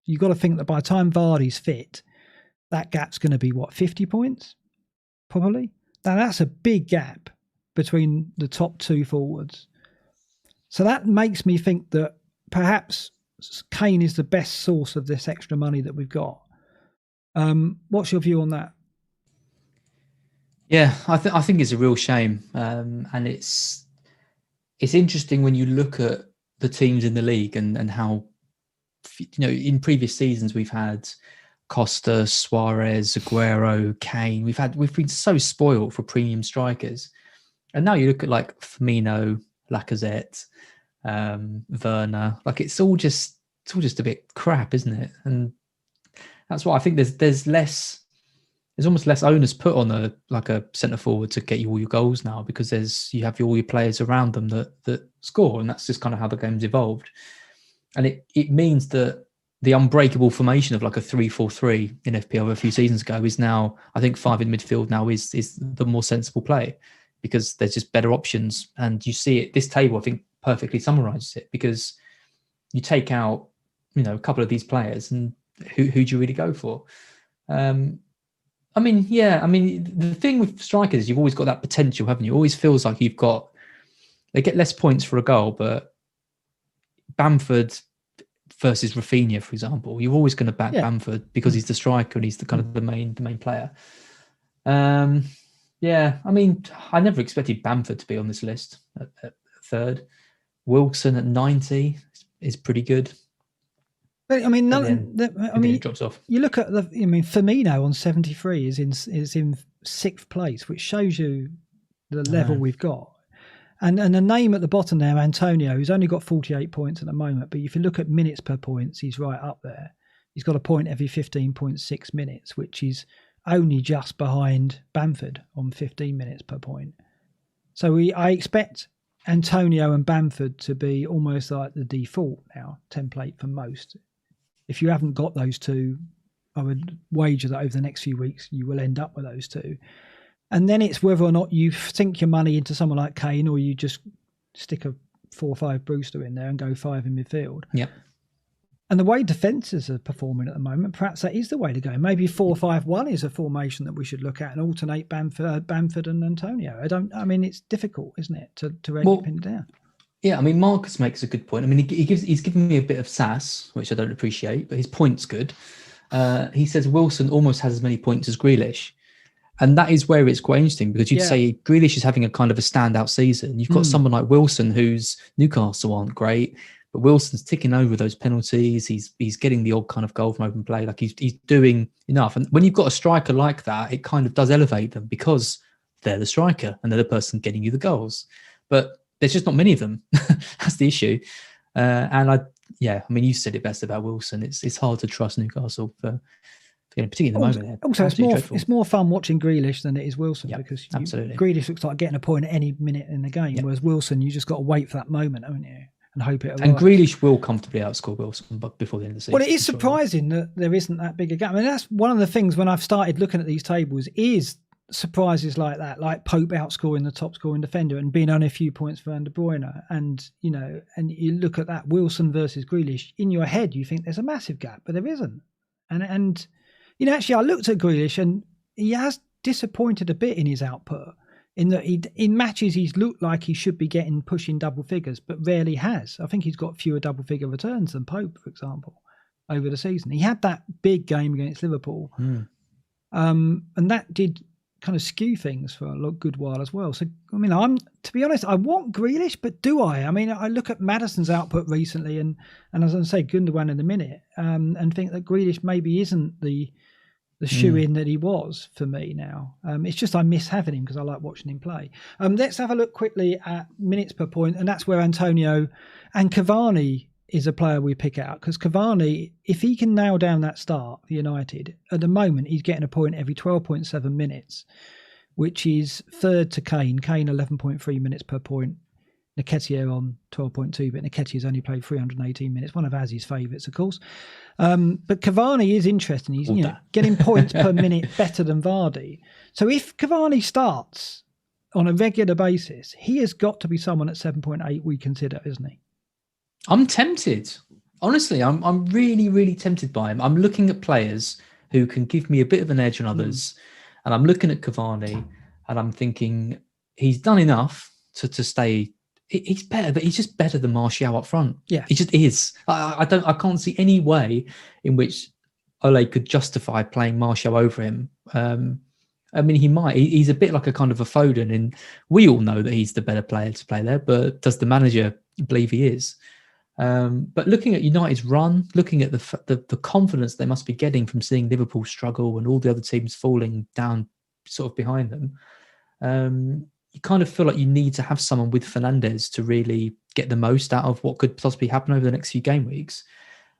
You've got to think that by the time Vardy's fit, that gap's going to be, 50 points? Probably. Now, that's a big gap between the top 2 forwards. So that makes me think that perhaps Kane is the best source of this extra money that we've got. What's your view on that? Yeah, I think it's a real shame, and it's interesting when you look at the teams in the league and how, in previous seasons we've had Costa, Suarez, Aguero, Kane. We've been so spoiled for premium strikers, and now you look at like Firmino, Lacazette, Werner. Like it's all just a bit crap, isn't it? And that's why I think there's almost less onus put on a centre forward to get you all your goals now, because you have all your players around them that score, and that's just kind of how the game's evolved. And it means that the unbreakable formation of like a 3-4-3 in FPL a few seasons ago is now, I think 5 in midfield now is the more sensible play, because there's just better options. And you see it, this table I think perfectly summarises it, because you take out, a couple of these players and who do you really go for? The thing with strikers is you've always got that potential, haven't you? It always feels like they get less points for a goal, but Bamford versus Rafinha, for example, you're always going to back Bamford because he's the striker and he's the kind of the main player. I never expected Bamford to be on this list at third. Wilson at 90 is pretty good. But it drops off. You look at Firmino on 73 is in 6th place, which shows you the level we've got. And the name at the bottom there, Antonio, who's only got 48 points at the moment. But if you look at minutes per points, he's right up there. He's got a point every 15.6 minutes, which is only just behind Bamford on 15 minutes per point. So I expect Antonio and Bamford to be almost like the default now template for most. If you haven't got those two, I would wager that over the next few weeks you will end up with those two. And then it's whether or not you sink your money into someone like Kane, or you just stick a 4 or 5 Brewster in there and go 5 in midfield. Yep. And the way defences are performing at the moment, perhaps that is the way to go. Maybe 4-5-1 is a formation that we should look at and alternate Bamford and Antonio. It's difficult, isn't it, to really pin it down? Yeah, I mean, Marcus makes a good point. I mean, he's given me a bit of sass, which I don't appreciate, but his point's good. He says Wilson almost has as many points as Grealish. And that is where it's quite interesting, because you'd say Grealish is having a kind of a standout season. You've got someone like Wilson, whose Newcastle aren't great, but Wilson's ticking over those penalties. He's getting the odd kind of goal from open play. Like he's doing enough. And when you've got a striker like that, it kind of does elevate them, because they're the striker and they're the person getting you the goals. But there's just not many of them. That's the issue. You said it best about Wilson. It's hard to trust Newcastle for particularly at the moment. Also, it's more fun watching Grealish than it is Wilson, because Grealish looks like getting a point at any minute in the game, whereas Wilson, you just got to wait for that moment, haven't you? And hope it arrives. And Grealish will comfortably outscore Wilson before the end of the season. Well, it is surprising that there isn't that big a gap. I mean, that's one of the things when I've started looking at these tables is surprises like that, like Pope outscoring the top scoring defender and being only a few points for De Bruyne. And you look at that Wilson versus Grealish, in your head you think there's a massive gap, but there isn't. And actually I looked at Grealish and he has disappointed a bit in his output, in that in matches he's looked like he should be pushing double figures, but rarely has. I think he's got fewer double figure returns than Pope, for example, over the season. He had that big game against Liverpool, and that did kind of skew things for a good while as well. So, I mean, to be honest, I want Grealish, but do I? I mean, I look at Maddison's output recently, and as I say, Gündogan in a minute, and think that Grealish maybe isn't the shoe-in that he was for me now. It's just I miss having him because I like watching him play. Let's have a look quickly at minutes per point, and that's where Antonio and Cavani is a player we pick out, because Cavani, if he can nail down that start for United, at the moment he's getting a point every 12.7 minutes, which is third to Kane. Kane 11.3 minutes per point. Nketiah on 12.2, but Nketiah's only played 318 minutes. One of Azzy's favourites, of course. But Cavani is interesting. He's getting points per minute better than Vardy. So if Cavani starts on a regular basis, he has got to be someone at 7.8 we consider, isn't he? I'm tempted. Honestly, I'm really, really tempted by him. I'm looking at players who can give me a bit of an edge on others. And I'm looking at Cavani and I'm thinking he's done enough to stay. He's better, but he's just better than Martial up front. Yeah, he just is. I can't see any way in which Ole could justify playing Martial over him. I mean, he might. He's a bit like a kind of a Foden, and we all know that he's the better player to play there. But does the manager believe he is? But looking at United's run, looking at the confidence they must be getting from seeing Liverpool struggle and all the other teams falling down sort of behind them, you kind of feel like you need to have someone with Fernandes to really get the most out of what could possibly happen over the next few game weeks.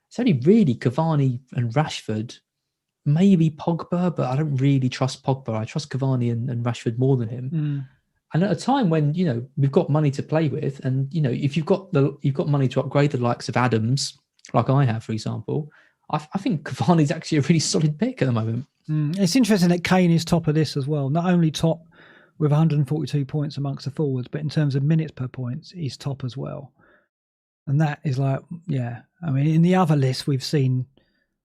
It's only really Cavani and Rashford, maybe Pogba, but I don't really trust Pogba. I trust Cavani and Rashford more than him. And at a time when, we've got money to play with, and, if you've got money to upgrade the likes of Adams, like I have, for example, I think Cavani's actually a really solid pick at the moment. It's interesting that Kane is top of this as well. Not only top with 142 points amongst the forwards, but in terms of minutes per points, he's top as well. And that is like, I mean, in the other list, we've seen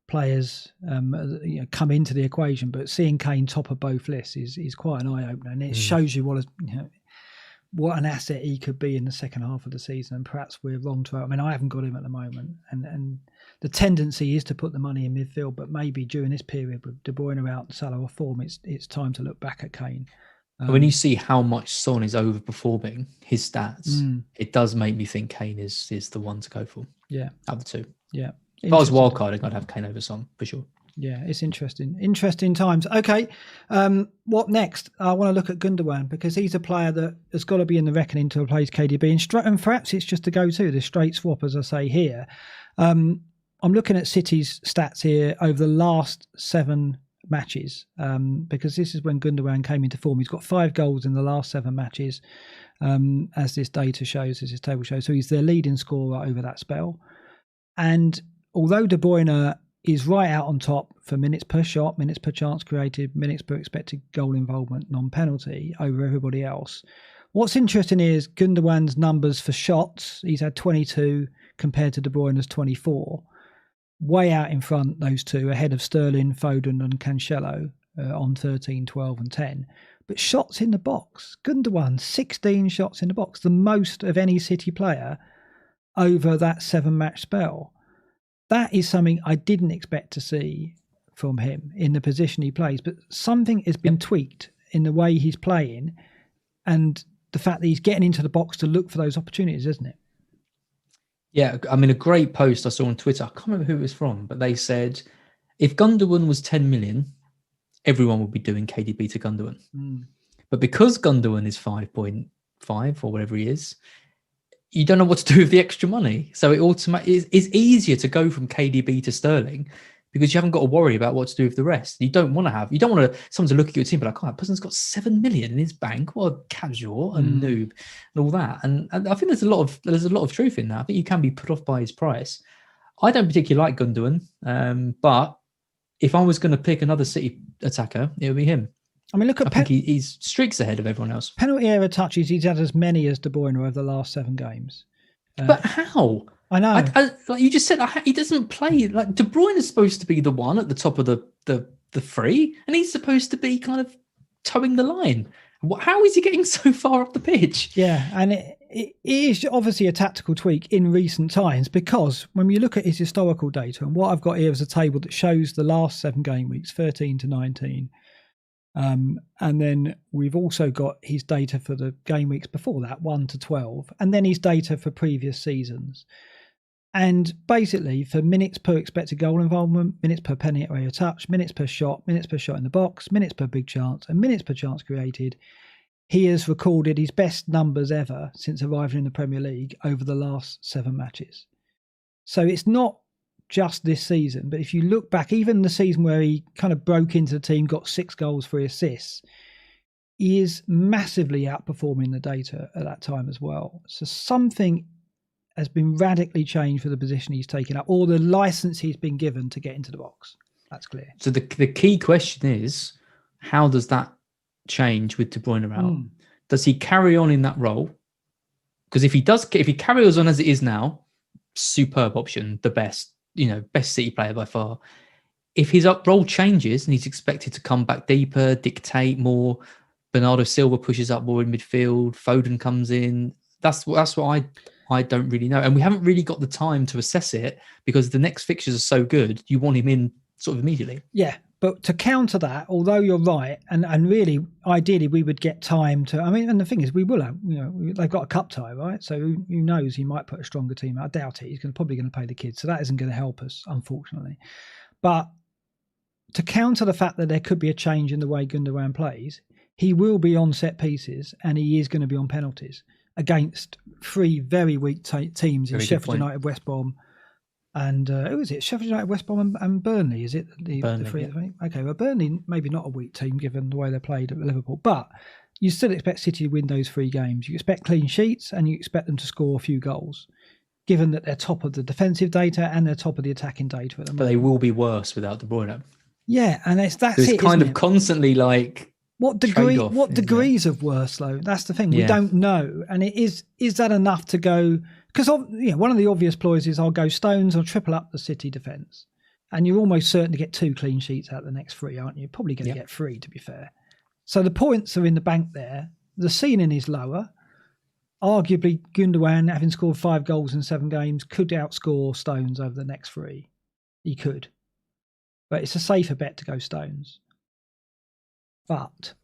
players come into the equation, but seeing Kane top of both lists is quite an eye-opener, and it shows you what an asset he could be in the second half of the season. And perhaps we're wrong to. I mean, I haven't got him at the moment, and the tendency is to put the money in midfield, but maybe during this period with De Bruyne out and Salah off form, it's time to look back at Kane. When you see how much Son is overperforming his stats, it does make me think Kane is the one to go for. Yeah, out of the two. Yeah. If I was wildcarding, I'd have Kane over Son for sure. Yeah, it's interesting. Interesting times. Okay, what next? I want to look at Gündogan, because he's a player that has got to be in the reckoning to replace KDB. And perhaps it's just a go-to, the straight swap, as I say here. I'm looking at City's stats here over the last 7 matches, because this is when Gündogan came into form. He's got 5 goals in the last 7 matches, as this data shows, as this table shows. So he's their leading scorer over that spell. And although De Bruyne is right out on top for minutes per shot, minutes per chance created, minutes per expected goal involvement, non-penalty, over everybody else, what's interesting is Gündogan's numbers for shots. He's had 22 compared to De Bruyne's 24. way out in front, those two, ahead of Sterling, Foden and Cancelo on 13, 12 and 10. But shots in the box, Gündogan, 16 shots in the box, the most of any City player over that 7-match spell. That is something I didn't expect to see from him in the position he plays, but something has been tweaked in the way he's playing and the fact that he's getting into the box to look for those opportunities, isn't it? Yeah, I mean, a great post I saw on Twitter, I can't remember who it was from, but they said, if Gündogan was 10 million, everyone would be doing KDB to Gündogan. But because Gündogan is 5.5 or whatever he is, you don't know what to do with the extra money. So it's easier to go from KDB to Sterling because you haven't got to worry about what to do with the rest. You don't want someone to look at your team and be like, oh, that person's got 7 million in his bank. What a casual and noob and all that. And I think there's a lot of truth in that. I think you can be put off by his price. I don't particularly like Gündogan, but if I was going to pick another City attacker, it would be him. I mean, look at I think he's streaks ahead of everyone else. Penalty area touches, he's had as many as De Bruyne over the last 7 games. But how? I know. Like you just said, he doesn't play. Like De Bruyne is supposed to be the one at the top of the free, and he's supposed to be kind of towing the line. How is he getting so far up the pitch? Yeah, and it is obviously a tactical tweak in recent times, because when you look at his historical data, and what I've got here is a table that shows the last 7 game weeks, 13 to 19. And then we've also got his data for the game weeks before that, 1 to 12, and then his data for previous seasons. And basically, for minutes per expected goal involvement, minutes per penalty area touch, minutes per shot in the box, minutes per big chance, and minutes per chance created, he has recorded his best numbers ever since arriving in the Premier League over the last 7 matches. So it's not just this season, but if you look back, even the season where he kind of broke into the team, got 6 goals, 3 assists, he is massively outperforming the data at that time as well. So something has been radically changed for the position he's taken up, or the license he's been given to get into the box. That's clear. So the key question is, how does that change with De Bruyne out? Does he carry on in that role? Because if he carries on as it is now, superb option, the best City player by far. If his role changes and he's expected to come back deeper, dictate more, Bernardo Silva pushes up more in midfield, Foden comes in, that's what I don't really know. And we haven't really got the time to assess it because the next fixtures are so good, you want him in sort of immediately. Yeah, but to counter that, although you're right, and really, ideally, we would get time to, and the thing is, we will have, they've got a cup tie, right? So who knows, he might put a stronger team out. I doubt it. He's probably going to play the kids. So that isn't going to help us, unfortunately. But to counter the fact that there could be a change in the way Gündogan plays, he will be on set pieces and he is going to be on penalties against 3 very weak teams in Sheffield United, West Brom, and who is it? Sheffield United, West Brom and Burnley, is it? Burnley, the 3? Yeah. Okay, well, Burnley maybe not a weak team given the way they played at Liverpool, but you still expect City to win those 3 games. You expect clean sheets and you expect them to score a few goals, given that they're top of the defensive data and they're top of the attacking data at the moment. But they will be worse without De Bruyne. Yeah, and it's kind of constantly like... What degrees of worse, though? That's the thing. We don't know. And is that enough to go... Because one of the obvious ploys is I'll go Stones, I'll triple up the City defence. And you're almost certain to get 2 clean sheets out of the next 3, aren't you? Probably going to get 3, to be fair. So the points are in the bank there. The ceiling is lower. Arguably, Gündogan, having scored 5 goals in 7 games, could outscore Stones over the next 3. He could. But it's a safer bet to go Stones. But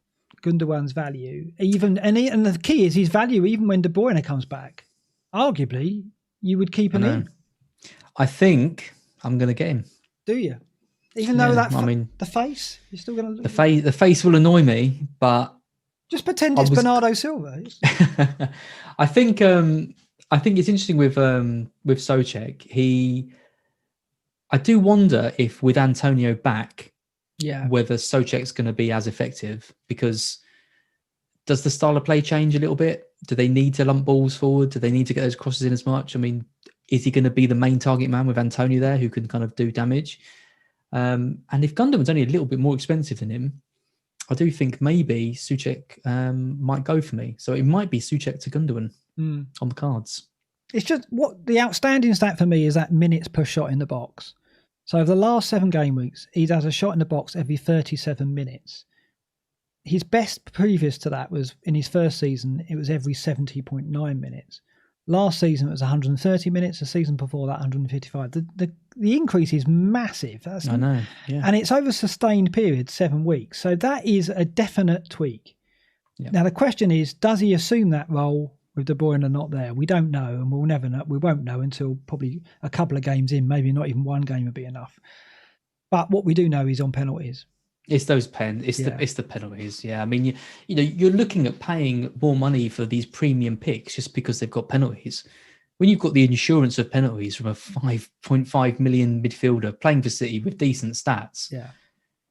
Gündogan's value, and the key is his value even when De Bruyne comes back. Arguably, you would keep him in. I think I'm going to get him. Do you? Even though the face, you're still going to... The face will annoy me, but... Just pretend it's Bernardo Silva. I think it's interesting with Souček. I do wonder if with Antonio back... whether Souček's going to be as effective, because does the style of play change a little bit? Do they need to lump balls forward? Do they need to get those crosses in as much? Is he going to be the main target man with Antonio there who can kind of do damage? And if Gundogan's only a little bit more expensive than him, I do think maybe Souček might go for me. So it might be Souček to Gündogan on the cards. It's just what the outstanding stat for me is that minutes per shot in the box. So over the last 7 game weeks, he's had a shot in the box every 37 minutes. His best previous to that was in his first season, it was every 70.9 minutes. Last season, it was 130 minutes. The season before that, 155. The increase is massive. I know, yeah. And it's over a sustained period, 7 weeks. So that is a definite tweak. Yep. Now, the question is, does he assume that role with De Bruyne not there? We don't know, and we'll never know. We won't know until probably a couple of games in. Maybe not even one game would be enough. But what we do know is on penalties. It's those it's the penalties. Yeah, I mean, you're looking at paying more money for these premium picks just because they've got penalties. When you've got the insurance of penalties from a 5.5 million midfielder playing for City with decent stats,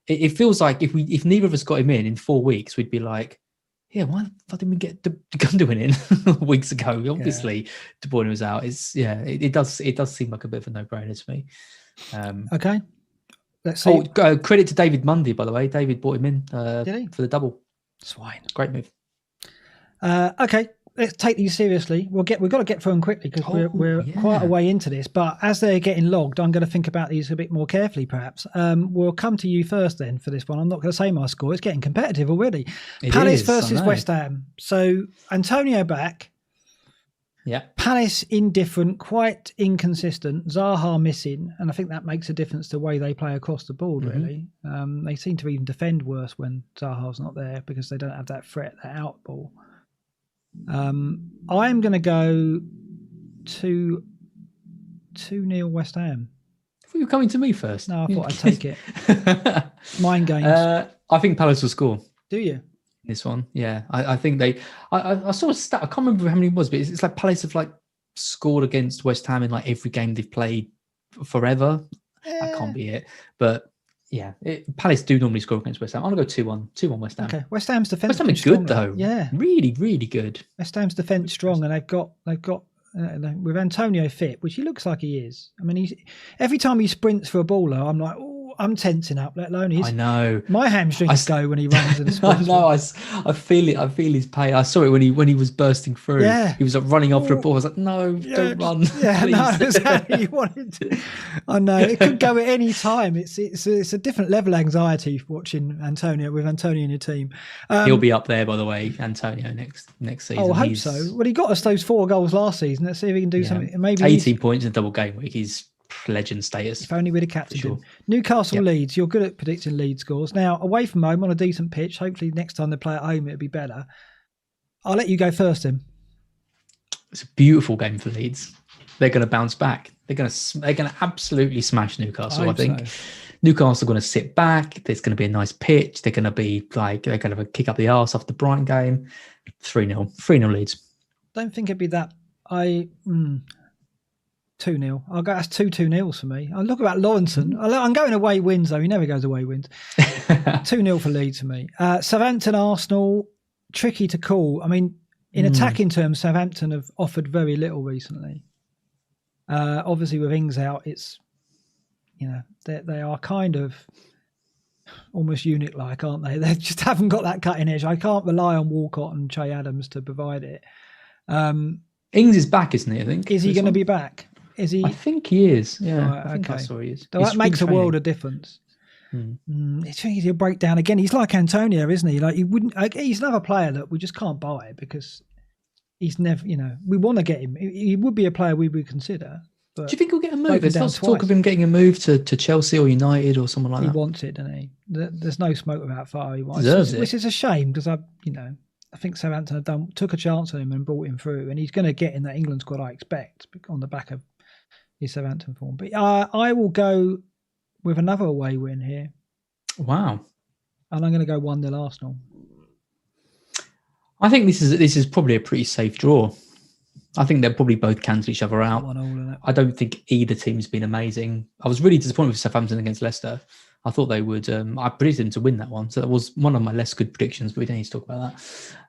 it feels like if neither of us got him in 4 weeks, we'd be like, yeah, why the fuck didn't we get Gündogan in weeks ago? Obviously, De Bruyne was out. It does seem like a bit of a no-brainer to me. Okay. Let's see. Credit to David Mundy, by the way. David brought him in for the double. Swine. Great move. Okay, let's take these seriously. We've got to get through them quickly because we're quite a way into this. But as they're getting logged, I'm going to think about these a bit more carefully, perhaps. We'll come to you first then for this one. I'm not going to say my score. It's getting competitive already. Palace versus West Ham. So Antonio back. Yeah. Palace indifferent, quite inconsistent. Zaha missing, and I think that makes a difference to the way they play across the board, really. They seem to even defend worse when Zaha's not there because they don't have that threat, that out ball. I'm going to go 2-0 West Ham. I thought you were coming to me first. No, I thought I'd take it. Mind games. I think Palace will score. Do you? This one, yeah. I think I saw a stat. I can't remember how many it was, but it's like Palace have like scored against West Ham in like every game they've played forever. That can't be it. But yeah, Palace do normally score against West Ham. I'm going to go 2-1. 2-1 West Ham. Okay. West Ham's defence. West Ham is good though. Yeah. Really, really good. West Ham's defence strong, and they've got with Antonio fit, which he looks like he is. I mean, every time he sprints for a baller, I'm like, oh, I'm tensing up. Let alone his. I know my hamstrings go when he runs and sprints. I know. I feel it. I feel his pain. I saw it when he was bursting through. Yeah. He was like running after a ball. I was like, no, don't run. Yeah, no, exactly. You wanted to. I know it could go at any time. It's a different level of anxiety watching Antonio with Antonio in your team. He'll be up there, by the way, Antonio next season. Oh, I hope so. Well, he got us those 4 goals last season. Let's see if he can do something. Maybe 18 points in a double game week. He's legend status. If only we'd have captained him. Newcastle Leeds. You're good at predicting lead scores. Now, away from home on a decent pitch. Hopefully next time they play at home it'll be better. I'll let you go first, Tim. It's a beautiful game for Leeds. They're going to bounce back. They're going to absolutely smash Newcastle, I think. So. Newcastle are going to sit back. There's going to be a nice pitch. They're going to be like, they're going to kick up the arse after the Brighton game. 3-0. 3-0 Leeds. Don't think it'd be that. 2-0. I'll go. That's 2-2-0s for me. I look about Lawrenson. I'm going away wins though. He never goes away wins. 2-0 for Leeds for me. Southampton, Arsenal, tricky to call. I mean, in attacking terms, Southampton have offered very little recently. Obviously, with Ings out, it's they are kind of almost unit-like, aren't they? They just haven't got that cutting edge. I can't rely on Walcott and Che Adams to provide it. Ings is back, isn't he? I think. Is he going to be back? Is he? I think he is. Yeah, right, I think I saw he is. So that makes a world of difference. It's easy to break down again. He's like Antonio, isn't he? Like he's another player that we just can't buy because he's never. We want to get him. He would be a player we would consider. But do you think he'll get a move? There's lots of talk of him getting a move to Chelsea or United or someone like that. He wants it, doesn't he? There's no smoke without fire. He wants deserves it, which is a shame because I think Southampton took a chance on him and brought him through, and he's going to get in that England squad, I expect, on the back of his Southampton form. But I will go with another away win here. Wow! And I'm going to go 1-0 Arsenal. I think this is probably a pretty safe draw. I think they'll probably both cancel each other out. I don't think either team's been amazing. I was really disappointed with Southampton against Leicester. I thought they would. I predicted them to win that one, so that was one of my less good predictions. But we don't need to talk about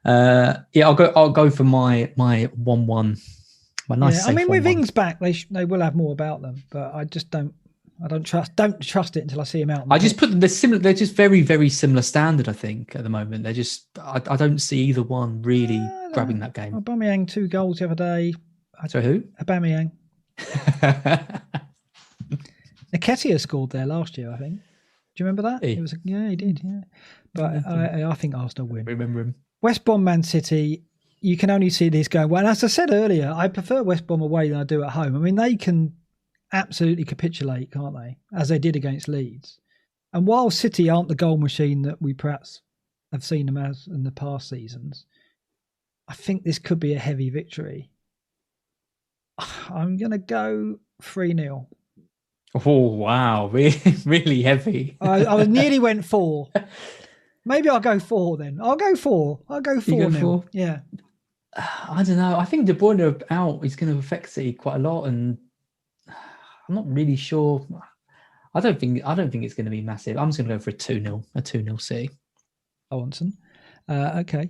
that. I'll go for my 1-1. My nice. Yeah, I mean, 1-1. With Ings back, they will have more about them, but I just don't. I don't trust it until I see him out. I just put them. They're similar. They're just very, very similar standard. I think at the moment they're just. I don't see either one really grabbing that game. Aubameyang 2 goals the other day. Sorry, who? Aubameyang. Nketiah scored there last year, I think. Do you remember that? He did. Yeah, but I think Arsenal win. Remember him. West Brom, Man City. You can only see this going well. And as I said earlier, I prefer West Brom away than I do at home. I mean, they can absolutely capitulate, can't they? As they did against Leeds. And while City aren't the goal machine that we perhaps have seen them as in the past seasons, I think this could be a heavy victory. I'm going to go 3-0. Oh, wow. Really heavy. I nearly went 4. Maybe I'll go 4 then. I'll go 4. I'll go 4-0. Yeah. I don't know. I think De Bruyne out is going to affect City quite a lot, and I'm not really sure. I don't think it's going to be massive. I'm just going to go for a 2-0 City. Owenson. Okay.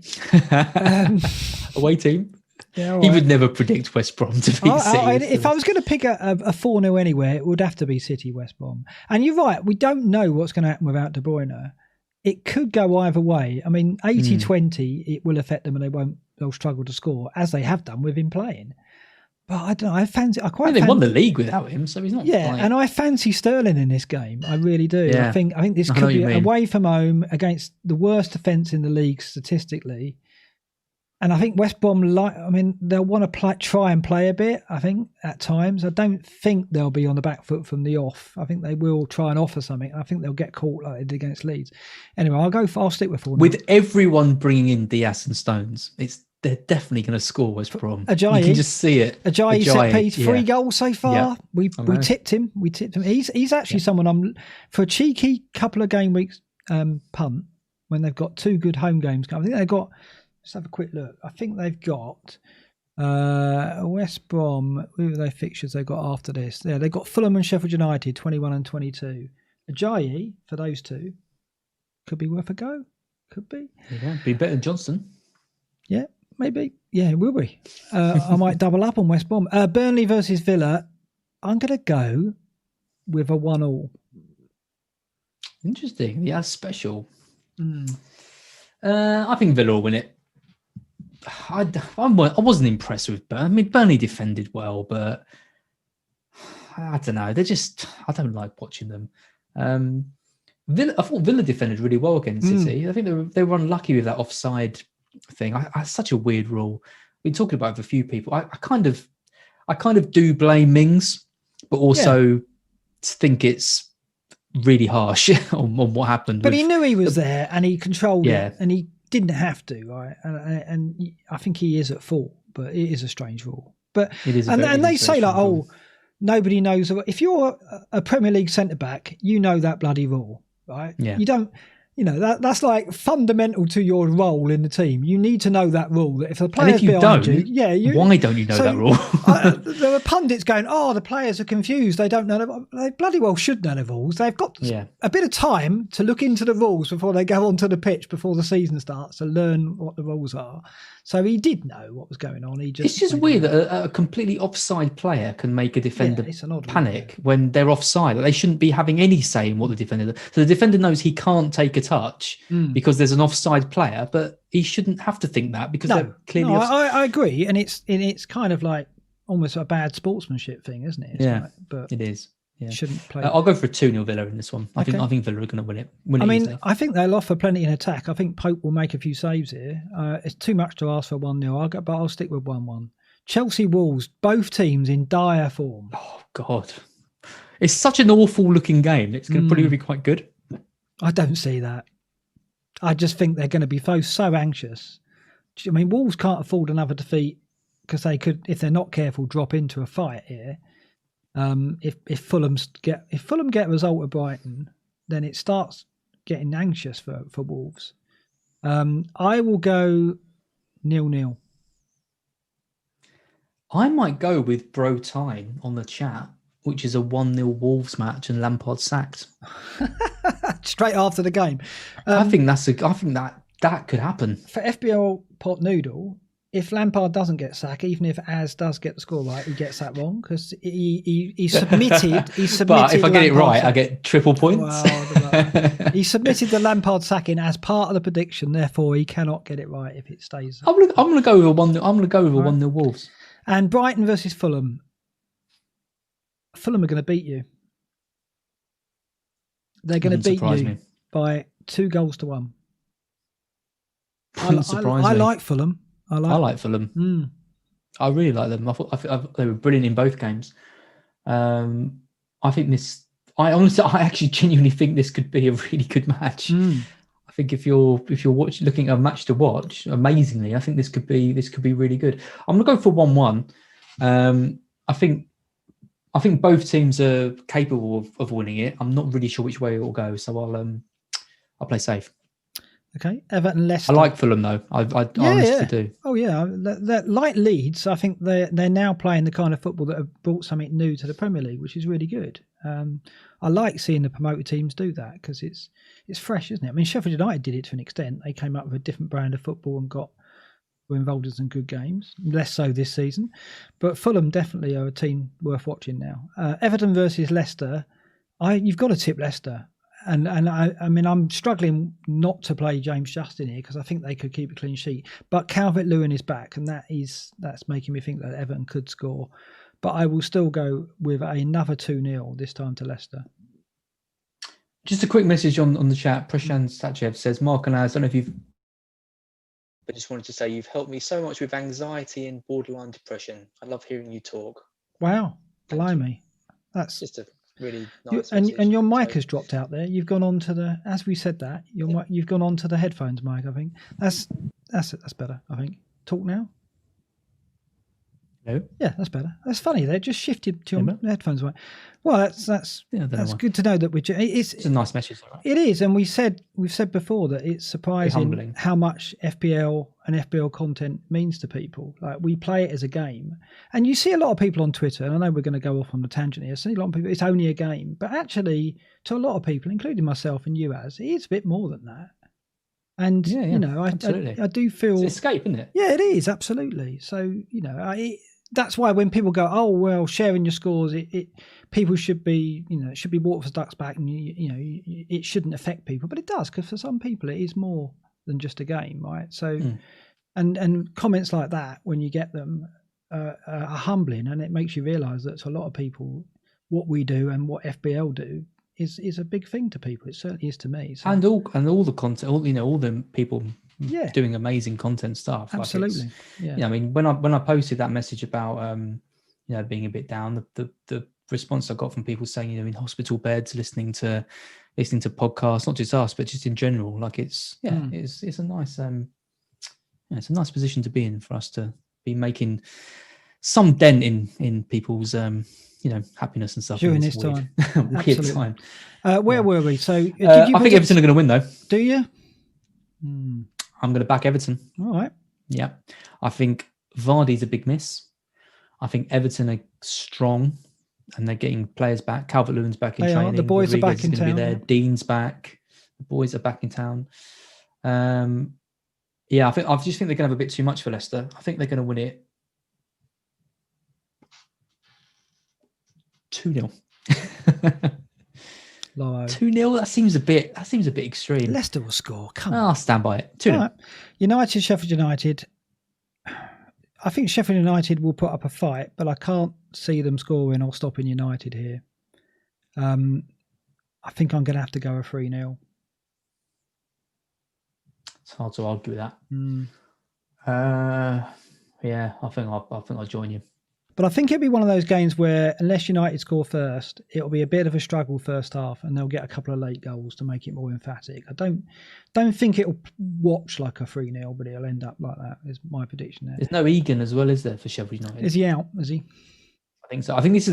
Away team. Yeah, right. He would never predict West Brom to beat City. If I was going to pick a 4-0 anywhere, it would have to be City West Brom. And you're right, we don't know what's going to happen without De Bruyne. It could go either way. I mean, 80-20, it will affect them and they'll struggle to score, as they have done with him playing. But I don't know. They won the league without him, so he's not. Yeah, and I fancy Sterling in this game. I really do. Yeah. I think this could be away from home against the worst defence in the league statistically. And I think West Brom, they'll want to try and play a bit, I think, at times. I don't think they'll be on the back foot from the off. I think they will try and offer something. I think they'll get caught like they did against Leeds. Anyway, I'll stick with 4-0. With everyone bringing in Diaz and Stones, they're definitely going to score West Brom. Ajayi, you can just see it. Ajayi set piece, 3 goals so far. Yeah, we tipped him. He's actually someone for a cheeky couple of game weeks punt when they've got 2 good home games. I think they've got. Let's have a quick look. I think they've got West Brom. Who are their fixtures they've got after this? Yeah, they've got Fulham and Sheffield United, 21 and 22. Ajayi for those 2 could be worth a go. Could be. Yeah, be better than Johnson. Yeah, maybe. Yeah, it will be. I might double up on West Brom. Burnley versus Villa. I'm going to go with a 1-1. Interesting. Yeah, special. I think Villa will win it. I wasn't impressed with Burnley. I mean, Burnley defended well, but I don't know. I don't like watching them. I thought Villa defended really well against City. I think they were unlucky with that offside thing. Such a weird rule. We've been talking about it with a few people. I kind of do blame Mings, but also think it's really harsh on what happened. But he knew he was there and he controlled it, and he didn't have to, right? And I think he is at fault, but it is a strange rule. But it is, and they say like, nobody knows. If you're a Premier League centre back, you know that bloody rule, right? Yeah. You don't. That's like fundamental to your role in the team. You need to know that rule. That if the players behind you, why don't you know that rule? There were pundits going, the players are confused. They don't know. They bloody well should know the rules. They've got a bit of time to look into the rules before they go onto the pitch before the season starts to learn what the rules are. So he did know what was going on. It's just weird that a completely offside player can make a defender panic when they're offside. They shouldn't be having any say in what the defender does. So the defender knows he can't take a touch because there's an offside player, but he shouldn't have to think that because they're clearly offside. I agree. And it's kind of like almost a bad sportsmanship thing, isn't it? But it is. Yeah. Shouldn't play. I'll go for a 2-0 Villa in this one. I think Villa are going to win it. Easily. I think they'll offer plenty in attack. I think Pope will make a few saves here. It's too much to ask for 1-0. But I'll stick with 1-1. Chelsea Wolves, both teams in dire form. Oh God, it's such an awful looking game. It's going to probably be quite good. I don't see that. I just think they're going to be so anxious. I mean, Wolves can't afford another defeat because they could, if they're not careful, drop into a fight here. If Fulham get a result at Brighton, then it starts getting anxious for Wolves. I will go 0-0. I might go with Bro Time on the chat, which is a 1-0 Wolves match and Lampard sacked. Straight after the game. I think that could happen. For FPL Pot Noodle, if Lampard doesn't get sacked, even if Az does get the score right, he gets that wrong because he submitted. But if I get it right, I get triple points. Well, he submitted the Lampard sacking as part of the prediction. Therefore, he cannot get it right if it stays. I'm going to go with a 1-0. I'm going to go with a 1-0 Wolves. And Brighton versus Fulham. Fulham are going to beat you. they're going to beat you by 2-1. I like Fulham. I like Fulham. I really like them. I thought they were brilliant in both games. I think this. I actually genuinely think this could be a really good match. I think if you're looking at a match to watch, amazingly, I think this could be really good. I'm gonna go for 1-1. I think both teams are capable of winning it. I'm not really sure which way it will go, so I'll play safe. Okay, Everton, Leicester. I like Fulham though. I honestly do. Oh yeah, they're like Leeds. I think they're now playing the kind of football that have brought something new to the Premier League, which is really good. I like seeing the promoted teams do that because it's fresh, isn't it? I mean, Sheffield United did it to an extent. They came up with a different brand of football and were involved in some good games. Less so this season, but Fulham definitely are a team worth watching now. Everton versus Leicester. You've got to tip Leicester. And I mean, I'm struggling not to play James Justin here because I think they could keep a clean sheet. But Calvert-Lewin is back, and that's making me think that Everton could score. But I will still go with another 2-0 this time to Leicester. Just a quick message on the chat. Prashant Sachev says, Mark and I don't know if you've... But just wanted to say you've helped me so much with anxiety and borderline depression. I love hearing you talk. Wow. Blimey. That's... just a... really nice and your mic has dropped out there. You've gone on to the, as we said that, you've gone on to the headphones mic, I think. That's better, I think. Talk now. No. Yeah, that's better. That's funny. They just shifted to your headphones mic. Well, that's good to know that it's a nice message, right? It is, and we've said before that it's surprising how much FPL and FPL content means to people. Like, we play it as a game, and you see a lot of people on Twitter, and I know we're going to go off on a tangent here. I see a lot of people, it's only a game, but actually, to a lot of people, including myself and you, it is a bit more than that. And you know, I do feel it's escape, isn't it? Yeah, it is, absolutely. So that's why when people go, oh well, sharing your scores, people should be, it should be water for ducks back, and it shouldn't affect people, but it does, because for some people it is more than just a game, right? So, and comments like that, when you get them, are humbling, and it makes you realise that to a lot of people, what we do and what FBL do is a big thing to people. It certainly is to me. So. And all the content, all the people. Doing amazing content stuff. Absolutely. Like I mean, when I posted that message about being a bit down, the response I got from people saying, in hospital beds, listening to podcasts, not just us, but just in general, like it's a nice it's a nice position to be in, for us to be making some dent in people's happiness and stuff during this time. Weird time. Where were we? So I think Everton are going to win, though. Do you? I'm going to back Everton. All right. Yeah. I think Vardy's a big miss. I think Everton are strong, and they're getting players back. Calvert-Lewin's back in training. The boys are back in town. Be there. Dean's back. The boys are back in town. I just think they're going to have a bit too much for Leicester. I think they're going to win it 2-0. 2-0. That seems a bit extreme. Leicester will score. Come on. I'll stand by it. 2-0. Right. United, Sheffield United. I think Sheffield United will put up a fight, but I can't see them scoring or stopping United here. I think I'm going to have to go a 3-0. It's hard to argue with that. I think I'll join you. But I think it'll be one of those games where, unless United score first, it'll be a bit of a struggle first half, and they'll get a couple of late goals to make it more emphatic. I don't think it'll watch like a 3-0, but it'll end up like that, is my prediction there. There's no Egan as well, is there, for Sheffield United? Is he out? Is he? I think so. I think this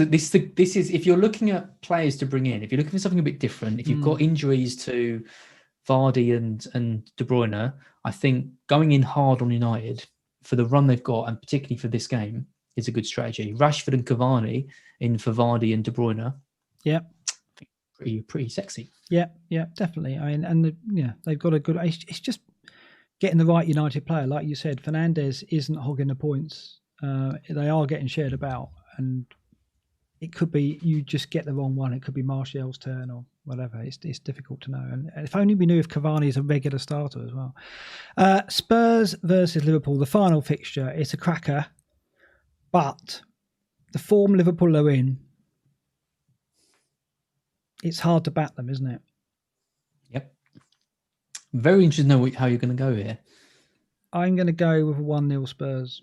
is if you're looking at players to bring in, if you're looking for something a bit different, if you've got injuries to Vardy and De Bruyne, I think going in hard on United for the run they've got, and particularly for this game, is a good strategy. Rashford and Cavani in for Vardy and De Bruyne. Yeah. Pretty sexy. Yeah, definitely. I mean, and they've got a good. It's just getting the right United player, like you said. Fernandes isn't hogging the points. They are getting shared about, and it could be you just get the wrong one. It could be Martial's turn or whatever. It's difficult to know. And if only we knew if Cavani is a regular starter as well. Spurs versus Liverpool, the final fixture. It's a cracker. But the form Liverpool are in, it's hard to bat them, isn't it? Very interested to know how you're going to go here. I'm going to go with 1-0 Spurs.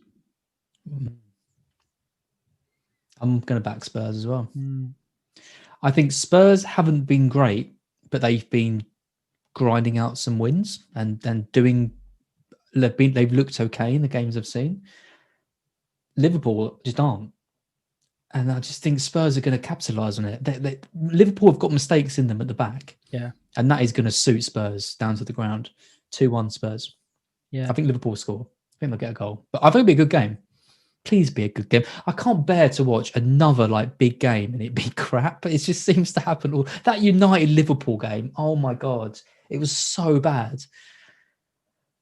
I'm going to back Spurs as well. I think Spurs haven't been great, but they've been grinding out some wins and doing. They've looked okay in the games I've seen. Liverpool just aren't, and I just think Spurs are going to capitalise on it. Liverpool have got mistakes in them at the back, and that is going to suit Spurs down to the ground. 2-1 Spurs. Yeah, I think Liverpool will score. I think they'll get a goal, but I think it'll be a good game. Please be a good game. I can't bear to watch another big game and it be crap, but it just seems to happen. All that United Liverpool game. Oh my God, it was so bad.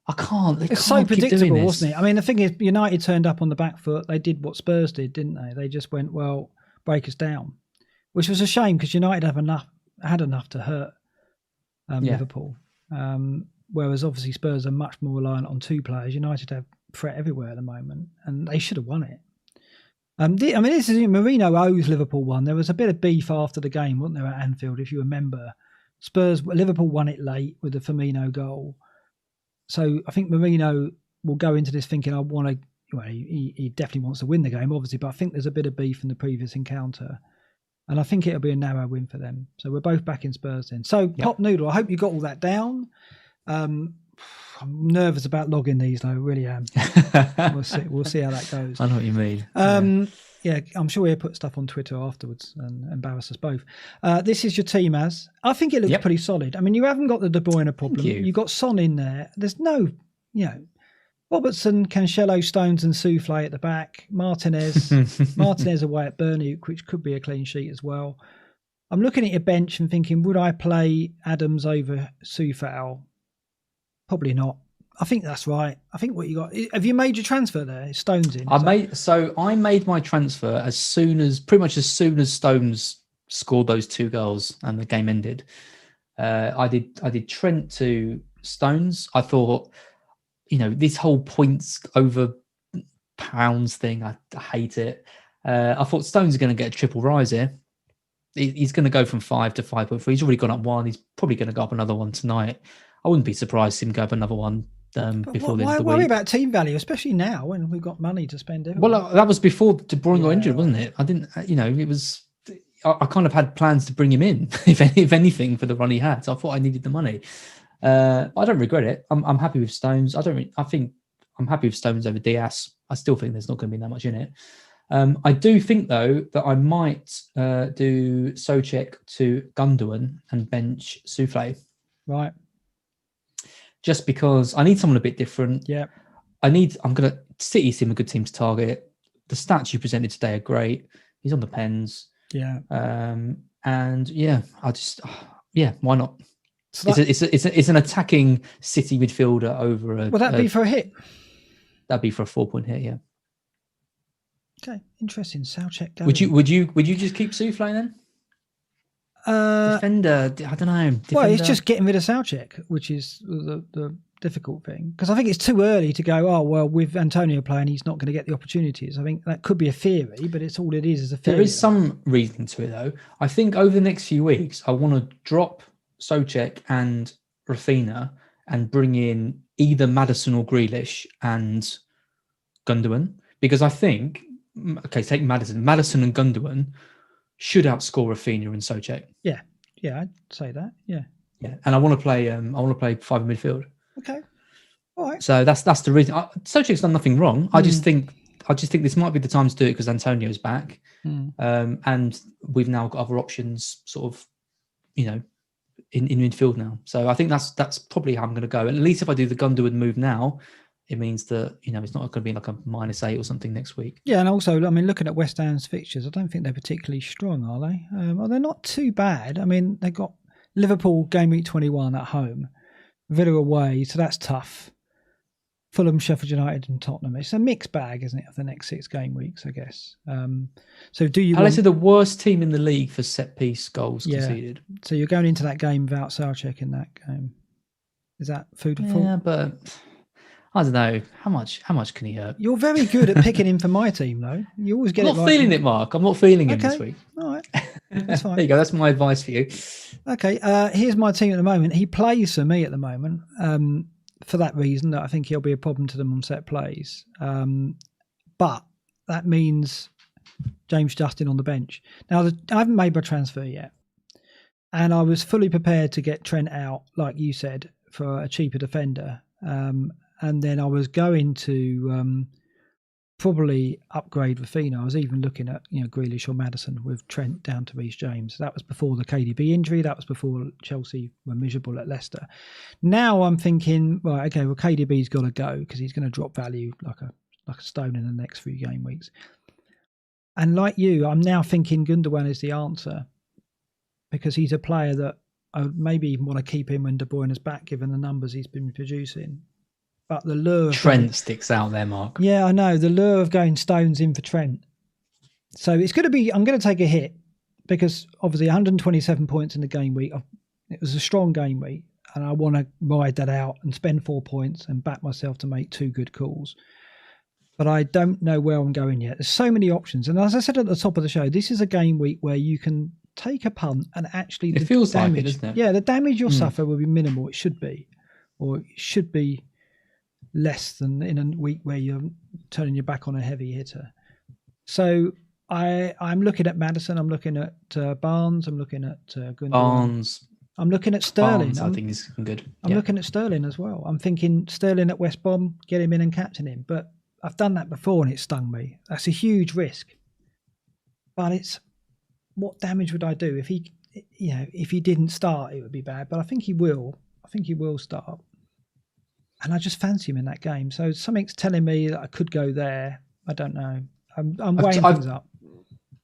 I can't. It's so predictable, wasn't it? I mean, the thing is, United turned up on the back foot. They did what Spurs did, didn't they? They just went, well, break us down, which was a shame because United had enough to hurt Liverpool. Whereas obviously Spurs are much more reliant on two players. United have threat everywhere at the moment, and they should have won it. This is Mourinho owes Liverpool one. There was a bit of beef after the game, wasn't there, at Anfield, if you remember? Liverpool won it late with the Firmino goal. So I think Mourinho will go into this thinking, he definitely wants to win the game, obviously, but I think there's a bit of beef in the previous encounter. And I think it'll be a narrow win for them. So we're both back in Spurs then. So, Pop Noodle, I hope you got all that down. I'm nervous about logging these, though. I really am. We'll see how that goes. I know what you mean. I'm sure he'll put stuff on Twitter afterwards and embarrass us both. This is your team, I think it looks pretty solid. I mean, you haven't got the De Bruyne problem. You've got Son in there. There's no, Robertson, Cancelo, Stones and Soufflé at the back. Martinez away at Burnley, which could be a clean sheet as well. I'm looking at your bench and thinking, would I play Adams over Soufal? Probably not. I think that's right. I think what you got. Have you made your transfer there? Stones in. I made my transfer pretty much as soon as Stones scored those 2 goals and the game ended. I did Trent to Stones. I thought, this whole points over pounds thing, I hate it. I thought Stones is going to get a triple rise here. He's going to go from 5 to 5.3. He's already gone up 1. He's probably going to go up another 1 tonight. I wouldn't be surprised to him go up another 1 before the end of the week. Why worry about team value, especially now when we've got money to spend? Everywhere? Well, that was before De Bruyne got injured, wasn't it? I didn't, it was. I kind of had plans to bring him in, if anything, for the run he had. So I thought I needed the money. I don't regret it. I'm happy with Stones. I think I'm happy with Stones over Diaz. I still think there's not going to be that much in it. I do think though that I might do Souček to Gündogan and bench Soufflé. Right. Just because I need someone a bit different. Yeah. City seem a good team to target. The stats you presented today are great. He's on the pens. Yeah. Why not? So it's an attacking City midfielder over a. Will that be for a hit? That'd be for a 4-point hit, yeah. Okay, interesting. Souček. Would you just keep Soufflé then? Defender, I don't know. Well, it's just getting rid of Souček, which is the difficult thing. Because I think it's too early to go, with Antonio playing, he's not going to get the opportunities. I think that could be a theory, but it's all it is a theory. There is some reasoning to it, though. I think over the next few weeks, I want to drop Souček and Rafinha and bring in either Maddison or Grealish and Gündogan. Because I think, take Maddison and Gündogan should outscore Rafinha and Souček. Yeah, I'd say that. Yeah. And I want to play 5 in midfield. Okay, all right. So that's the reason. Souček's done nothing wrong. I just think this might be the time to do it because Antonio's back, and we've now got other options, sort of, in midfield now. So I think that's probably how I'm going to go. And at least if I do the Gündogan move now, it means that, it's not going to be like a -8 or something next week. Yeah, and also, I mean, looking at West Ham's fixtures, I don't think they're particularly strong, are they? They're not too bad. I mean, they've got Liverpool game week 21 at home, Villa away, so that's tough. Fulham, Sheffield United and Tottenham. It's a mixed bag, isn't it, of the next 6 game weeks, I guess. So do you... Palace are the worst team in the league for set-piece goals conceded. So you're going into that game without Souček in that game. Is that food for thought? Yeah, but... I don't know. How much can he hurt? You're very good at picking him for my team, though. You always get it right. I'm not feeling it, Mark. I'm not feeling him this week. All right. That's fine. There you go. That's my advice for you. Okay, here's my team at the moment. He plays for me at the moment for that reason, that I think he'll be a problem to them on set plays. But that means James Justin on the bench. Now, I haven't made my transfer yet. And I was fully prepared to get Trent out, like you said, for a cheaper defender. And then I was going to probably upgrade Rafinha. I was even looking at Grealish or Maddison with Trent down to Reece James. That was before the KDB injury. That was before Chelsea were miserable at Leicester. Now I'm thinking, right, okay, well KDB's got to go because he's going to drop value like a stone in the next few game weeks. And like you, I'm now thinking Gündogan is the answer because he's a player that I would maybe even want to keep him when De Bruyne is back, given the numbers he's been producing. But the lure of Trent sticks out there, Mark. Yeah, I know. The lure of going Stones in for Trent. So it's going to be, I'm going to take a hit because obviously 127 points in the game week. It was a strong game week and I want to ride that out and spend 4 points and back myself to make 2 good calls. But I don't know where I'm going yet. There's so many options. And as I said at the top of the show, this is a game week where you can take a punt and actually it feels damage, like it, doesn't it? Yeah, the damage you'll suffer will be minimal. It should be. Or it should be less than in a week where you're turning your back on a heavy hitter. So I'm looking at Maddison. I'm looking at Barnes. I'm looking at Gündogan. Barnes. I'm looking at Sterling. Barnes, I think is good. I'm looking at Sterling as well. I'm thinking Sterling at West Brom, get him in and captain him. But I've done that before and it stung me. That's a huge risk. But it's what damage would I do if he didn't start? It would be bad. But I think he will. I think he will start. And I just fancy him in that game. So something's telling me that I could go there. I don't know. I'm weighing things up.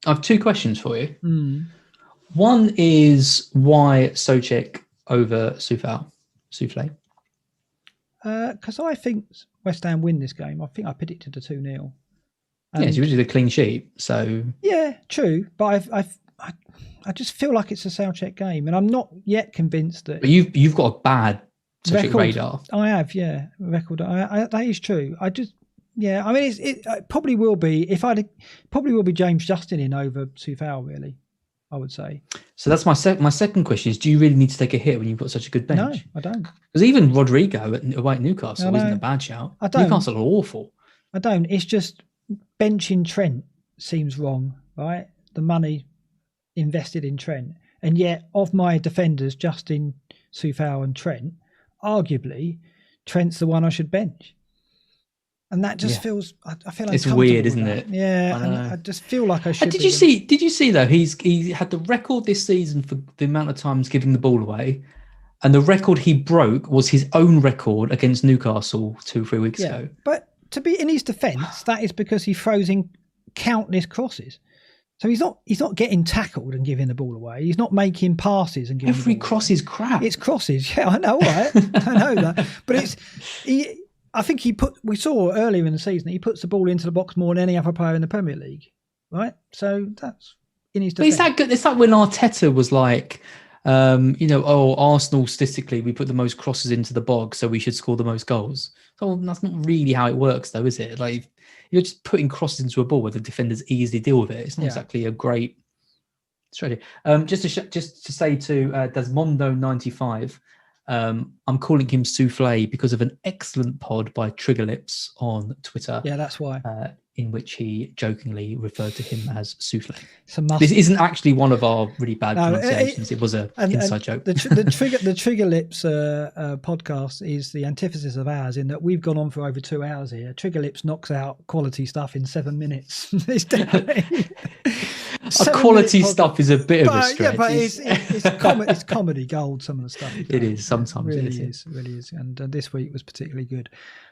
I have 2 questions for you. One is why Soucek over Soufflé? Because I think West Ham win this game. I think I predicted a 2-0. Yeah, so you did a clean sheet. So yeah, true. But I just feel like it's a Soucek game, and I'm not yet convinced that. But you've got a bad Soucek radar. I have, yeah, record. That is true. I mean, it probably will be probably will be James Justin in over Soufflé, really. I would say. So that's my second question is, do you really need to take a hit when you've got such a good bench? No, I don't. Because even Rodrigo at Newcastle isn't a bad shout. I don't. Newcastle are awful. I don't. It's just benching Trent seems wrong, right? The money invested in Trent. And yet, of my defenders, Justin, Soufflé and Trent, arguably, Trent's the one I should bench. And that just feels. I feel it's weird, isn't it? Yeah, and I just feel like I should. Did you see though? He had the record this season for the amount of times giving the ball away, and the record he broke was his own record against Newcastle 2-3 weeks ago. But to be in his defence, that is because he throws in countless crosses. So he's not getting tackled and giving the ball away. He's not making passes and giving. Every cross is crap. It's crosses. Yeah, I know, right? I know that, but I think we saw earlier in the season, he puts the ball into the box more than any other player in the Premier League, right? So that's in his defense. But is that good? It's like when Arteta was like, Arsenal statistically, we put the most crosses into the box, so we should score the most goals. So that's not really how it works, though, is it? Like, you're just putting crosses into a ball where the defenders easily deal with it. It's not exactly a great strategy. Just to say to Desmondo95, I'm calling him Soufflé because of an excellent pod by Triggerlips on Twitter. Yeah, that's why. In which he jokingly referred to him as Soufflé. This isn't actually one of our really bad pronunciations. It was an inside joke. The Triggerlips podcast is the antithesis of ours in that we've gone on for over 2 hours here. Triggerlips knocks out quality stuff in 7 minutes. It's definitely... quality stuff is a bit of a stretch. Yeah, but it's comedy gold, some of the stuff. It is, sometimes really it is. Really is. And this week was particularly good.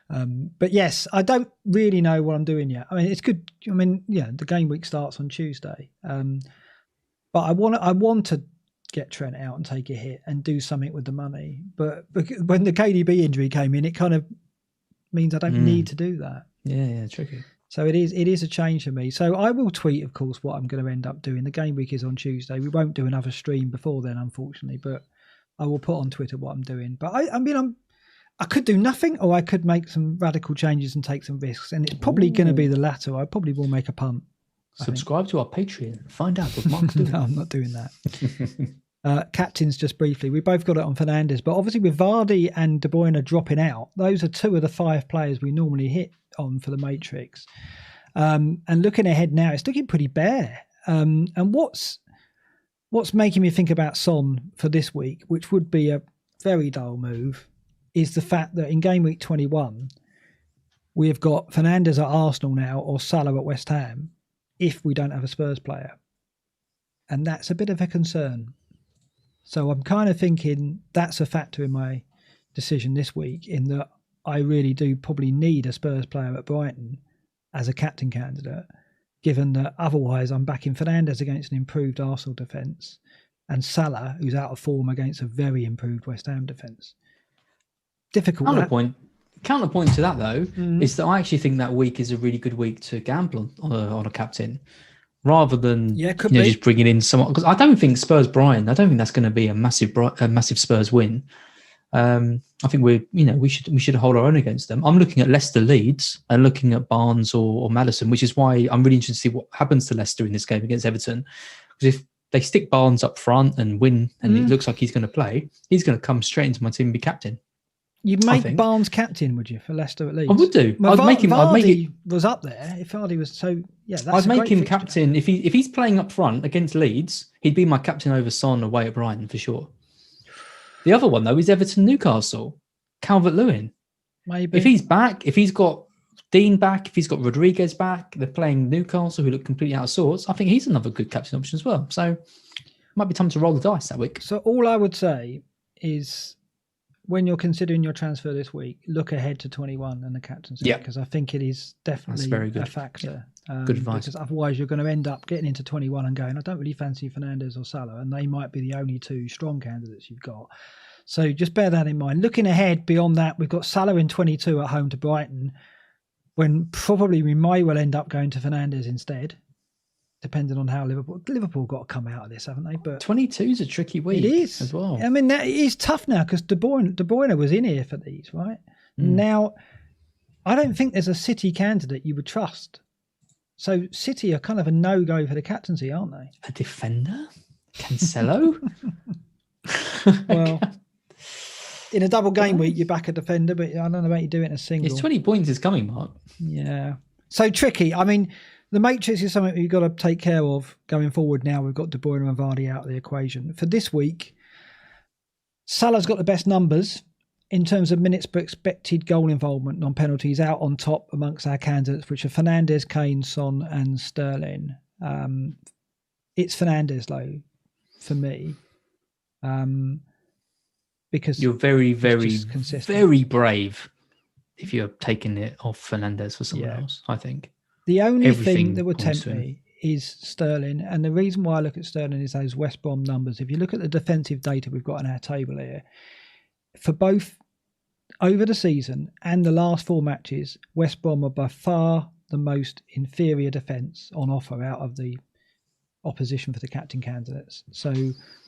But yes, I don't really know what I'm doing yet. I mean, it's good. I mean, yeah, the game week starts on Tuesday. But I want to get Trent out and take a hit and do something with the money. But when the KDB injury came in, it kind of means I don't need to do that. Yeah, tricky. So it is a change for me. So I will tweet, of course, what I'm going to end up doing. The game week is on Tuesday. We won't do another stream before then, unfortunately, but I will put on Twitter what I'm doing. But I could do nothing, or I could make some radical changes and take some risks. And it's probably going to be the latter. I probably will make a punt. Subscribe to our Patreon. Find out what Mark's doing. No, I'm not doing that. Captains, just briefly. We both got it on Fernandes, but obviously with Vardy and De Bruyne dropping out, those are 2 of the 5 players we normally hit on for the Matrix. And looking ahead now, it's looking pretty bare. And what's making me think about Son for this week, which would be a very dull move, is the fact that in game week 21, we have got Fernandes at Arsenal now or Salah at West Ham if we don't have a Spurs player. And that's a bit of a concern. So I'm kind of thinking that's a factor in my decision this week, in that I really do probably need a Spurs player at Brighton as a captain candidate, given that otherwise I'm backing Fernandes against an improved Arsenal defence and Salah, who's out of form, against a very improved West Ham defence. Difficult. Counterpoint to that, though, is that I actually think that week is a really good week to gamble on a captain, rather than just bringing in someone. Because I don't think Spurs Brighton. I don't think that's going to be a massive Spurs win. I think we should hold our own against them. I'm looking at Leicester Leeds and looking at Barnes or Maddison, which is why I'm really interested to see what happens to Leicester in this game against Everton. Because if they stick Barnes up front and win, and it looks like he's going to play, he's going to come straight into my team and be captain. You'd make Barnes captain, would you, for Leicester at least? I would do. Well, Vardy was up there. If Vardy was I'd make him captain. If he's playing up front against Leeds, he'd be my captain over Son away at Brighton for sure. The other one though is Everton Newcastle. Calvert-Lewin. Maybe if he's back, if he's got Dean back, if he's got Rodriguez back, they're playing Newcastle, who look completely out of sorts. I think he's another good captain option as well. So might be time to roll the dice that week. So all I would say is, when you're considering your transfer this week, look ahead to 21 and the captaincy, because I think it is definitely a factor. Yeah. Good advice. Because otherwise you're going to end up getting into 21 and going, I don't really fancy Fernandes or Salah, and they might be the only 2 strong candidates you've got. So just bear that in mind. Looking ahead beyond that, we've got Salah in 22 at home to Brighton, when probably we may well end up going to Fernandes instead, depending on how Liverpool got to come out of this, haven't they? But 22 is a tricky week. It is as well. I mean, it is tough now because De Bruyne was in here for these, right? Now, I don't think there's a City candidate you would trust. So City are kind of a no-go for the captaincy, aren't they? A defender? Cancelo? Well, in a double game week, you back a defender, but I don't know about you doing it in a single. It's 20 points is coming, Mark. Yeah. So tricky. I mean, the Matrix is something you've got to take care of going forward now. We've got De Bruyne and Vardy out of the equation. For this week, Salah's got the best numbers in terms of minutes per expected goal involvement, non-penalties, out on top amongst our candidates, which are Fernandes, Kane, Son and Sterling. It's Fernandes, though, for me. Because you're very, very, very brave if you're taking it off Fernandes for someone else, I think. The only thing that would tempt me is Sterling. And the reason why I look at Sterling is those West Brom numbers. If you look at the defensive data we've got on our table here, for both over the season and the last 4 matches, West Brom are by far the most inferior defence on offer out of the opposition for the captain candidates. So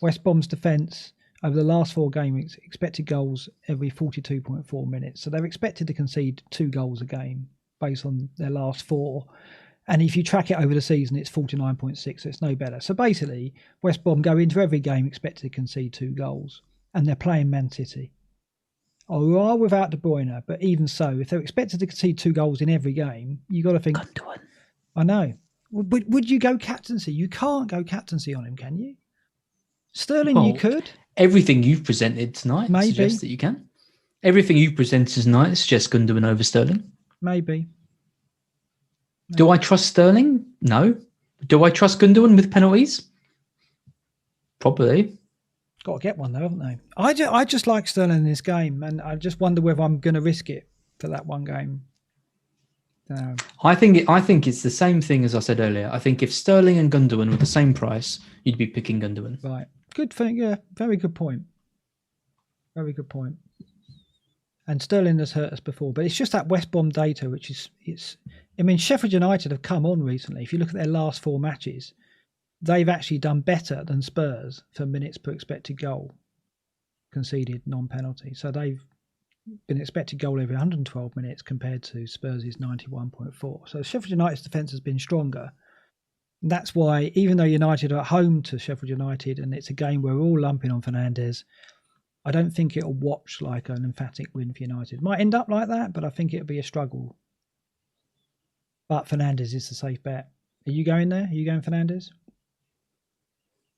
West Brom's defence over the last 4 game weeks, expected goals every 42.4 minutes. So they're expected to concede 2 goals a game based on their last 4. And if you track it over the season, it's 49.6, so it's no better. So basically, West Brom go into every game expected to concede 2 goals, and they're playing Man City. Or are without De Bruyne, but even so, if they're expected to concede 2 goals in every game, you got to think, Gündogan. I know. But would you go captaincy? You can't go captaincy on him, can you? Sterling, you could. Everything you've presented tonight suggests that you can. Everything you've presented tonight suggests Gündogan over Sterling. Maybe. Do I trust Sterling? No. Do I trust Gündogan with penalties? Probably. Got to get one though, haven't they? I just like Sterling in this game, and I just wonder whether I'm going to risk it for that one game. I think it's the same thing as I said earlier. I think if Sterling and Gündogan were the same price, you'd be picking Gündogan. Right. Good thing. Yeah. Very good point. Very good point. And Sterling has hurt us before, but it's just that West Brom data, which is I mean, Sheffield United have come on recently. If you look at their last 4 matches, they've actually done better than Spurs for minutes per expected goal conceded non-penalty. So they've been expected goal every 112 minutes compared to Spurs' 91.4. So Sheffield United's defence has been stronger. That's why, even though United are at home to Sheffield United and it's a game where we're all lumping on Fernandes, I don't think it'll watch like an emphatic win for United. Might end up like that, but I think it'll be a struggle. But Fernandes is the safe bet. Are you going there? Are you going Fernandes?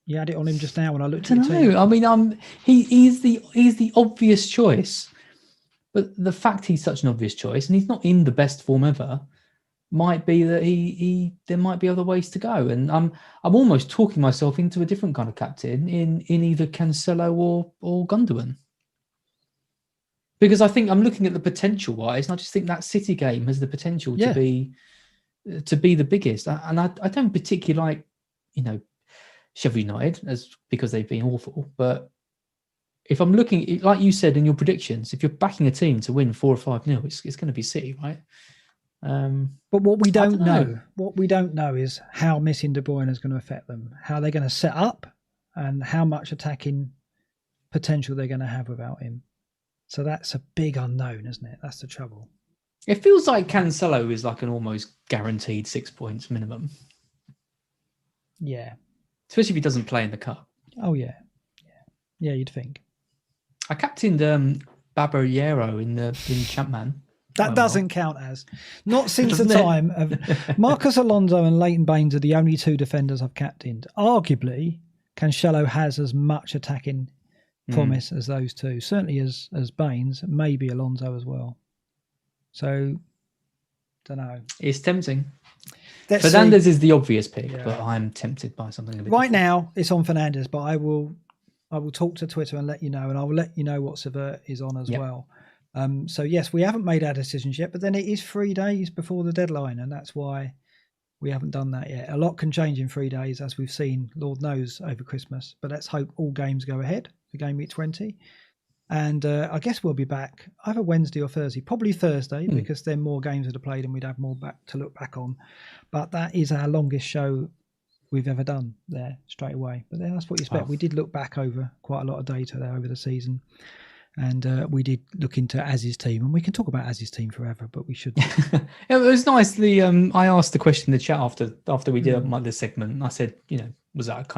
You had it on him just now when I looked at your team. I mean, he's the obvious choice, but the fact he's such an obvious choice and he's not in the best form ever might be that there might be other ways to go. And I'm almost talking myself into a different kind of captain in either Cancelo or Gundogan. Because I think I'm looking at the potential wise, and I just think that City game has the potential to be the biggest. And I don't particularly like, Sheffield United because they've been awful. But if I'm looking, like you said in your predictions, if you're backing a team to win 4 or 5-0, it's going to be City, right? But what we don't know is how missing De Bruyne is going to affect them, how they're going to set up, and how much attacking potential they're going to have without him. So that's a big unknown, isn't it? That's the trouble. It feels like Cancelo is like an almost guaranteed 6 points minimum. Yeah. Especially if he doesn't play in the cup. Oh, yeah. Yeah, you'd think. I captained Babayero in Champman. That doesn't count as. Not since the time of Marcus Alonso and Leighton Baines are the only two defenders I've captained. Arguably, Cancelo has as much attacking promise as those two. Certainly as Baines, maybe Alonso as well. So, don't know. It's tempting. Fernandes is the obvious pick, but I'm tempted by something a bit right different. Now, it's on Fernandes, but I will talk to Twitter and let you know, and I will let you know what Sutherns is on as well. So yes, we haven't made our decisions yet, but then it is 3 days before the deadline, and that's why we haven't done that yet. A lot can change in 3 days, as we've seen, Lord knows, over Christmas. But let's hope all games go ahead for Gameweek 20. And I guess we'll be back either Wednesday or Thursday, probably Thursday, because then more games that are played and we'd have more back to look back on. But that is our longest show we've ever done there straight away. But then that's what you expect. We did look back over quite a lot of data there over the season. And we did look into Az's team, and we can talk about Az's team forever, but we should. It was nice. I asked the question in the chat after we did this segment. And I said, was that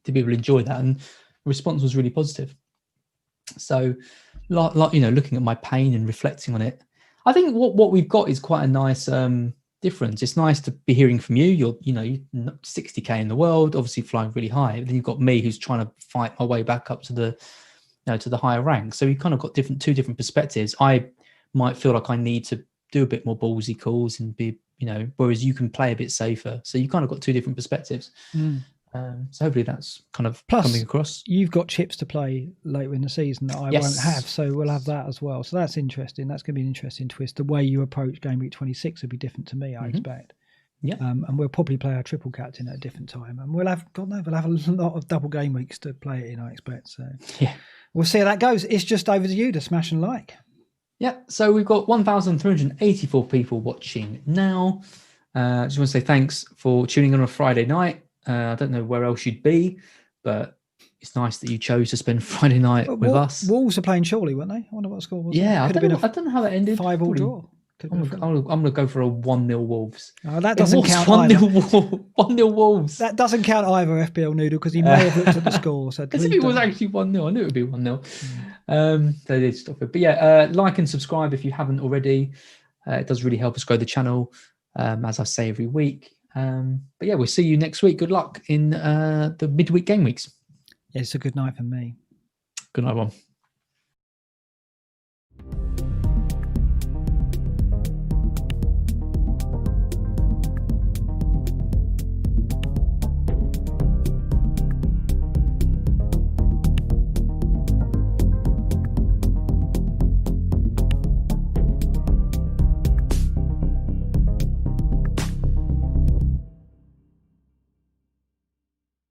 did people enjoy that? And the response was really positive. So, looking at my pain and reflecting on it, I think what we've got is quite a nice difference. It's nice to be hearing from you. You're 60k in the world, obviously flying really high. But then you've got me who's trying to fight my way back up to the higher rank. So you've kind of got two different perspectives. I might feel like I need to do a bit more ballsy calls and be, whereas you can play a bit safer. So you've kind of got two different perspectives. So hopefully that's kind of coming across. You've got chips to play later in the season that I won't have. So we'll have that as well. So that's interesting. That's going to be an interesting twist. The way you approach Game Week 26 will be different to me, I expect. Yeah. And we'll probably play our triple captain at a different time. And we'll have a lot of double game weeks to play it in, I expect. So yeah. We'll see how that goes. It's just over to you to smash and like. Yeah, so we've got 1,384 people watching now. I just want to say thanks for tuning in on a Friday night. I don't know where else you'd be, but it's nice that you chose to spend Friday night with us. Wolves are playing Chorley, weren't they? I wonder what score was. Yeah, I don't know how that ended. 5-5 draw. I'm going to go for a 1-0 Wolves. Oh, that doesn't count either. 1-0 Wolves. That doesn't count either, FPL Noodle, because he may have looked at the score. So as if it was actually 1-0. I knew it would be 1-0. They did stop it. But yeah, like and subscribe if you haven't already. It does really help us grow the channel, as I say every week. But yeah, we'll see you next week. Good luck in the midweek game weeks. Yeah, it's a good night for me. Good night, everyone.